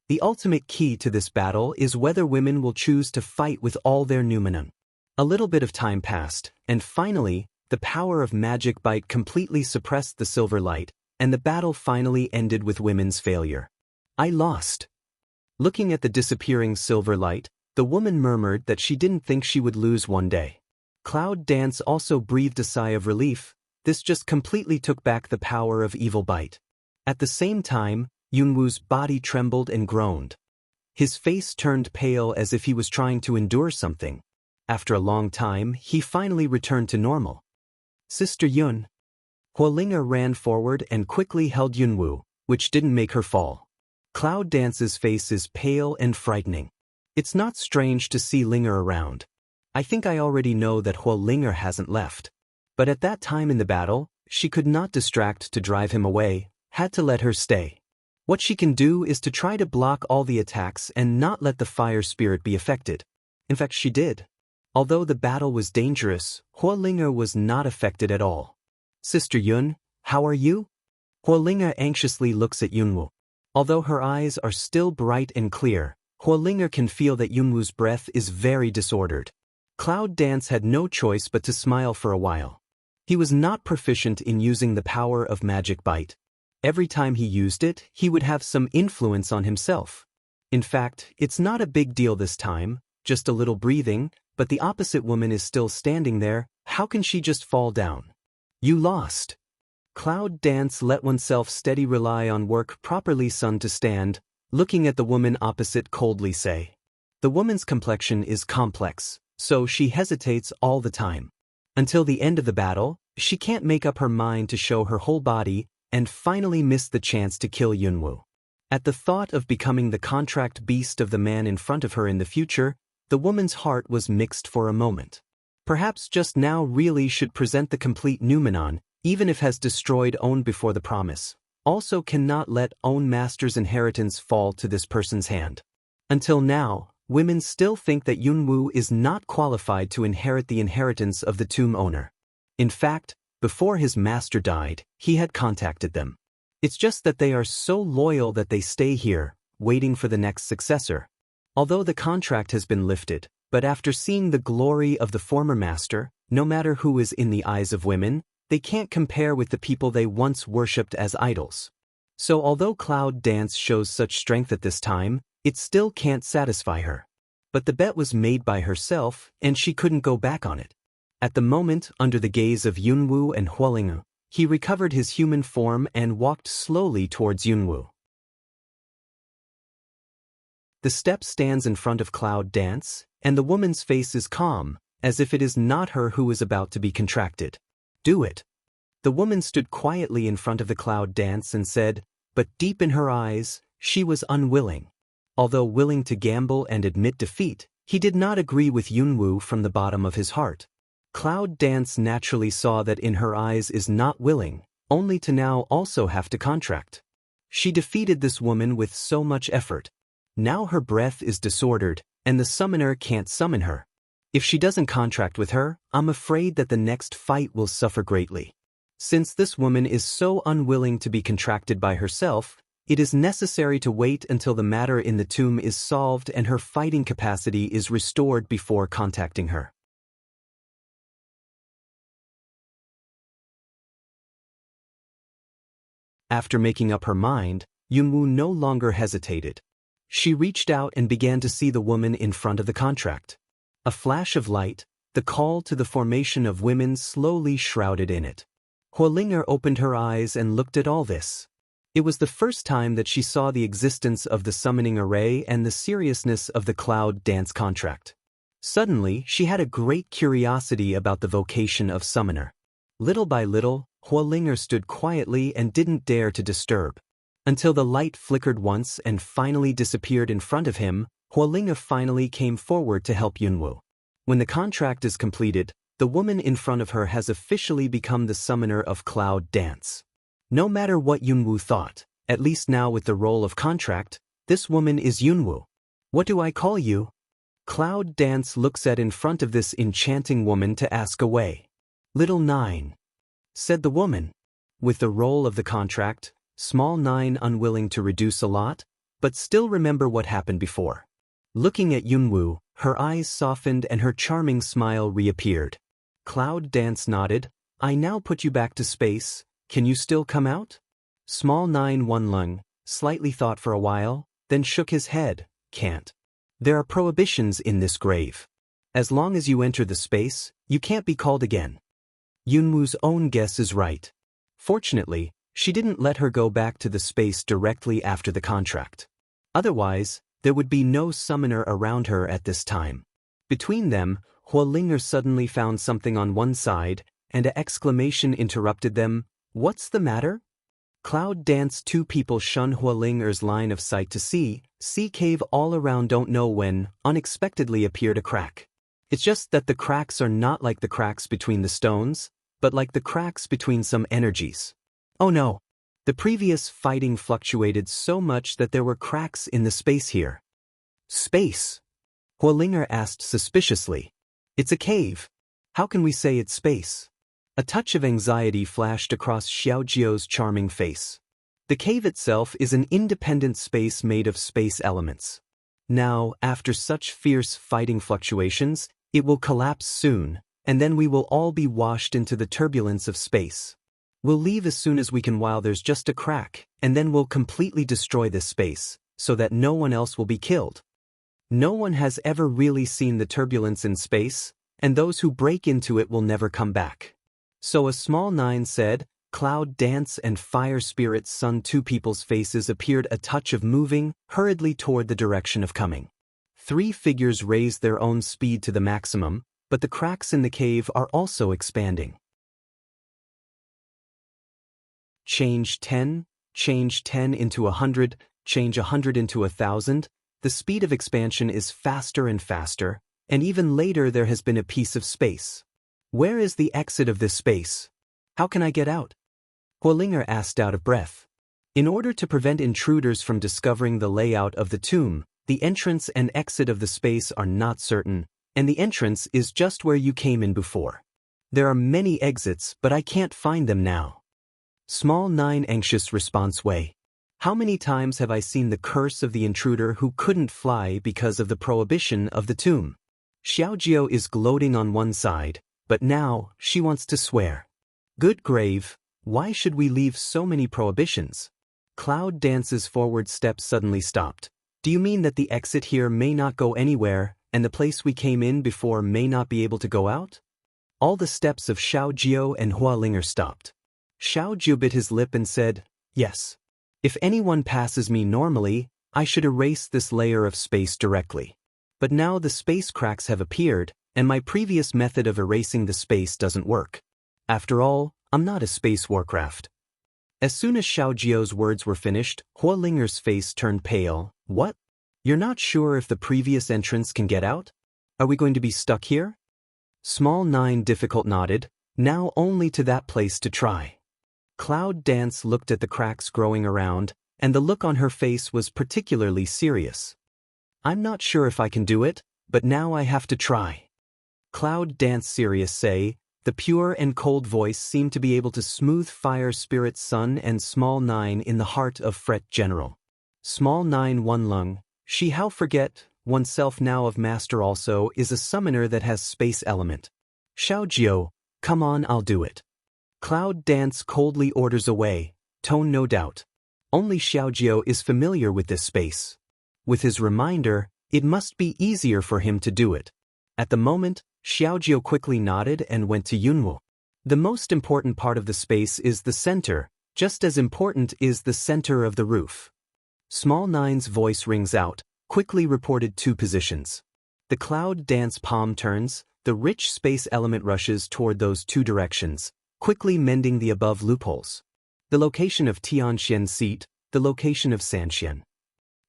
The ultimate key to this battle is whether women will choose to fight with all their noumenon. A little bit of time passed, and finally, the power of magic bite completely suppressed the silver light, and the battle finally ended with women's failure. I lost. Looking at the disappearing silver light, the woman murmured that she didn't think she would lose one day. Cloud Dance also breathed a sigh of relief. This just completely took back the power of evil bite. At the same time, Yunwu's body trembled and groaned. His face turned pale as if he was trying to endure something. After a long time, he finally returned to normal. Sister Yun. Huolinge ran forward and quickly held Yunwu, which didn't make her fall. Cloud Dance's face is pale and frightening. It's not strange to see Linger around. I think I already know that Huolinge hasn't left. But at that time in the battle, she could not distract to drive him away, had to let her stay. What she can do is to try to block all the attacks and not let the fire spirit be affected. In fact, she did. Although the battle was dangerous, Huolinge was not affected at all. Sister Yun, how are you? Huolinga anxiously looks at Yunwu. Although her eyes are still bright and clear, Huolinga can feel that Yunwu's breath is very disordered. Cloud Dance had no choice but to smile for a while. He was not proficient in using the power of Magic Bite. Every time he used it, he would have some influence on himself. In fact, it's not a big deal this time, just a little breathing, but the opposite woman is still standing there. How can she just fall down? You lost. Cloud Dance let oneself steady rely on work properly sun to stand, looking at the woman opposite coldly say. The woman's complexion is complex, so she hesitates all the time. Until the end of the battle, she can't make up her mind to show her whole body and finally missed the chance to kill Yunwu. At the thought of becoming the contract beast of the man in front of her in the future, the woman's heart was mixed for a moment. Perhaps just now really should present the complete Numenon, even if has destroyed own before the promise. Also cannot let own master's inheritance fall to this person's hand. Until now, women still think that Yunwu is not qualified to inherit the inheritance of the tomb owner. In fact, before his master died, he had contacted them. It's just that they are so loyal that they stay here, waiting for the next successor. Although the contract has been lifted, but after seeing the glory of the former master, no matter who is in the eyes of women, they can't compare with the people they once worshipped as idols. So although Cloud Dance shows such strength at this time, it still can't satisfy her. But the bet was made by herself, and she couldn't go back on it. At the moment, under the gaze of Yunwu and Huolinga, he recovered his human form and walked slowly towards Yunwu. The step stands in front of Cloud Dance, and the woman's face is calm, as if it is not her who is about to be contracted. Do it. The woman stood quietly in front of the Cloud Dance and said, but deep in her eyes, she was unwilling. Although willing to gamble and admit defeat, he did not agree with Yunwu from the bottom of his heart. Cloud Dance naturally saw that in her eyes is not willing, only to now also have to contract. She defeated this woman with so much effort. Now her breath is disordered, and the summoner can't summon her. If she doesn't contract with her, I'm afraid that the next fight will suffer greatly. Since this woman is so unwilling to be contracted by herself, it is necessary to wait until the matter in the tomb is solved and her fighting capacity is restored before contacting her. After making up her mind, Yunwu no longer hesitated. She reached out and began to see the woman in front of the contract. A flash of light, the call to the formation of women slowly shrouded in it. Huolinga opened her eyes and looked at all this. It was the first time that she saw the existence of the summoning array and the seriousness of the Cloud Dance contract. Suddenly, she had a great curiosity about the vocation of summoner. Little by little, Huolinga stood quietly and didn't dare to disturb. Until the light flickered once and finally disappeared in front of him, Huolinga finally came forward to help Yunwu. When the contract is completed, the woman in front of her has officially become the summoner of Cloud Dance. No matter what Yunwu thought, at least now with the role of contract, this woman is Yunwu. What do I call you? Cloud Dance looks at in front of this enchanting woman to ask away. Little Nine, said the woman. With the role of the contract, Small Nine unwilling to reduce a lot, but still remember what happened before. Looking at Yunwu, her eyes softened and her charming smile reappeared. Cloud Dance nodded. I now put you back to space. Can you still come out? Small Nine One Lung slightly thought for a while, then shook his head. Can't. There are prohibitions in this grave. As long as you enter the space, you can't be called again. Yunwu's own guess is right. Fortunately, she didn't let her go back to the space directly after the contract. Otherwise, there would be no summoner around her at this time. Between them, Huolinga suddenly found something on one side, and an exclamation interrupted them. What's the matter? Cloud Dance. Two people shun Huolinga's line of sight to see cave all around. Don't know when, unexpectedly appeared a crack. It's just that the cracks are not like the cracks between the stones, but like the cracks between some energies. Oh no! The previous fighting fluctuated so much that there were cracks in the space here. Space? Huolinga asked suspiciously. It's a cave. How can we say it's space? A touch of anxiety flashed across Xiaojiu's charming face. The cave itself is an independent space made of space elements. Now, after such fierce fighting fluctuations, it will collapse soon, and then we will all be washed into the turbulence of space. We'll leave as soon as we can while there's just a crack, and then we'll completely destroy this space, so that no one else will be killed. No one has ever really seen the turbulence in space, and those who break into it will never come back. So a small nine said, Cloud Dance and Fire Spirit Sun. Two people's faces appeared a touch of moving, hurriedly toward the direction of coming. Three figures raised their own speed to the maximum, but the cracks in the cave are also expanding. Change 10 into 100, change 100 into 1,000. The speed of expansion is faster and faster, and even later there has been a piece of space. Where is the exit of this space? How can I get out? Huolinger asked out of breath. In order to prevent intruders from discovering the layout of the tomb, the entrance and exit of the space are not certain, and the entrance is just where you came in before. There are many exits, but I can't find them now. Small 9 anxious response way. How many times have I seen the curse of the intruder who couldn't fly because of the prohibition of the tomb? Xiaojiu is gloating on one side, but now she wants to swear. Good grave, why should we leave so many prohibitions? Cloud Dance's forward step suddenly stopped. Do you mean that the exit here may not go anywhere, and the place we came in before may not be able to go out? All the steps of Xiaojiu and Huolinger stopped. Xiaojiu bit his lip and said, yes. If anyone passes me normally, I should erase this layer of space directly. But now the space cracks have appeared, and my previous method of erasing the space doesn't work. After all, I'm not a space warcraft. As soon as Xiaojiu's words were finished, Huolinger's face turned pale. What? You're not sure if the previous entrance can get out? Are we going to be stuck here? Small 9 difficult nodded, now only to that place to try. Cloud Dance looked at the cracks growing around, and the look on her face was particularly serious. I'm not sure if I can do it, but now I have to try. Cloud Dance serious say, the pure and cold voice seemed to be able to smooth Fire Spirit Sun and Small 9 in the heart of Fret General. Small 9 one lung, she how forget, oneself now of Master also is a summoner that has space element. Xiaojiu, come on, I'll do it. Cloud Dance coldly orders away, tone no doubt. Only Xiaojiu is familiar with this space. With his reminder, it must be easier for him to do it. At the moment, Xiaojiu quickly nodded and went to Yunwu. The most important part of the space is the center, just as important is the center of the roof. Small 9's voice rings out, quickly reported 2 positions. The Cloud Dance palm turns, the rich space element rushes toward those 2 directions, quickly mending the above loopholes. The location of Tianxian's seat, the location of Sanxian.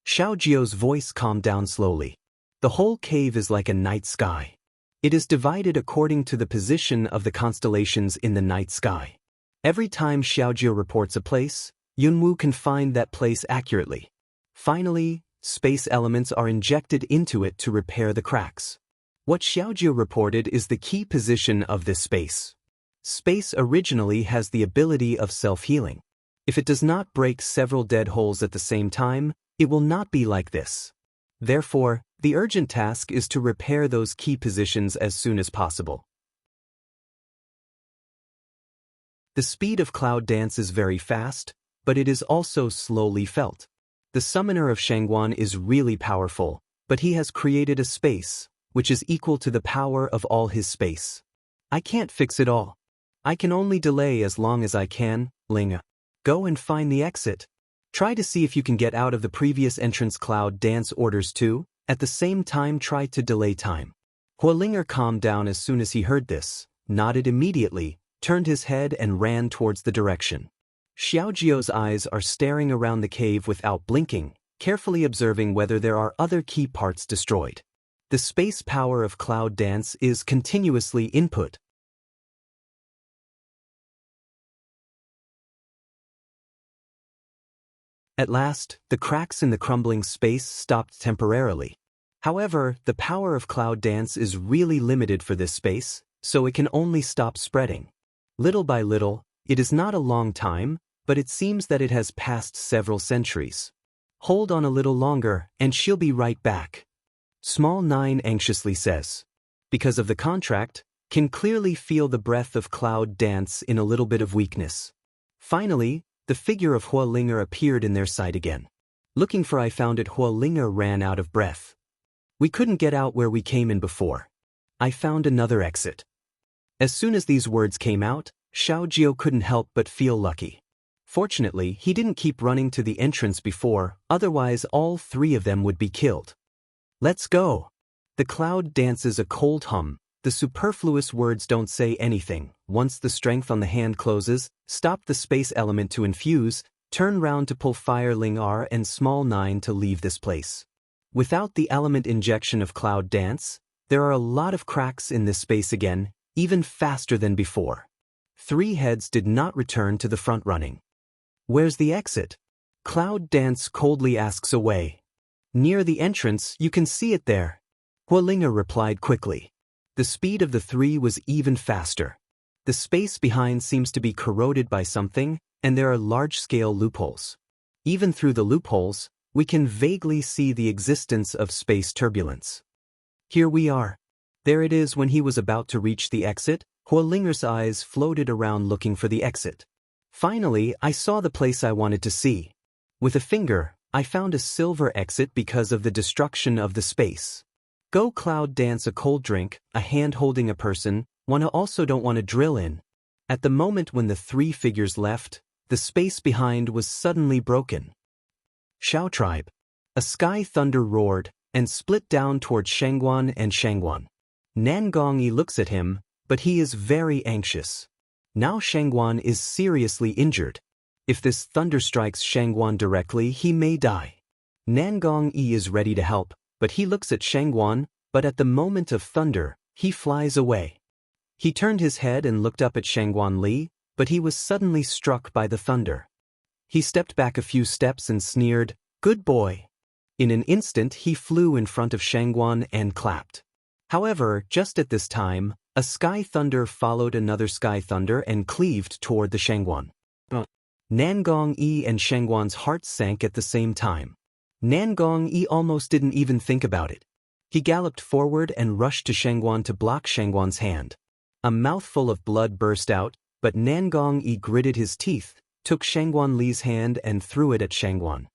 Xiaojiu's voice calmed down slowly. The whole cave is like a night sky. It is divided according to the position of the constellations in the night sky. Every time Xiaojiu reports a place, Yunwu can find that place accurately. Finally, space elements are injected into it to repair the cracks. What Xiaojiu reported is the key position of this space. Space originally has the ability of self-healing. If it does not break several dead holes at the same time, it will not be like this. Therefore, the urgent task is to repair those key positions as soon as possible. The speed of Cloud Dance is very fast, but it is also slowly felt. The summoner of Shangguan is really powerful, but he has created a space, which is equal to the power of all his space. I can't fix it all. I can only delay as long as I can, Linga. Go and find the exit. Try to see if you can get out of the previous entrance. Cloud Dance orders too. At the same time try to delay time. Huolinger calmed down as soon as he heard this, nodded immediately, turned his head and ran towards the direction. Xiaojiu's eyes are staring around the cave without blinking, carefully observing whether there are other key parts destroyed. The space power of Cloud Dance is continuously input. At last, the cracks in the crumbling space stopped temporarily. However, the power of Cloud Dance is really limited for this space, so it can only stop spreading. Little by little, it is not a long time, but it seems that it has passed several centuries. Hold on a little longer, and she'll be right back. Small 9 anxiously says. Because of the contract, can clearly feel the breath of Cloud dance in a little bit of weakness. Finally, the figure of Hua Linger appeared in their sight again. Looking for I found it. Hua Linger ran out of breath. We couldn't get out where we came in before. I found another exit. As soon as these words came out, Xiao Jiao couldn't help but feel lucky. Fortunately, he didn't keep running to the entrance before, otherwise all 3 of them would be killed. Let's go. The Cloud dances a cold hum. The superfluous words don't say anything. Once the strength on the hand closes, stop the space element to infuse, turn round to pull Fire Ling R and Small 9 to leave this place. Without the element injection of Cloud dance, there are a lot of cracks in this space again, even faster than before. 3 heads did not return to the front running. Where's the exit? Cloud dance coldly asks away. Near the entrance, you can see it there. Hua Linger replied quickly. The speed of the 3 was even faster. The space behind seems to be corroded by something, and there are large-scale loopholes. Even through the loopholes, we can vaguely see the existence of space turbulence. Here we are. There it is. When he was about to reach the exit, Hua Linger's eyes floated around looking for the exit. Finally, I saw the place I wanted to see. With a finger, I found a silver exit because of the destruction of the space. Go Cloud dance a cold drink, a hand holding a person, one also don't want to drill in. At the moment when the 3 figures left, the space behind was suddenly broken. Xiao tribe. A sky thunder roared, and split down toward Shangguan and Shangguan. Nangongyi looks at him, but he is very anxious. Now Shangguan is seriously injured. If this thunder strikes Shangguan directly, he may die. Nangongyi is ready to help, but he looks at Shangguan, but at the moment of thunder, he flies away. He turned his head and looked up at Shangguan Li, but he was suddenly struck by the thunder. He stepped back a few steps and sneered, "Good boy." In an instant he flew in front of Shangguan and clapped. However, just at this time, a sky thunder followed another sky thunder and cleaved toward the Shangguan. Nangongyi and Shangguan's hearts sank at the same time. Nangongyi almost didn't even think about it. He galloped forward and rushed to Shangguan to block Shangguan's hand. A mouthful of blood burst out, but Nangongyi gritted his teeth, took Shangguan Li's hand and threw it at Shangguan.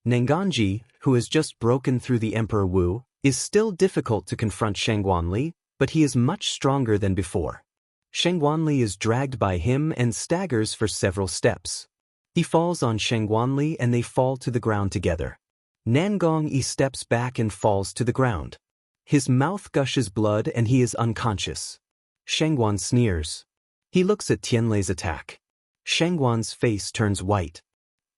Nangongyi, who has just broken through the Emperor Wu, is still difficult to confront Shangguan Li, but he is much stronger than before. Shangguan Li is dragged by him and staggers for several steps. He falls on Shangguan Li and they fall to the ground together. Nangongyi steps back and falls to the ground. His mouth gushes blood and he is unconscious. Shangguan sneers. He looks at Tianlei's attack. Shangguan's face turns white.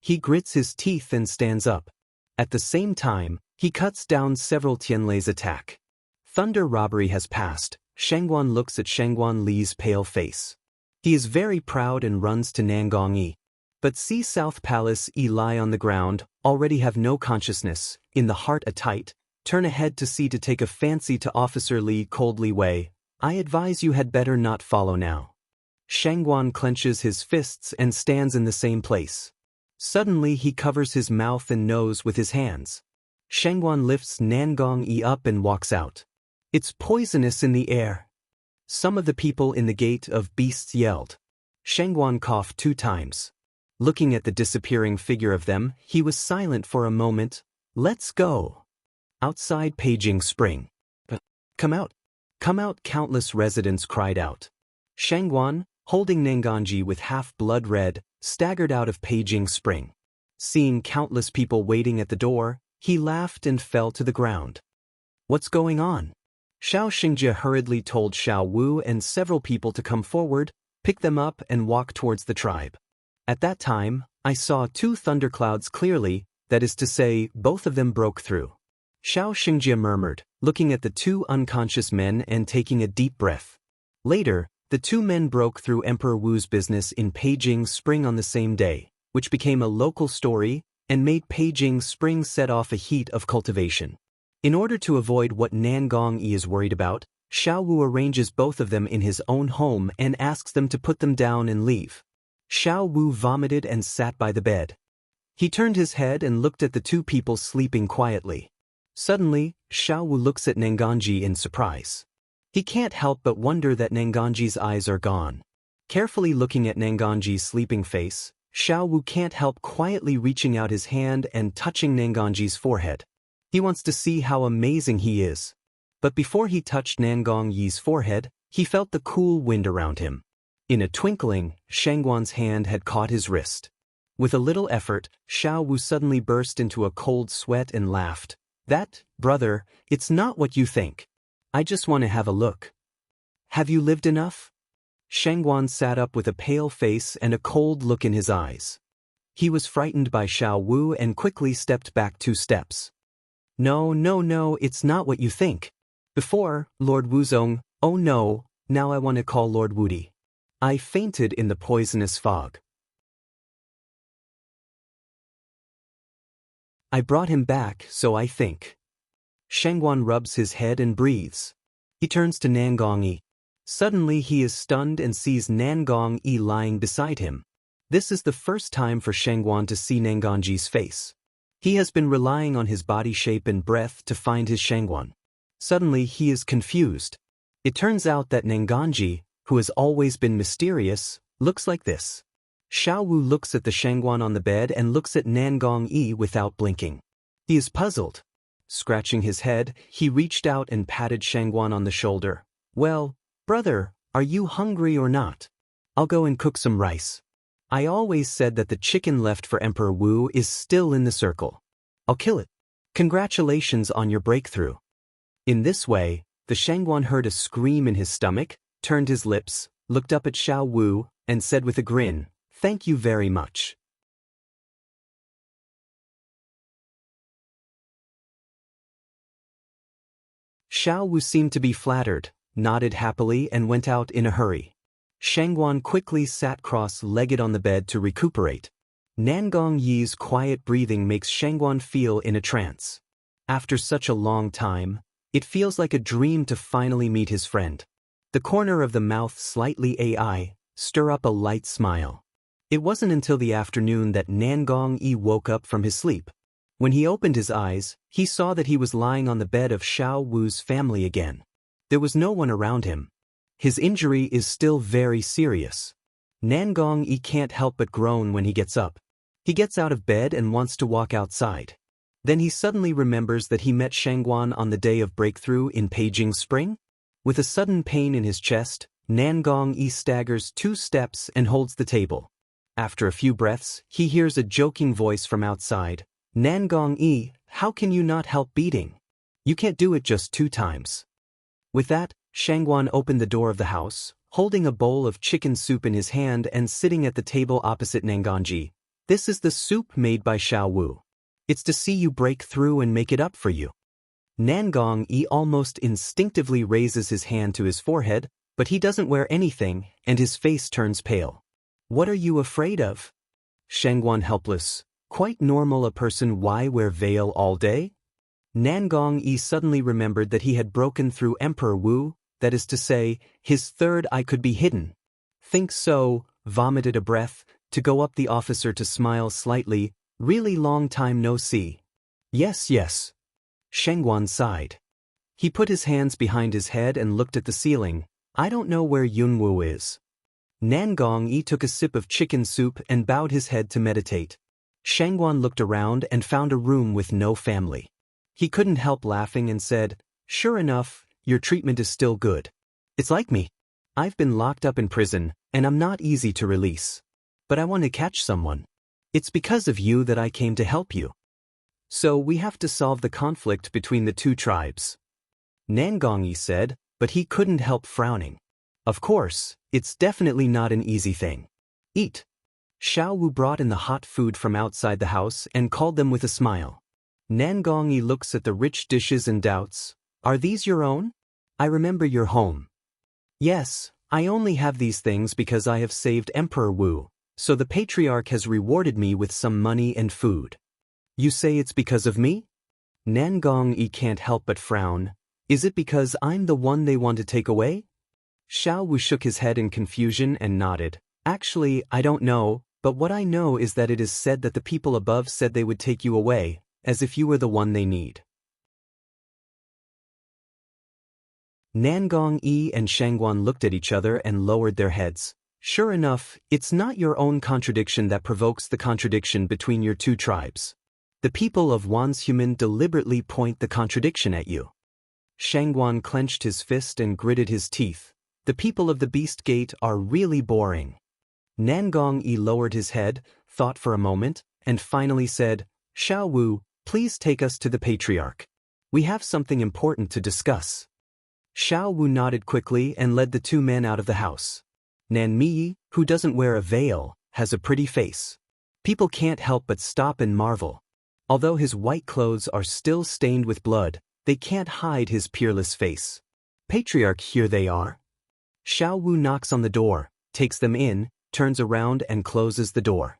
He grits his teeth and stands up. At the same time, he cuts down several Tianlei's attack. Thunder robbery has passed. Shangguan looks at Shangguan Li's pale face. He is very proud and runs to Nangongyi. But see South Palace lie on the ground, already have no consciousness, in the heart a tight, turn ahead to see to take a fancy to Officer Li coldly way, I advise you had better not follow now. Shangguan clenches his fists and stands in the same place. Suddenly he covers his mouth and nose with his hands. Shangguan lifts Nangongyi up and walks out. It's poisonous in the air. Some of the people in the Gate of Beasts yelled. Shangguan coughed 2 times. Looking at the disappearing figure of them, he was silent for a moment. Let's go. Outside Peijing Spring. Come out. Come out, countless residents cried out. Shangguan, holding Nangongyi with half blood red, staggered out of Peijing Spring. Seeing countless people waiting at the door, he laughed and fell to the ground. What's going on? Xiao Xingjie hurriedly told Xiao Wu and several people to come forward, pick them up and walk towards the tribe. At that time, I saw 2 thunderclouds clearly, that is to say, both of them broke through. Xiao Xingjie murmured, looking at the 2 unconscious men and taking a deep breath. Later, the 2 men broke through Emperor Wu's business in Peijing Spring on the same day, which became a local story and made Peijing Spring set off a heat of cultivation. In order to avoid what Nangongyi is worried about, Xiao Wu arranges both of them in his own home and asks them to put them down and leave. Xiao Wu vomited and sat by the bed. He turned his head and looked at the two people sleeping quietly. Suddenly, Xiao Wu looks at Nanganji in surprise. He can't help but wonder that Nanganji's eyes are gone. Carefully looking at Nanganji's sleeping face, Xiao Wu can't help quietly reaching out his hand and touching Nanganji's forehead. He wants to see how amazing he is. But before he touched Nangang-yi's forehead, he felt the cool wind around him. In a twinkling, Shangguan's hand had caught his wrist. With a little effort, Xiao Wu suddenly burst into a cold sweat and laughed. "That, brother, it's not what you think. I just want to have a look." "Have you lived enough?" Shangguan sat up with a pale face and a cold look in his eyes. He was frightened by Xiao Wu and quickly stepped back 2 steps. No, it's not what you think. Before, Lord Wuzong, oh no, now I want to call Lord Wudi. I fainted in the poisonous fog. I brought him back, so I think. Shangguan rubs his head and breathes. He turns to Nangang-yi. Suddenly he is stunned and sees Nangang-yi lying beside him. This is the first time for Shangguan to see Nangang-ji's face. He has been relying on his body shape and breath to find his Shangguan. Suddenly he is confused. It turns out that Nangang-ji, who has always been mysterious, looks like this. Xiao Wu looks at the Shangguan on the bed and looks at Nangang-yi without blinking. He is puzzled. Scratching his head, he reached out and patted Shangguan on the shoulder. "Well, brother, are you hungry or not? I'll go and cook some rice. I always said that the chicken left for Emperor Wu is still in the circle. I'll kill it. Congratulations on your breakthrough." In this way, the Shangguan heard a scream in his stomach, turned his lips, looked up at Xiao Wu, and said with a grin, "Thank you very much." Xiao Wu seemed to be flattered, nodded happily and went out in a hurry. Shangguan quickly sat cross-legged on the bed to recuperate. Nangang-yi's quiet breathing makes Shangguan feel in a trance. After such a long time, it feels like a dream to finally meet his friend. The corner of the mouth slightly stir up a light smile. It wasn't until the afternoon that Nangang-yi woke up from his sleep. When he opened his eyes, he saw that he was lying on the bed of Xiao Wu's family again. There was no one around him. His injury is still very serious. Nangang-yi can't help but groan when he gets up. He gets out of bed and wants to walk outside. Then he suddenly remembers that he met Shangguan on the day of breakthrough in Peijing Spring. With a sudden pain in his chest, Nangang-yi staggers 2 steps and holds the table. After a few breaths, he hears a joking voice from outside. "Nangang-yi, how can you not help beating? You can't do it just 2 times. With that, Shangguan opened the door of the house, holding a bowl of chicken soup in his hand and sitting at the table opposite Nangang-ji. "This is the soup made by Xiao Wu. It's to see you break through and make it up for you." Nangang-yi almost instinctively raises his hand to his forehead, but he doesn't wear anything, and his face turns pale. "What are you afraid of?" Shangguan helpless. "Quite normal, a person why wear veil all day?" Nangang-yi suddenly remembered that he had broken through Emperor Wu, that is to say, his third eye could be hidden. "Think so," vomited a breath, to go up the officer to smile slightly. "Really long time no see." Yes. Shangguan sighed. He put his hands behind his head and looked at the ceiling. "I don't know where Yunwu is." Nangang-yi took a sip of chicken soup and bowed his head to meditate. Shangguan looked around and found a room with no family. He couldn't help laughing and said, "Sure enough, your treatment is still good. It's like me. I've been locked up in prison, and I'm not easy to release. But I want to catch someone. It's because of you that I came to help you. So we have to solve the conflict between the 2 tribes." Nangang-yi said, but he couldn't help frowning. "Of course, it's definitely not an easy thing. Eat." Xiao Wu brought in the hot food from outside the house and called them with a smile. Nangang-yi looks at the rich dishes and doubts. "Are these your own? I remember your home." "Yes, I only have these things because I have saved Emperor Wu, so the patriarch has rewarded me with some money and food." "You say it's because of me?" Nangang-yi can't help but frown. Is it because I'm the one they want to take away? Xiao Wu shook his head in confusion and nodded. Actually, I don't know, but what I know is that it is said that the people above said they would take you away, as if you were the one they need. Nangong Yi and Shangguan looked at each other and lowered their heads. Sure enough, it's not your own contradiction that provokes the contradiction between your two tribes. The people of Wanzhuman deliberately point the contradiction at you. Shangguan clenched his fist and gritted his teeth. The people of the Beast Gate are really boring. Nangong Yi lowered his head, thought for a moment, and finally said, Xiao Wu, please take us to the Patriarch. We have something important to discuss. Xiao Wu nodded quickly and led the two men out of the house. Nan Mi, who doesn't wear a veil, has a pretty face. People can't help but stop and marvel. Although his white clothes are still stained with blood, they can't hide his peerless face. Patriarch, here they are. Xiao Wu knocks on the door, takes them in, turns around and closes the door.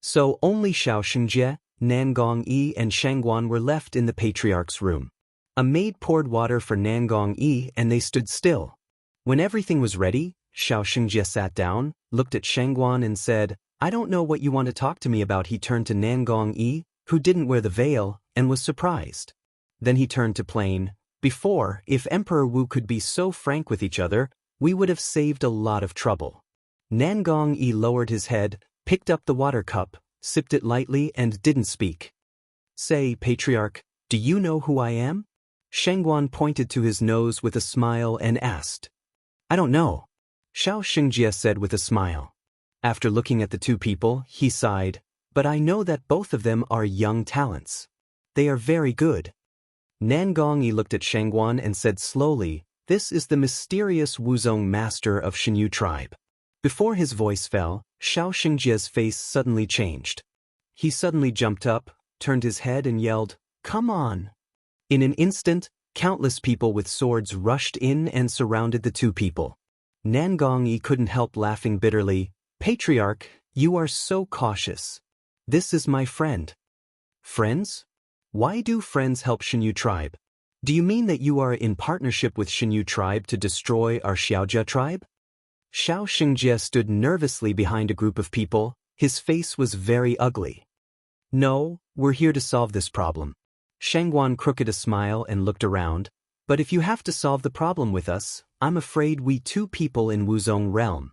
So only Xiao Shengjie, Nangong Yi and Shangguan were left in the Patriarch's room. A maid poured water for Nangong Yi and they stood still. When everything was ready, Xiao Shengjie sat down, looked at Shangguan and said, I don't know what you want to talk to me about. He turned to Nangong Yi, who didn't wear the veil, and was surprised. Then he turned to Plain. Before, if Emperor Wu could be so frank with each other, we would have saved a lot of trouble. Nangong Yi lowered his head, picked up the water cup, sipped it lightly and didn't speak. Say, Patriarch, do you know who I am? Shangguan pointed to his nose with a smile and asked. I don't know. Xiao Shengjie said with a smile. After looking at the two people, he sighed, but I know that both of them are young talents. They are very good. Nangong Yi looked at Shangguan and said slowly, This is the mysterious Wuzong master of Shenyu tribe. Before his voice fell, Xiao Shengjie's face suddenly changed. He suddenly jumped up, turned his head and yelled, Come on! In an instant, countless people with swords rushed in and surrounded the two people. Nangong Yi couldn't help laughing bitterly. Patriarch, you are so cautious. This is my friend. Friends? Why do friends help Shenyu tribe? Do you mean that you are in partnership with Shenyu tribe to destroy our Xiaojia tribe? Xiao Shengjie stood nervously behind a group of people. His face was very ugly. No, we're here to solve this problem. Shangguan crooked a smile and looked around. But if you have to solve the problem with us, I'm afraid we two people in Wuzong realm.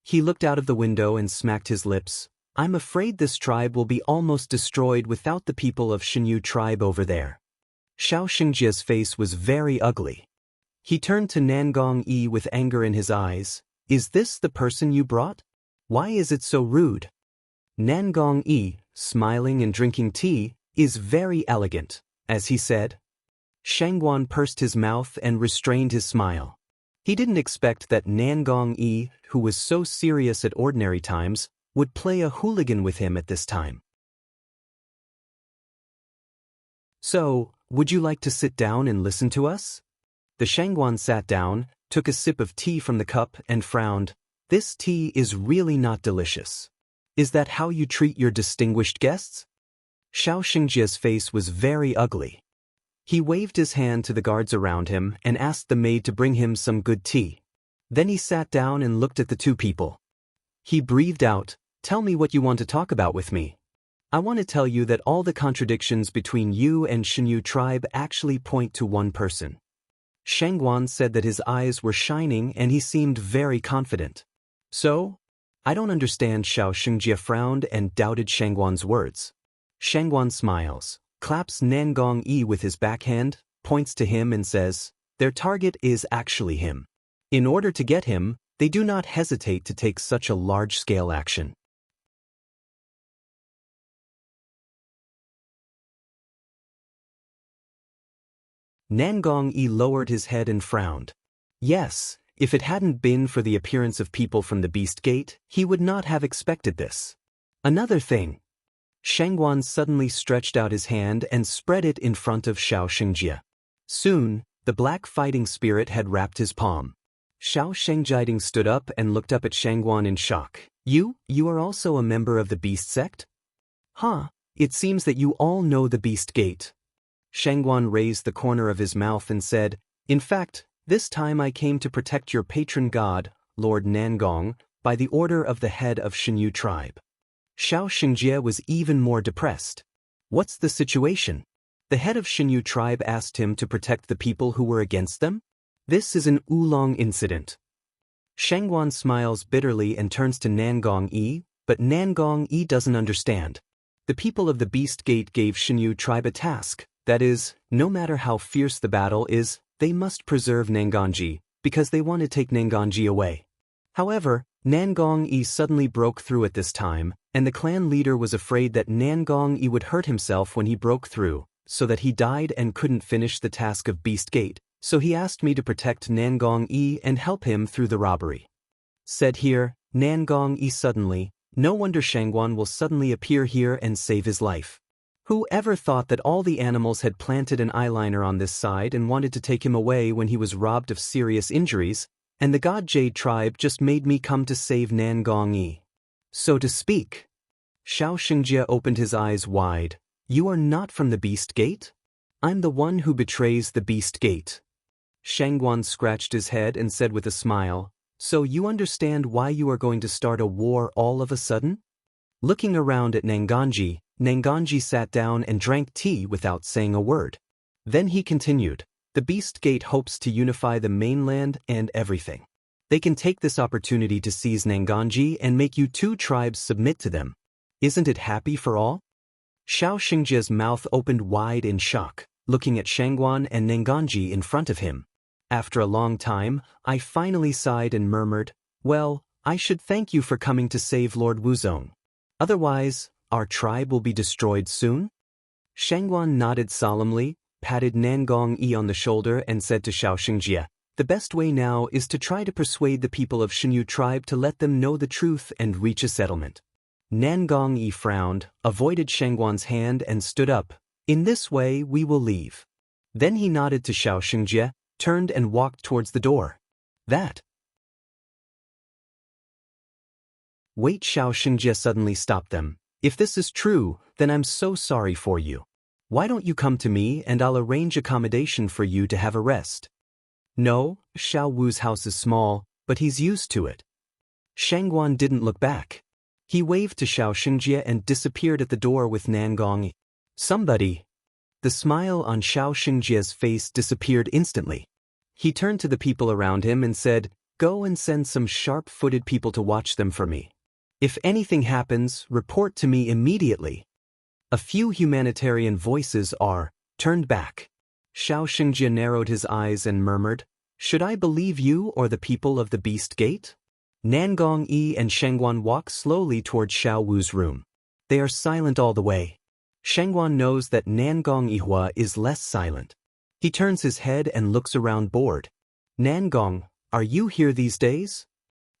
He looked out of the window and smacked his lips. I'm afraid this tribe will be almost destroyed without the people of Shenyu tribe over there. Xiao Shengjie's face was very ugly. He turned to Nangong Yi with anger in his eyes. Is this the person you brought? Why is it so rude? Nangong Yi, smiling and drinking tea, is very elegant, as he said. Shangguan pursed his mouth and restrained his smile. He didn't expect that Nangong Yi, who was so serious at ordinary times, would play a hooligan with him at this time. So, would you like to sit down and listen to us? The Shangguan sat down, took a sip of tea from the cup and frowned. This tea is really not delicious. Is that how you treat your distinguished guests? Xiao Shengjie's face was very ugly. He waved his hand to the guards around him and asked the maid to bring him some good tea. Then he sat down and looked at the two people. He breathed out, Tell me what you want to talk about with me. I want to tell you that all the contradictions between you and Shenyu tribe actually point to one person. Shangguan said that his eyes were shining and he seemed very confident. So? I don't understand. Xiao Shengjie frowned and doubted Shangguan's words. Shangguan smiles, claps Nangong Yi with his backhand, points to him and says, Their target is actually him. In order to get him, they do not hesitate to take such a large-scale action. Nangong Yi lowered his head and frowned. Yes, if it hadn't been for the appearance of people from the Beast Gate, he would not have expected this. Another thing. Shangguan suddenly stretched out his hand and spread it in front of Xiao Shengjie. Soon, the black fighting spirit had wrapped his palm. Xiao Shengjie stood up and looked up at Shangguan in shock. You are also a member of the Beast Sect? Huh, it seems that you all know the Beast Gate. Shangguan raised the corner of his mouth and said, In fact, this time I came to protect your patron god, Lord Nangong, by the order of the head of Shinyu tribe. Xiao Xingjie was even more depressed. What's the situation? The head of Shinyu tribe asked him to protect the people who were against them? This is an oolong incident. Shangguan smiles bitterly and turns to Nangong Yi, but Nangong Yi doesn't understand. The people of the Beast Gate gave Shinyu tribe a task, that is, no matter how fierce the battle is, they must preserve Nangongji, because they want to take Nangongji away. However, Nangong Yi suddenly broke through at this time, and the clan leader was afraid that Nangong Yi would hurt himself when he broke through, so that he died and couldn't finish the task of Beast Gate, so he asked me to protect Nangong Yi and help him through the robbery. Said here, Nangong Yi suddenly, no wonder Shangguan will suddenly appear here and save his life. Who ever thought that all the animals had planted an eyeliner on this side and wanted to take him away when he was robbed of serious injuries, and the God Jade tribe just made me come to save Nangong Yi. So to speak. Xiao Xingjie opened his eyes wide. You are not from the Beast Gate? I'm the one who betrays the Beast Gate. Shangguan scratched his head and said with a smile, so you understand why you are going to start a war all of a sudden? Looking around at Nangongji, Nangongji sat down and drank tea without saying a word. Then he continued, the Beast Gate hopes to unify the mainland and everything. They can take this opportunity to seize Nangongji and make you two tribes submit to them. Isn't it happy for all? Xiao Xingjie's mouth opened wide in shock, looking at Shangguan and Nangongji in front of him. After a long time, I finally sighed and murmured, well, I should thank you for coming to save Lord Wuzong. Otherwise, our tribe will be destroyed soon? Shangguan nodded solemnly, patted Nangong Yi on the shoulder and said to Xiao Xingjie, the best way now is to try to persuade the people of Shinyu tribe to let them know the truth and reach a settlement. Nangong Yi frowned, avoided Shangguan's hand and stood up. In this way we will leave. Then he nodded to Xiao Xingjie, turned and walked towards the door. That. Wait, Xiao Xingjie suddenly stopped them. If this is true, then I'm so sorry for you. Why don't you come to me and I'll arrange accommodation for you to have a rest? No, Xiao Wu's house is small, but he's used to it. Shangguan didn't look back. He waved to Xiao Xingjie and disappeared at the door with Nangong Yi. Somebody. The smile on Xiao Xingjie's face disappeared instantly. He turned to the people around him and said, go and send some sharp-footed people to watch them for me. If anything happens, report to me immediately. A few humanitarian voices are turned back. Xiao Xingjie narrowed his eyes and murmured, should I believe you or the people of the Beast Gate? Nangong Yi and Shangguan walk slowly toward Xiao Wu's room. They are silent all the way. Shangguan knows that Nangong Yihua is less silent. He turns his head and looks around bored. Nangong, are you here these days?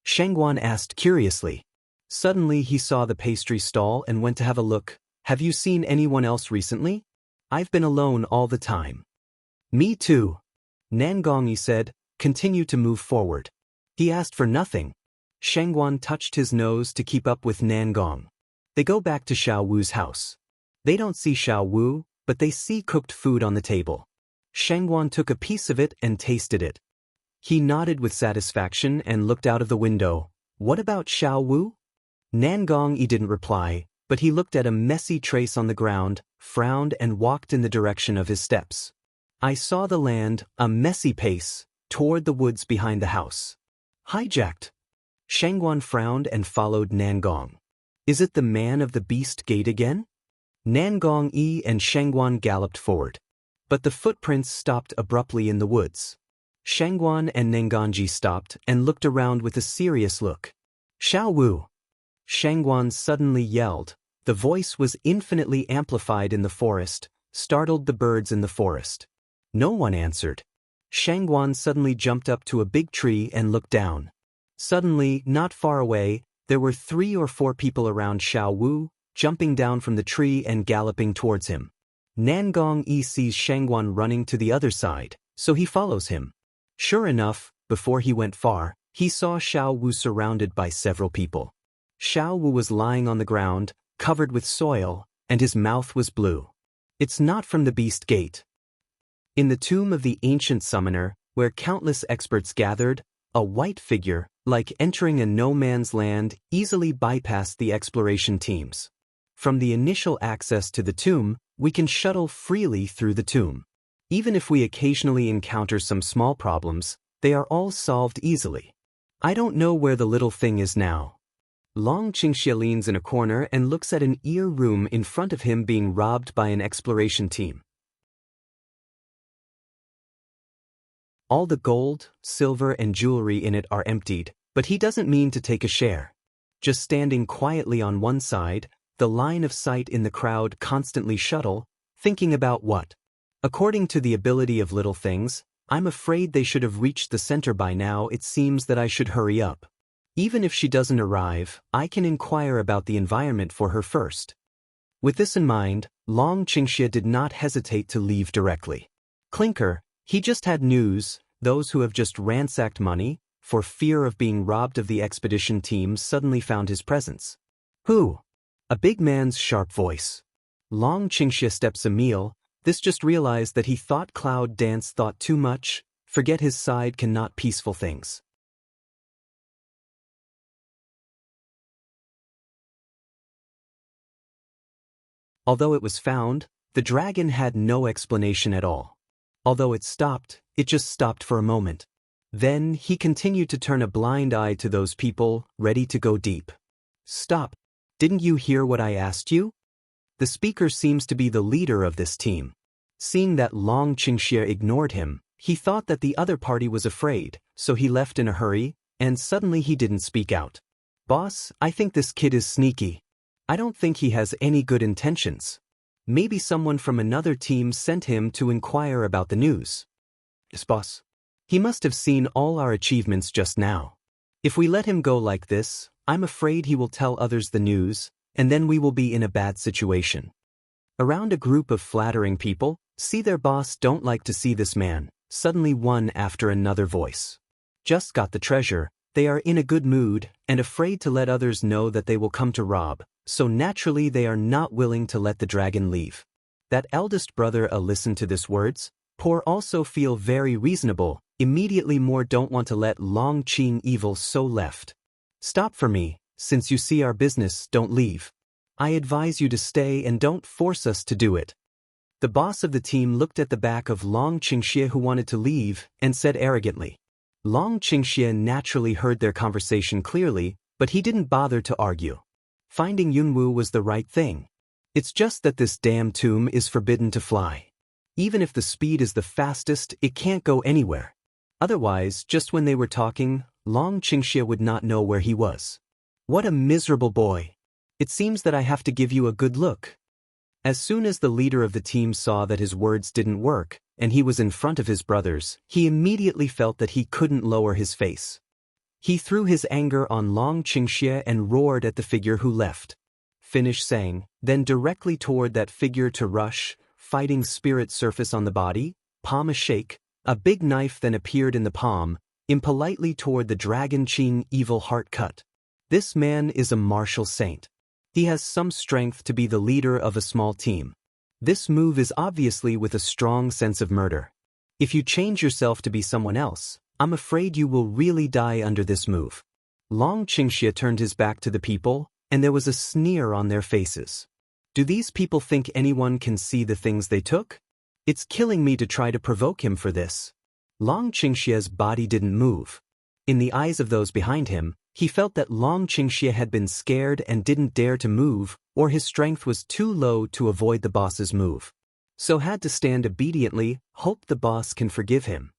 Shangguan asked curiously. Suddenly he saw the pastry stall and went to have a look. Have you seen anyone else recently? I've been alone all the time. Me too. Nangong Yi said, continue to move forward. He asked for nothing. Shangguan touched his nose to keep up with Nangong. They go back to Xiao Wu's house. They don't see Xiao Wu, but they see cooked food on the table. Shangguan took a piece of it and tasted it. He nodded with satisfaction and looked out of the window. What about Xiao Wu? Nangong Yi didn't reply, but he looked at a messy trace on the ground, frowned and walked in the direction of his steps. I saw the land, a messy pace, toward the woods behind the house. Hijacked. Shangguan frowned and followed Nangong. Is it the man of the Beast Gate again? Nangong Yi and Shangguan galloped forward. But the footprints stopped abruptly in the woods. Shangguan and Nangongji stopped and looked around with a serious look. Xiao Wu! Shangguan suddenly yelled. The voice was infinitely amplified in the forest, startled the birds in the forest. No one answered. Shangguan suddenly jumped up to a big tree and looked down. Suddenly, not far away, there were 3 or 4 people around Xiao Wu, jumping down from the tree and galloping towards him. Nangong Yi sees Shangguan running to the other side, so he follows him. Sure enough, before he went far, he saw Xiao Wu surrounded by several people. Xiao Wu was lying on the ground, covered with soil, and his mouth was blue. It's not from the Beast Gate. In the tomb of the ancient summoner, where countless experts gathered, a white figure, like entering a no-man's land, easily bypassed the exploration teams. From the initial access to the tomb, we can shuttle freely through the tomb. Even if we occasionally encounter some small problems, they are all solved easily. I don't know where the little thing is now. Long Qingxie leans in a corner and looks at an ear room in front of him being robbed by an exploration team. All the gold, silver, and jewelry in it are emptied, but he doesn't mean to take a share. Just standing quietly on one side, the line of sight in the crowd constantly shuttle, thinking about what? According to the ability of little things, I'm afraid they should have reached the center by now. It seems that I should hurry up. Even if she doesn't arrive, I can inquire about the environment for her first. With this in mind, Long Qingxie did not hesitate to leave directly. Clinker, he just had news. Those who have just ransacked money, for fear of being robbed of the expedition team, suddenly found his presence. Who? A big man's sharp voice. Long Qingxie steps Emil. This just realized that he thought Cloud Dance thought too much, forget his side cannot peaceful things. Although it was found, the dragon had no explanation at all. Although it stopped, it just stopped for a moment. Then he continued to turn a blind eye to those people, ready to go deep. Stop. Didn't you hear what I asked you? The speaker seems to be the leader of this team. Seeing that Long Qingxie ignored him, he thought that the other party was afraid, so he left in a hurry, and suddenly he didn't speak out. Boss, I think this kid is sneaky. I don't think he has any good intentions. Maybe someone from another team sent him to inquire about the news. Yes, boss. He must have seen all our achievements just now. If we let him go like this, I'm afraid he will tell others the news, and then we will be in a bad situation. Around a group of flattering people, see their boss don't like to see this man, suddenly one after another voice. Just got the treasure, they are in a good mood, and afraid to let others know that they will come to rob, so naturally they are not willing to let the dragon leave. That eldest brother listened to this words, poor also feel very reasonable, immediately more don't want to let Long Qing evil so left. Stop for me, since you see our business, don't leave. I advise you to stay and don't force us to do it. The boss of the team looked at the back of Long Qingxie who wanted to leave, and said arrogantly. Long Qingxie naturally heard their conversation clearly, but he didn't bother to argue. Finding Yunwu was the right thing. It's just that this damn tomb is forbidden to fly. Even if the speed is the fastest, it can't go anywhere. Otherwise, just when they were talking, Long Qingxie would not know where he was. What a miserable boy. It seems that I have to give you a good look. As soon as the leader of the team saw that his words didn't work, and he was in front of his brothers, he immediately felt that he couldn't lower his face. He threw his anger on Long Qingxie and roared at the figure who left. Finish saying, then directly toward that figure to rush, fighting spirit surface on the body, palm a shake, a big knife then appeared in the palm, impolitely toward the dragon Qing evil heart cut. This man is a martial saint. He has some strength to be the leader of a small team. This move is obviously with a strong sense of murder. If you change yourself to be someone else, I'm afraid you will really die under this move. Long Qingxie turned his back to the people, and there was a sneer on their faces. Do these people think anyone can see the things they took? It's killing me to try to provoke him for this. Long Qingxie's body didn't move. In the eyes of those behind him, he felt that Long Qingxie had been scared and didn't dare to move, or his strength was too low to avoid the boss's move. So had to stand obediently, hope the boss can forgive him.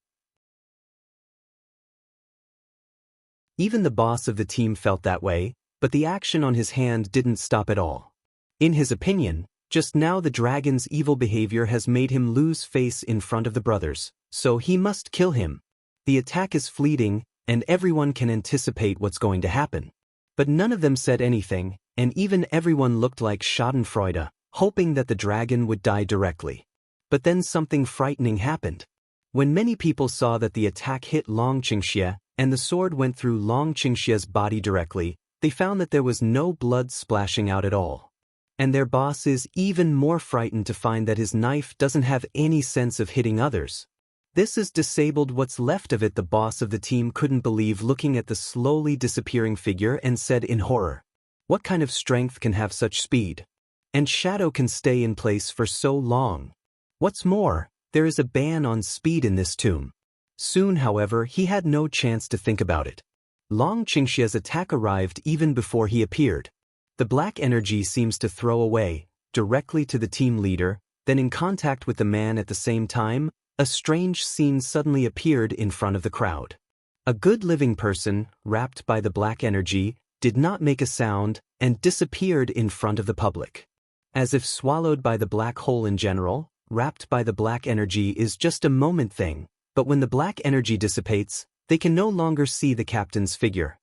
Even the boss of the team felt that way, but the action on his hand didn't stop at all. In his opinion, just now the dragon's evil behavior has made him lose face in front of the brothers, so he must kill him. The attack is fleeting, and everyone can anticipate what's going to happen. But none of them said anything, and even everyone looked like schadenfreude, hoping that the dragon would die directly. But then something frightening happened. When many people saw that the attack hit Long Qingxie, and the sword went through Long Qingxie's body directly, they found that there was no blood splashing out at all. And their boss is even more frightened to find that his knife doesn't have any sense of hitting others. This is disabled what's left of it. The boss of the team couldn't believe looking at the slowly disappearing figure and said in horror, "What kind of strength can have such speed? And shadow can stay in place for so long. What's more, there is a ban on speed in this tomb." Soon, however, he had no chance to think about it. Long Qingxia's attack arrived even before he appeared. The black energy seems to throw away, directly to the team leader, then in contact with the man at the same time, a strange scene suddenly appeared in front of the crowd. A good living person, wrapped by the black energy, did not make a sound and disappeared in front of the public. As if swallowed by the black hole in general, wrapped by the black energy is just a moment thing, but when the black energy dissipates, they can no longer see the captain's figure.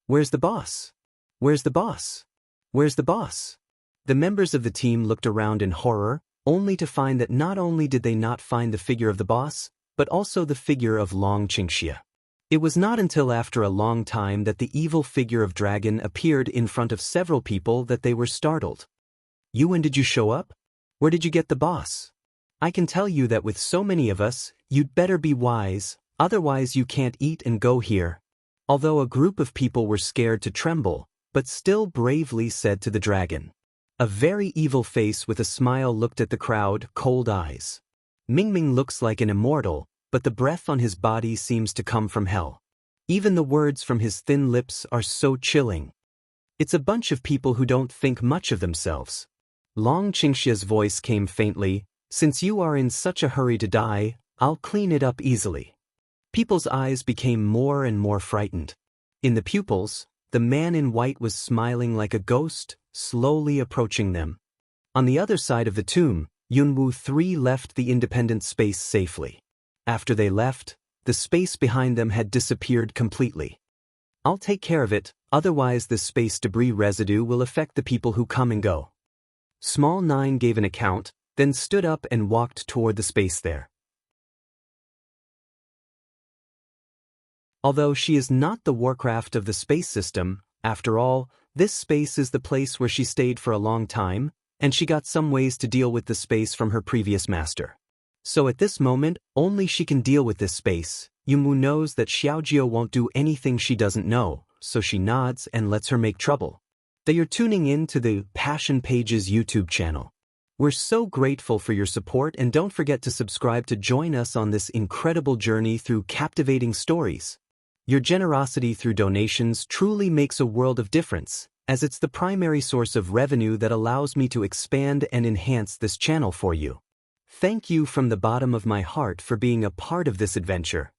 "Where's the boss? Where's the boss? Where's the boss?" The members of the team looked around in horror, only to find that not only did they not find the figure of the boss, but also the figure of Long Qingxia. It was not until after a long time that the evil figure of dragon appeared in front of several people that they were startled. "You, when did you show up? Where did you get the boss? I can tell you that with so many of us, you'd better be wise, otherwise you can't eat and go here." Although a group of people were scared to tremble, but still bravely said to the dragon. A very evil face with a smile looked at the crowd, cold eyes. Mingming looks like an immortal, but the breath on his body seems to come from hell. Even the words from his thin lips are so chilling. It's a bunch of people who don't think much of themselves. Long Qingxia's voice came faintly, "Since you are in such a hurry to die, I'll clean it up easily." People's eyes became more and more frightened. In the pupils, the man in white was smiling like a ghost, slowly approaching them. On the other side of the tomb, Yunwu 3 left the independent space safely. After they left, the space behind them had disappeared completely. "I'll take care of it, otherwise the space debris residue will affect the people who come and go." Small 9 gave an account, then stood up and walked toward the space there. Although she is not the Warcraft of the space system, after all, this space is the place where she stayed for a long time, and she got some ways to deal with the space from her previous master. So at this moment, only she can deal with this space. Yunwu knows that Xiaojiao won't do anything she doesn't know, so she nods and lets her make trouble. They are tuning in to the Passion Pages YouTube channel. We're so grateful for your support, and don't forget to subscribe to join us on this incredible journey through captivating stories. Your generosity through donations truly makes a world of difference, as it's the primary source of revenue that allows me to expand and enhance this channel for you. Thank you from the bottom of my heart for being a part of this adventure.